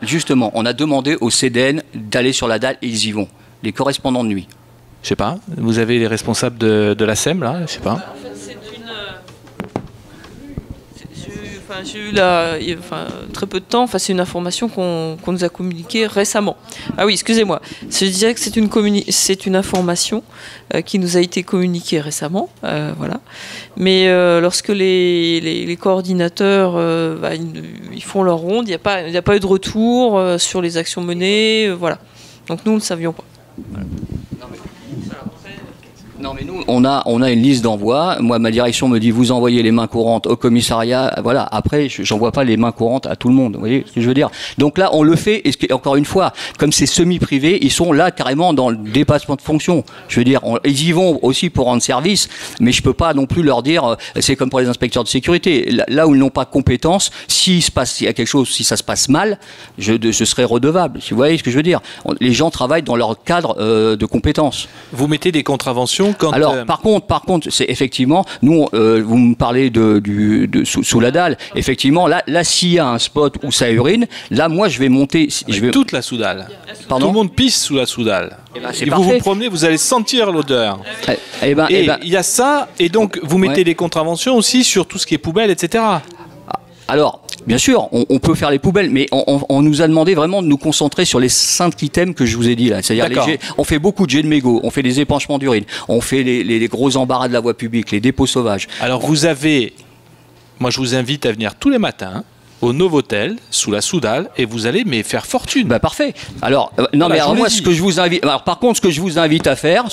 justement, on a demandé aux CDN d'aller sur la dalle et ils y vont. Les correspondants de nuit. Je sais pas. Vous avez les responsables de la SEM là, je sais pas. J'ai eu très peu de temps. C'est une information qu'on nous a communiquée récemment. Ah oui, excusez-moi. Je disais que c'est une information qui nous a été communiquée récemment. Voilà. Mais lorsque les coordinateurs ils font leur ronde, il n'y a pas eu de retour sur les actions menées. Voilà. Donc nous ne le savions pas. Voilà. Non, mais nous, on a une liste d'envoi. Moi, ma direction me dit, vous envoyez les mains courantes au commissariat. Voilà. Après, j'envoie pas les mains courantes à tout le monde. Vous voyez ce que je veux dire? Donc là, on le fait. Et encore une fois, comme c'est semi-privé, ils sont là carrément dans le dépassement de fonction. Je veux dire, ils y vont aussi pour rendre service, mais je peux pas non plus leur dire, c'est comme pour les inspecteurs de sécurité. Là où ils n'ont pas de compétences, s'il y a quelque chose, si ça se passe mal, je serai redevable. Si vous voyez ce que je veux dire? Les gens travaillent dans leur cadre de compétences. Vous mettez des contraventions quand... Alors, par contre, c'est effectivement, nous, vous me parlez sous la dalle. Effectivement, là, s'il y a un spot où ça urine, là, moi, je vais monter. Toute la sous-dalle. Pardon? Tout le monde pisse sous la sous-dalle. Et vous vous promenez, vous allez sentir l'odeur. Et il y a ça, et donc vous mettez des contraventions aussi sur tout ce qui est poubelle, etc. Alors, bien sûr, on peut faire les poubelles, mais on nous a demandé vraiment de nous concentrer sur les 5 items que je vous ai dit là. C'est-à-dire, on fait beaucoup de jets de mégots, on fait des épanchements d'urine, on fait les gros embarras de la voie publique, les dépôts sauvages. Alors moi je vous invite à venir tous les matins au Novotel, sous la Soudal, et vous allez faire fortune. Bah parfait. Alors moi ce que je vous invite, par contre ce que je vous invite à faire,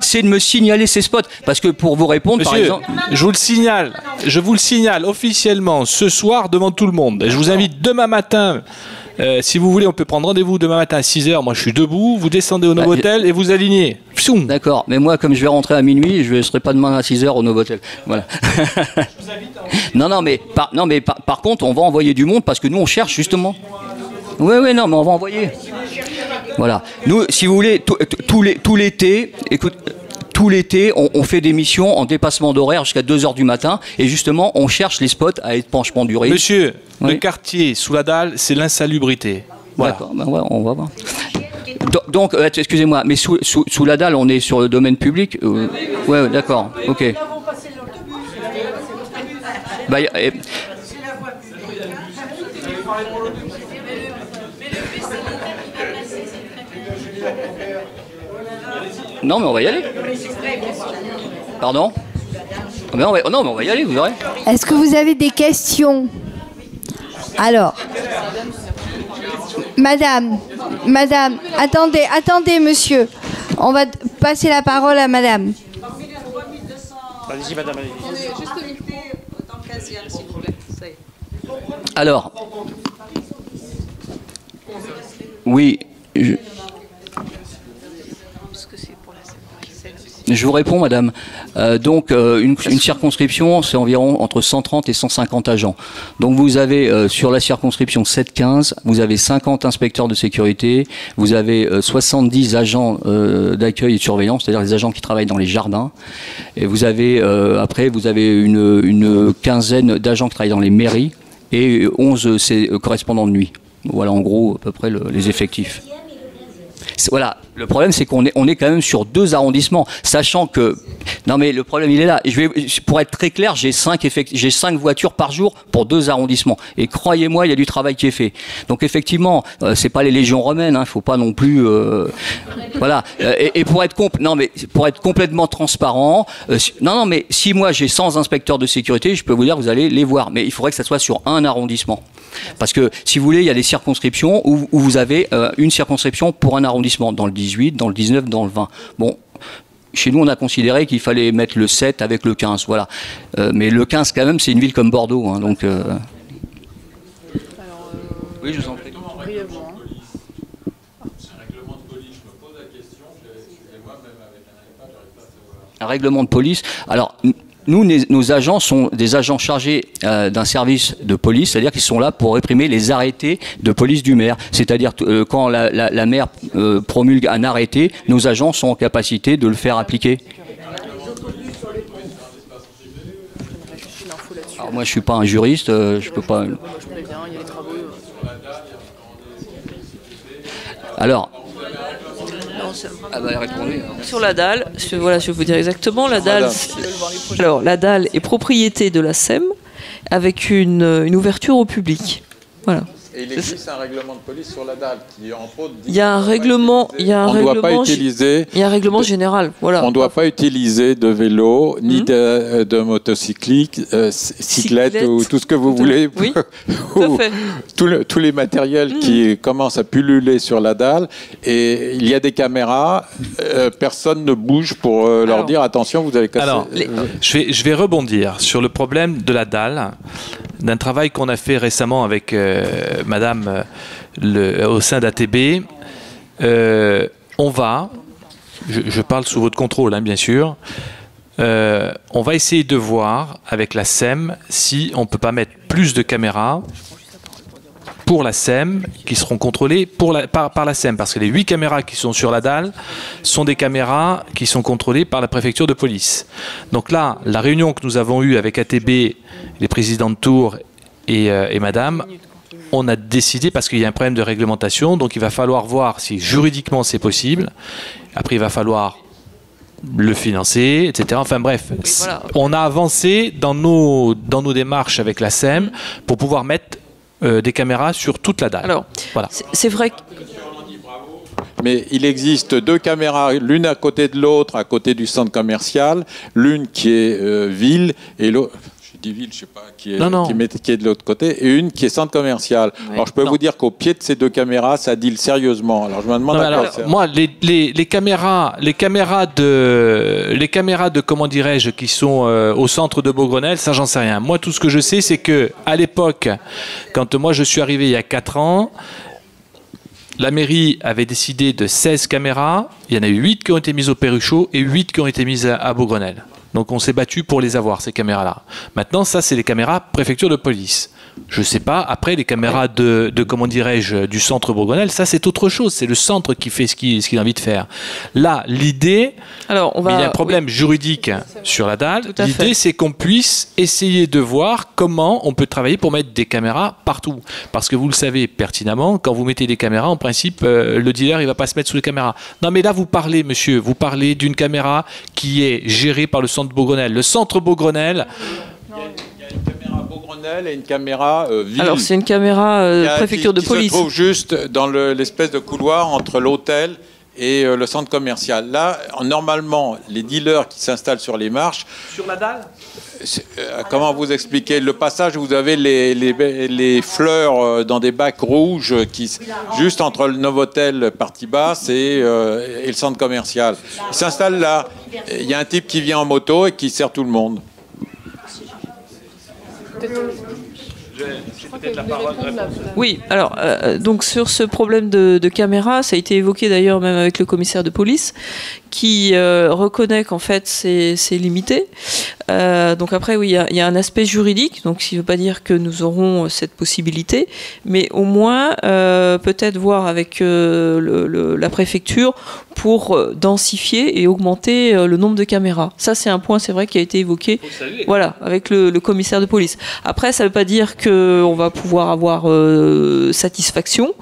c'est de me signaler ces spots, parce que pour vous répondre, Monsieur, par exemple, je vous le signale officiellement ce soir devant tout le monde. Je vous invite demain matin. Si vous voulez, on peut prendre rendez-vous demain matin à 6h. Moi, je suis debout. Vous descendez au Novotel et vous alignez. D'accord. Mais moi, comme je vais rentrer à minuit, je ne serai pas demain à 6h au Novotel. Voilà. Non, mais par contre, on va envoyer du monde parce que nous, on cherche justement. Oui, non, mais on va envoyer. Voilà. Nous, si vous voulez, tout l'été, écoute. Tout l'été, on fait des missions en dépassement d'horaire jusqu'à 2h du matin et justement, on cherche les spots à épanchement d'urine. Monsieur, le quartier sous la dalle, c'est l'insalubrité. Voilà. D'accord, on va voir. Donc, excusez-moi, mais sous la dalle, on est sur le domaine public. Ouais, d'accord, ok. Non, mais on va y aller. Pardon? Non, mais on va y aller, vous verrez. Est-ce que vous avez des questions? Alors, madame, attendez, monsieur. On va passer la parole à madame. Allez-y, madame, allez-y. On est juste limité dans le 15e, s'il vous plaît. Ça y est. Alors, oui. Je vous réponds, madame. Donc, une circonscription, c'est environ entre 130 et 150 agents. Donc, vous avez sur la circonscription 7-15, vous avez 50 inspecteurs de sécurité, vous avez 70 agents d'accueil et de surveillance, c'est-à-dire les agents qui travaillent dans les jardins. Et vous avez, après, vous avez une quinzaine d'agents qui travaillent dans les mairies et 11 correspondants de nuit. Voilà, en gros, à peu près les effectifs. Voilà, le problème c'est qu'on est quand même sur 2 arrondissements, sachant que... Non mais le problème il est là. Pour être très clair, j'ai 5 voitures par jour pour 2 arrondissements. Et croyez-moi, il y a du travail qui est fait. Donc effectivement, c'est pas les légions romaines, il faut pas non plus... Voilà. Et pour être complètement transparent, non mais si moi j'ai 100 inspecteurs de sécurité, je peux vous dire que vous allez les voir. Mais il faudrait que ça soit sur un arrondissement. Parce que si vous voulez, il y a des circonscriptions où vous avez une circonscription pour un arrondissement, dans le 18, dans le 19, dans le 20. Bon, chez nous, on a considéré qu'il fallait mettre le 7 avec le 15. Voilà. Mais le 15, quand même, c'est une ville comme Bordeaux. Hein, donc, oui, je vous en prie. Un règlement de police. Alors, nous, nos agents sont des agents chargés d'un service de police, c'est-à-dire qu'ils sont là pour réprimer les arrêtés de police du maire. C'est-à-dire quand la maire promulgue un arrêté, nos agents sont en capacité de le faire appliquer. Alors, moi, je suis pas un juriste, je peux pas. Alors. Sur la dalle, voilà, je vais vous dire exactement. La dalle, alors, la dalle est propriété de la SEM avec une ouverture au public. Voilà. Et il existe un règlement de police sur la dalle qui, entre autres, dit il y a un règlement, il y a un règlement général. Voilà. On ne doit pas utiliser de vélo ni de motocyclette, cyclette ou tout ce que vous voulez. Oui, tout à fait. Tous les matériels qui commencent à pulluler sur la dalle. Et il y a des caméras, personne ne bouge pour leur dire attention, vous allez casser. Alors, je vais rebondir sur le problème de la dalle, d'un travail qu'on a fait récemment avec Madame au sein d'ATB. On va, je parle sous votre contrôle, hein, bien sûr, on va essayer de voir avec la SEM si on ne peut pas mettre plus de caméras pour la SEM, qui seront contrôlées par la SEM, parce que les 8 caméras qui sont sur la dalle sont des caméras qui sont contrôlées par la préfecture de police. Donc là, la réunion que nous avons eue avec ATB, les présidents de Tours et Madame, on a décidé, parce qu'il y a un problème de réglementation, donc il va falloir voir si juridiquement c'est possible. Après, il va falloir le financer, etc. Enfin bref, voilà. On a avancé dans nos démarches avec la SEM pour pouvoir mettre des caméras sur toute la dalle. Alors, voilà. C'est vrai que... Mais il existe 2 caméras, l'une à côté de l'autre, à côté du centre commercial, l'une qui est ville et l'autre... ville, je sais pas, qui est de l'autre côté, et une qui est centre commercial. Oui. Alors je peux vous dire qu'au pied de ces 2 caméras, ça deal sérieusement. Alors je me demande moi, les caméras de comment dirais-je, qui sont au centre de Beaugrenelle, ça j'en sais rien. Moi, tout ce que je sais, c'est que à l'époque, quand moi je suis arrivé il y a 4 ans, la mairie avait décidé de 16 caméras. Il y en a eu 8 qui ont été mises au Perruchot et 8 qui ont été mises à Beaugrenelle. Donc on s'est battu pour les avoir, ces caméras-là. Maintenant, ça, c'est les caméras préfecture de police. Je ne sais pas, après, les caméras de comment dirais-je, du centre Bourgonel, ça, c'est autre chose. C'est le centre qui fait ce qu'il a envie de faire. Là, l'idée, il y a un problème juridique sur la dalle. L'idée, c'est qu'on puisse essayer de voir comment on peut travailler pour mettre des caméras partout. Parce que vous le savez pertinemment, quand vous mettez des caméras, en principe, le dealer, il ne va pas se mettre sous les caméras. Non, mais là, vous parlez, monsieur, vous parlez d'une caméra qui est gérée par le centre Beaugrenelle. Le centre Beaugrenelle... Il y a une caméra Beaugrenelle et une caméra ville. Alors, c'est une caméra préfecture de police. Qui se trouve juste dans l'espèce de couloir entre l'hôtel et le centre commercial. Là, normalement, les dealers qui s'installent sur les marches... Sur la dalle comment vous expliquer le passage où vous avez les fleurs dans des bacs rouges juste entre le Novotel partie basse et le centre commercial. Ils s'installent là. Il y a un type qui vient en moto et qui sert tout le monde. Oui, alors, donc sur ce problème de caméra, ça a été évoqué d'ailleurs même avec le commissaire de police, qui reconnaît qu'en fait c'est limité. Donc après, oui, il y a un aspect juridique, donc ce qui ne veut pas dire que nous aurons cette possibilité, mais au moins peut-être voir avec la préfecture pour densifier et augmenter le nombre de caméras. Ça, c'est un point, c'est vrai, qui a été évoqué, voilà, avec le commissaire de police. Après, ça ne veut pas dire qu'on va pouvoir avoir satisfaction,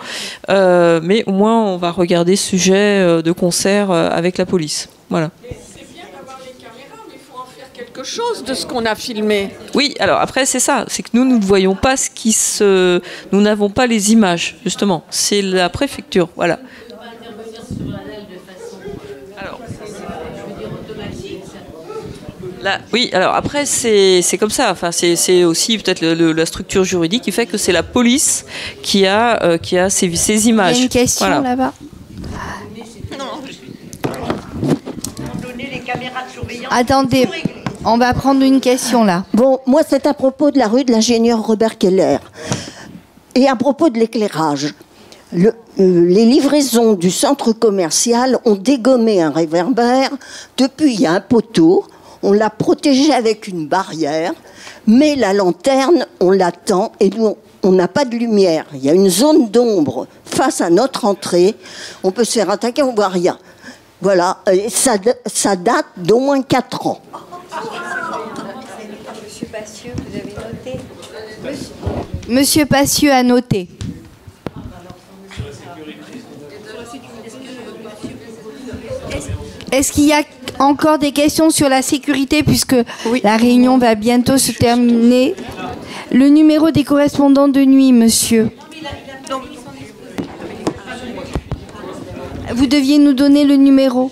mais au moins on va regarder ce sujet de concert avec la police. Voilà. C'est bien d'avoir les caméras, mais il faut en faire quelque chose de ce qu'on a filmé. Oui, alors après c'est ça, c'est que nous ne voyons pas nous n'avons pas les images, justement. C'est la préfecture, voilà. Là, oui, alors après c'est comme ça. Enfin, c'est aussi peut-être la structure juridique qui fait que c'est la police qui a ces images. Il y a une question là-bas. caméras de surveillance. Attendez, on va prendre une question là. Bon, moi c'est à propos de la rue de l'ingénieur Robert Keller. Et à propos de l'éclairage. Les livraisons du centre commercial ont dégommé un réverbère. Depuis, il y a un poteau. On l'a protégé avec une barrière. Mais la lanterne, on l'attend et nous, on n'a pas de lumière. Il y a une zone d'ombre face à notre entrée. On peut se faire attaquer, on ne voit rien. Voilà, et ça date d'au moins 4 ans. Monsieur Passieux, vous avez noté? Monsieur Passieux a noté. Est-ce qu'il y a encore des questions sur la sécurité, puisque la réunion va bientôt se terminer? Le numéro des correspondants de nuit, monsieur. Vous deviez nous donner le numéro.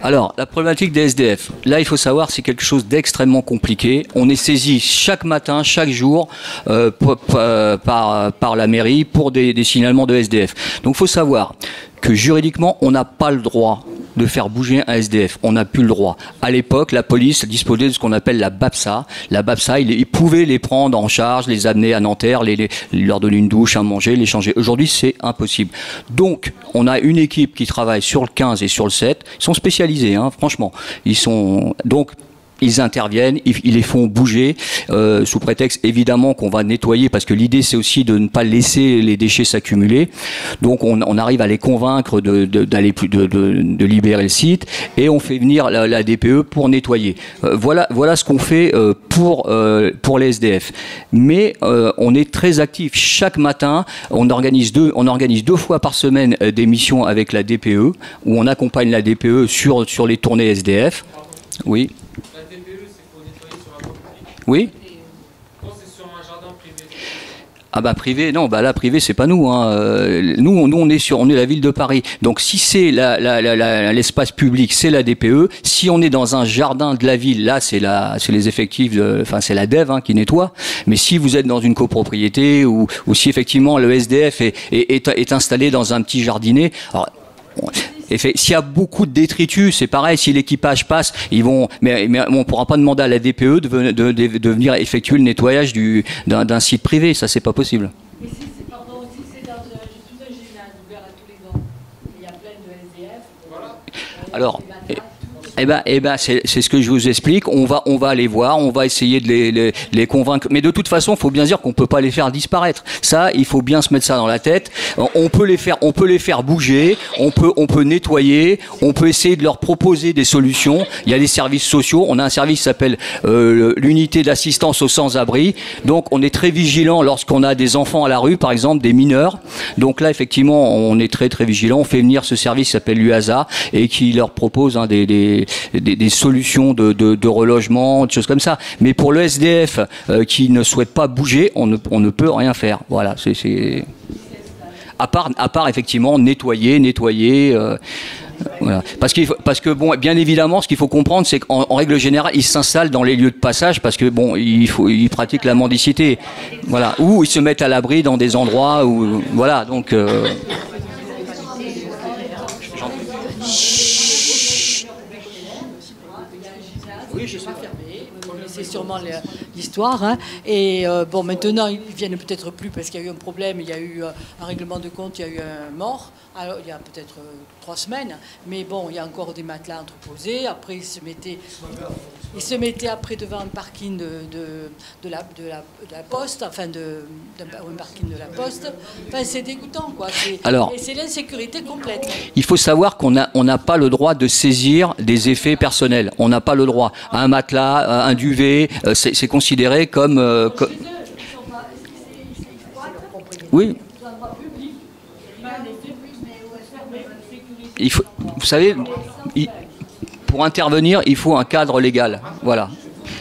Alors, la problématique des SDF, là, il faut savoir, c'est quelque chose d'extrêmement compliqué. On est saisi chaque matin, chaque jour, par la mairie pour des signalements de SDF. Donc, il faut savoir que juridiquement, on n'a pas le droit de faire bouger un SDF. On n'a plus le droit. À l'époque, la police disposait de ce qu'on appelle la BAPSA. La BAPSA, ils pouvaient les prendre en charge, les amener à Nanterre, leur donner une douche, à manger, les changer. Aujourd'hui, c'est impossible. Donc, on a une équipe qui travaille sur le 15 et sur le 7. Ils sont spécialisés, hein, franchement. Ils interviennent, ils les font bouger, sous prétexte évidemment qu'on va nettoyer, parce que l'idée c'est aussi de ne pas laisser les déchets s'accumuler. Donc on arrive à les convaincre de libérer le site, et on fait venir la DPE pour nettoyer. Voilà ce qu'on fait pour les SDF. Mais on est très actif. Chaque matin, on organise 2 fois par semaine des missions avec la DPE, où on accompagne la DPE sur les tournées SDF. Oui. Oui. Quand c'est sur un jardin privé. Ah bah privé, non, bah là privé c'est pas nous. Hein. Nous on est la ville de Paris. Donc si c'est l'espace public, c'est la DPE. Si on est dans un jardin de la ville, là c'est les effectifs, c'est la DEV qui nettoie. Mais si vous êtes dans une copropriété ou si effectivement le SDF est installé dans un petit jardinet. Alors, s'il y a beaucoup de détritus, c'est pareil, si l'équipage passe, ils vont, mais on ne pourra pas demander à la DPE de venir effectuer le nettoyage d'un site privé, ça c'est pas possible. Mais si c'est dans un gymnase ouvert à tous les ans, il y a plein de SDF. Voilà. Alors, c'est ce que je vous explique. On va aller voir, on va essayer de les convaincre. Mais de toute façon, il faut bien dire qu'on peut pas les faire disparaître. Ça, il faut bien se mettre ça dans la tête. On peut les faire bouger. On peut nettoyer. On peut essayer de leur proposer des solutions. Il y a des services sociaux. On a un service qui s'appelle l'unité d'assistance aux sans-abri. Donc, on est très vigilant lorsqu'on a des enfants à la rue, par exemple, des mineurs. Donc là, effectivement, on est très très vigilant. On fait venir ce service qui s'appelle l'UASA et qui leur propose des solutions de relogement, des choses comme ça. Mais pour le SDF qui ne souhaite pas bouger, on ne peut rien faire. Voilà, à part effectivement nettoyer. Voilà. Parce que bon, bien évidemment, ce qu'il faut comprendre, c'est qu'en règle générale, ils s'installent dans les lieux de passage parce que bon, ils pratiquent la mendicité. Voilà, ou ils se mettent à l'abri dans des endroits où, voilà, donc. Oui, je suis fermé. C'est sûrement l'histoire. Hein. Et bon, maintenant, ils viennent peut-être plus parce qu'il y a eu un problème. Il y a eu un règlement de compte, il y a eu un mort. Alors, il y a peut-être 3 semaines. Mais bon, il y a encore des matelas entreposés. Après, ils se mettaient après devant un parking de la poste, enfin, un parking de la poste. Enfin, c'est dégoûtant, quoi. Et c'est l'insécurité complète. Il faut savoir qu'on n'a pas le droit de saisir des effets personnels. On n'a pas le droit. Un matelas, un duvet, c'est considéré comme... Oui. Vous savez, pour intervenir, il faut un cadre légal. Voilà.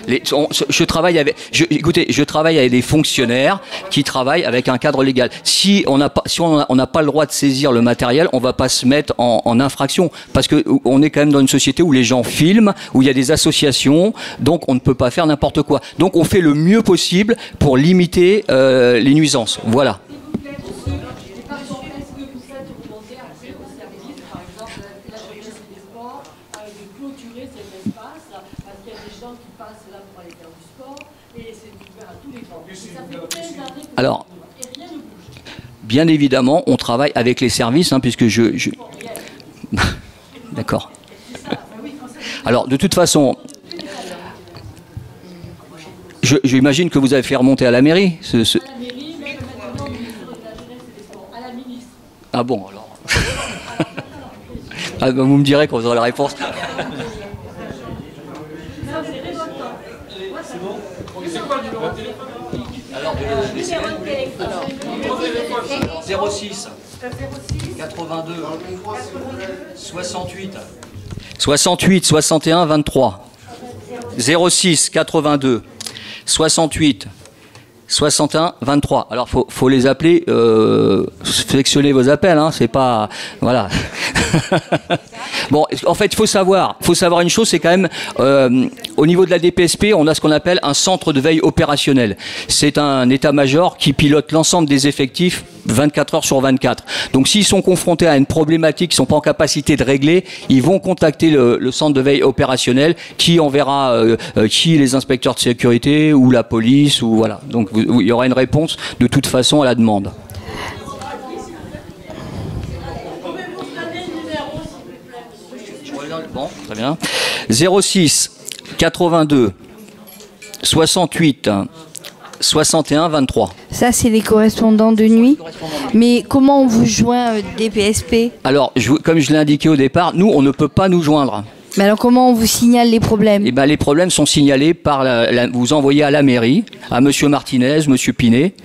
Je travaille avec des fonctionnaires qui travaillent avec un cadre légal. Si on n'a pas le droit de saisir le matériel, on va pas se mettre en infraction, parce que on est quand même dans une société où les gens filment, où il y a des associations, donc on ne peut pas faire n'importe quoi. Donc on fait le mieux possible pour limiter les nuisances. Voilà. passent là pour aller faire du sport, et c'est ouvert à tous les gens. Ça fait 15 années que Alors, et rien ne bouge. bien évidemment, on travaille avec les services, hein, puisque je... D'accord. Alors, de toute façon, j'imagine que vous avez fait remonter à la mairie ce... Ah bon, alors... Ah, ben, vous me direz quand vous aurez la réponse. Alors, 06 82 68 61 23 06 82 68 61 23. Alors faut les appeler, sélectionnez vos appels, hein, c'est pas voilà. Bon, en fait, il faut savoir une chose, c'est quand même au niveau de la DPSP, on a ce qu'on appelle un centre de veille opérationnel. C'est un état-major qui pilote l'ensemble des effectifs 24 heures sur 24. Donc s'ils sont confrontés à une problématique qu'ils sont pas en capacité de régler, ils vont contacter le centre de veille opérationnel qui enverra qui les inspecteurs de sécurité ou la police ou voilà. Donc il y aura une réponse de toute façon à la demande. Bon, très bien. 06 82 68 61 23. Ça, c'est les correspondants de nuit. Mais comment on vous joint DPSP? Alors, comme je l'ai indiqué au départ, nous, on ne peut pas nous joindre. Mais alors, comment on vous signale les problèmes? Eh ben, les problèmes sont signalés par vous envoyez à la mairie, à Monsieur Martinez, Monsieur Pinet.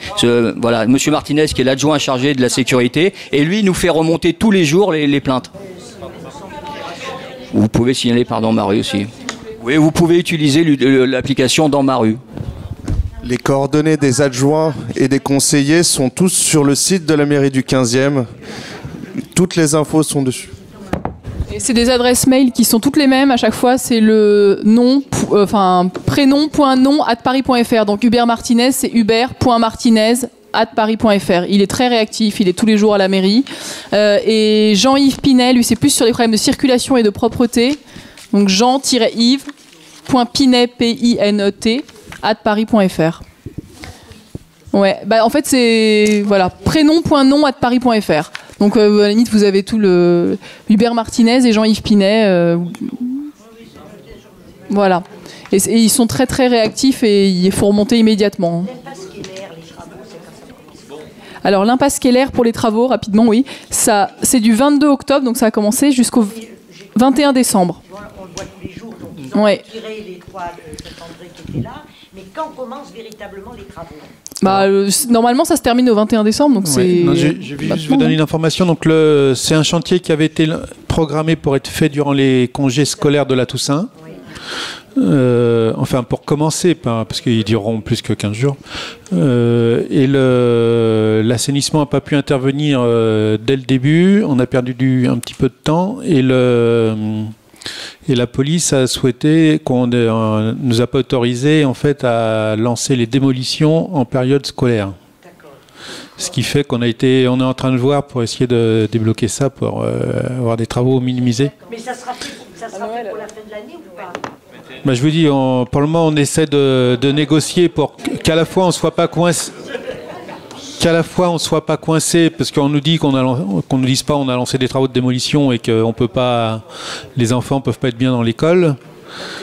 Voilà, Monsieur Martinez qui est l'adjoint chargé de la sécurité, et lui nous fait remonter tous les jours les plaintes. Vous pouvez signaler par Dans ma rue aussi. Oui, vous pouvez utiliser l'application Dans ma rue. Les coordonnées des adjoints et des conseillers sont tous sur le site de la mairie du 15e. Toutes les infos sont dessus. Et c'est des adresses mail qui sont toutes les mêmes à chaque fois. C'est le nom, prénom.nom@paris.fr. Donc Hubert Martinez, c'est hubert.martinez@paris.fr. Il est très réactif, il est tous les jours à la mairie. Et Jean-Yves Pinet, lui, c'est plus sur les problèmes de circulation et de propreté. Donc Jean-Yves.Pinet, P-I-N-E-T, @paris.fr. Ouais, bah en fait c'est voilà, prénom.nom@paris.fr. Donc à la limite vous avez tout le Hubert Martinez et Jean-Yves Pinet. Voilà. Et ils sont très très réactifs et il faut remonter immédiatement. Alors l'impasse Keller pour les travaux, rapidement, oui. Ça, c'est du 22 octobre, donc ça a commencé jusqu'au 21 décembre. On le voit tous les jours, donc ils ont retiré les toits de Saint-André qui étaient là. Mais quand commencent véritablement les travaux? Bah, normalement, ça se termine au 21 décembre, donc c'est... Je vous donne une information. Donc c'est un chantier qui avait été programmé pour être fait durant les congés scolaires de la Toussaint. Enfin, pour commencer, parce qu'ils dureront plus que 15 jours. Et l'assainissement n'a pas pu intervenir dès le début. On a perdu un petit peu de temps. Et la police a souhaité qu'on ne nous a pas autorisé en fait à lancer les démolitions en période scolaire. Ce qui fait on est en train de voir pour essayer de débloquer ça pour avoir des travaux minimisés. Mais ça sera fait pour la fin de l'année ou pas? Bah, je vous dis, pour le moment, on essaie de négocier pour qu'à la fois on ne soit pas coincé. Parce qu'on nous dit qu'on nous dise pas on a lancé des travaux de démolition et qu'on peut pas, les enfants peuvent pas être bien dans l'école.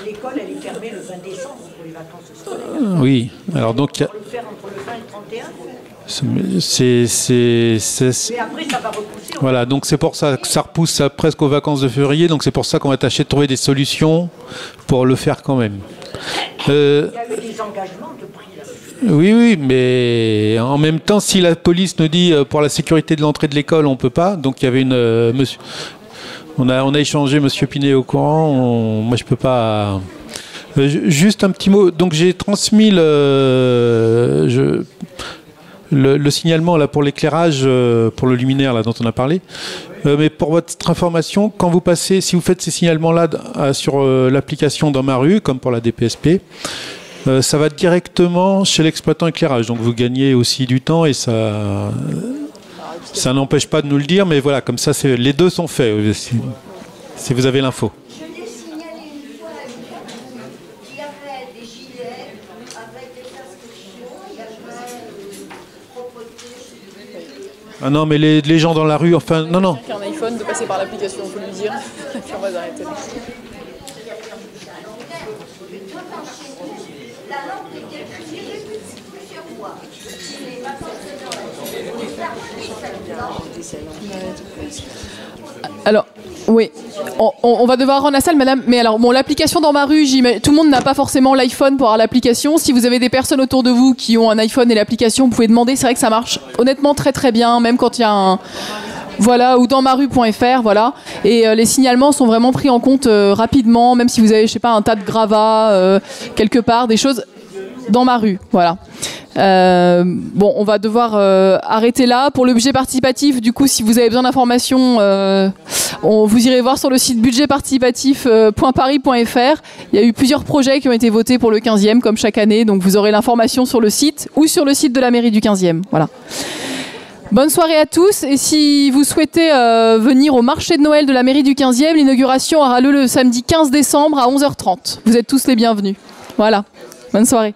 L'école elle est fermée le 20 décembre pour les vacances scolaires. Oui, alors donc On peut le faire entre le 20 et le 31. Mais après ça va repousser. Voilà, donc c'est pour ça que ça repousse presque aux vacances de février, donc c'est pour ça qu'on va tâcher de trouver des solutions pour le faire quand même. Il y a eu des engagements de prix là. Oui, mais en même temps, si la police nous dit pour la sécurité de l'entrée de l'école, on peut pas. Donc il y avait on a échangé, Monsieur Pinet est au courant. Moi, je peux pas. Juste un petit mot. Donc j'ai transmis le signalement là pour l'éclairage, pour le luminaire là dont on a parlé. Mais pour votre information, quand vous passez, si vous faites ces signalements là sur l'application Dans ma rue, comme pour la DPSP. Ça va directement chez l'exploitant éclairage, donc vous gagnez aussi du temps et ça n'empêche pas de nous le dire, mais voilà, comme ça les deux sont faits, si vous avez l'info. Je l'ai signalé une fois qu'il y avait des gilets avec des inscriptions. Il y a plein de propreté. Ah non, mais les gens dans la rue, enfin, non, non. Un iPhone, de passer par l'application, il faut lui dire. Puis on va s'arrêter là. La lampe était tirée plusieurs fois. Alors, oui, on va devoir rendre la salle, madame. Mais alors, bon, l'application dans ma rue, tout le monde n'a pas forcément l'iPhone pour avoir l'application. Si vous avez des personnes autour de vous qui ont un iPhone et l'application, vous pouvez demander. C'est vrai que ça marche honnêtement très très bien, même quand il y a un... Voilà, ou dans marue.fr, voilà. Et les signalements sont vraiment pris en compte rapidement, même si vous avez, je sais pas, un tas de gravats quelque part, des choses dans ma rue, voilà. Bon, on va devoir arrêter là. Pour le budget participatif, du coup, si vous avez besoin d'informations, vous irez voir sur le site budgetparticipatif.paris.fr. Il y a eu plusieurs projets qui ont été votés pour le 15e, comme chaque année, donc vous aurez l'information sur le site ou sur le site de la mairie du 15e, voilà. Bonne soirée à tous, et si vous souhaitez venir au marché de Noël de la mairie du 15e, l'inauguration aura lieu le samedi 15 décembre à 11h30. Vous êtes tous les bienvenus. Voilà, bonne soirée.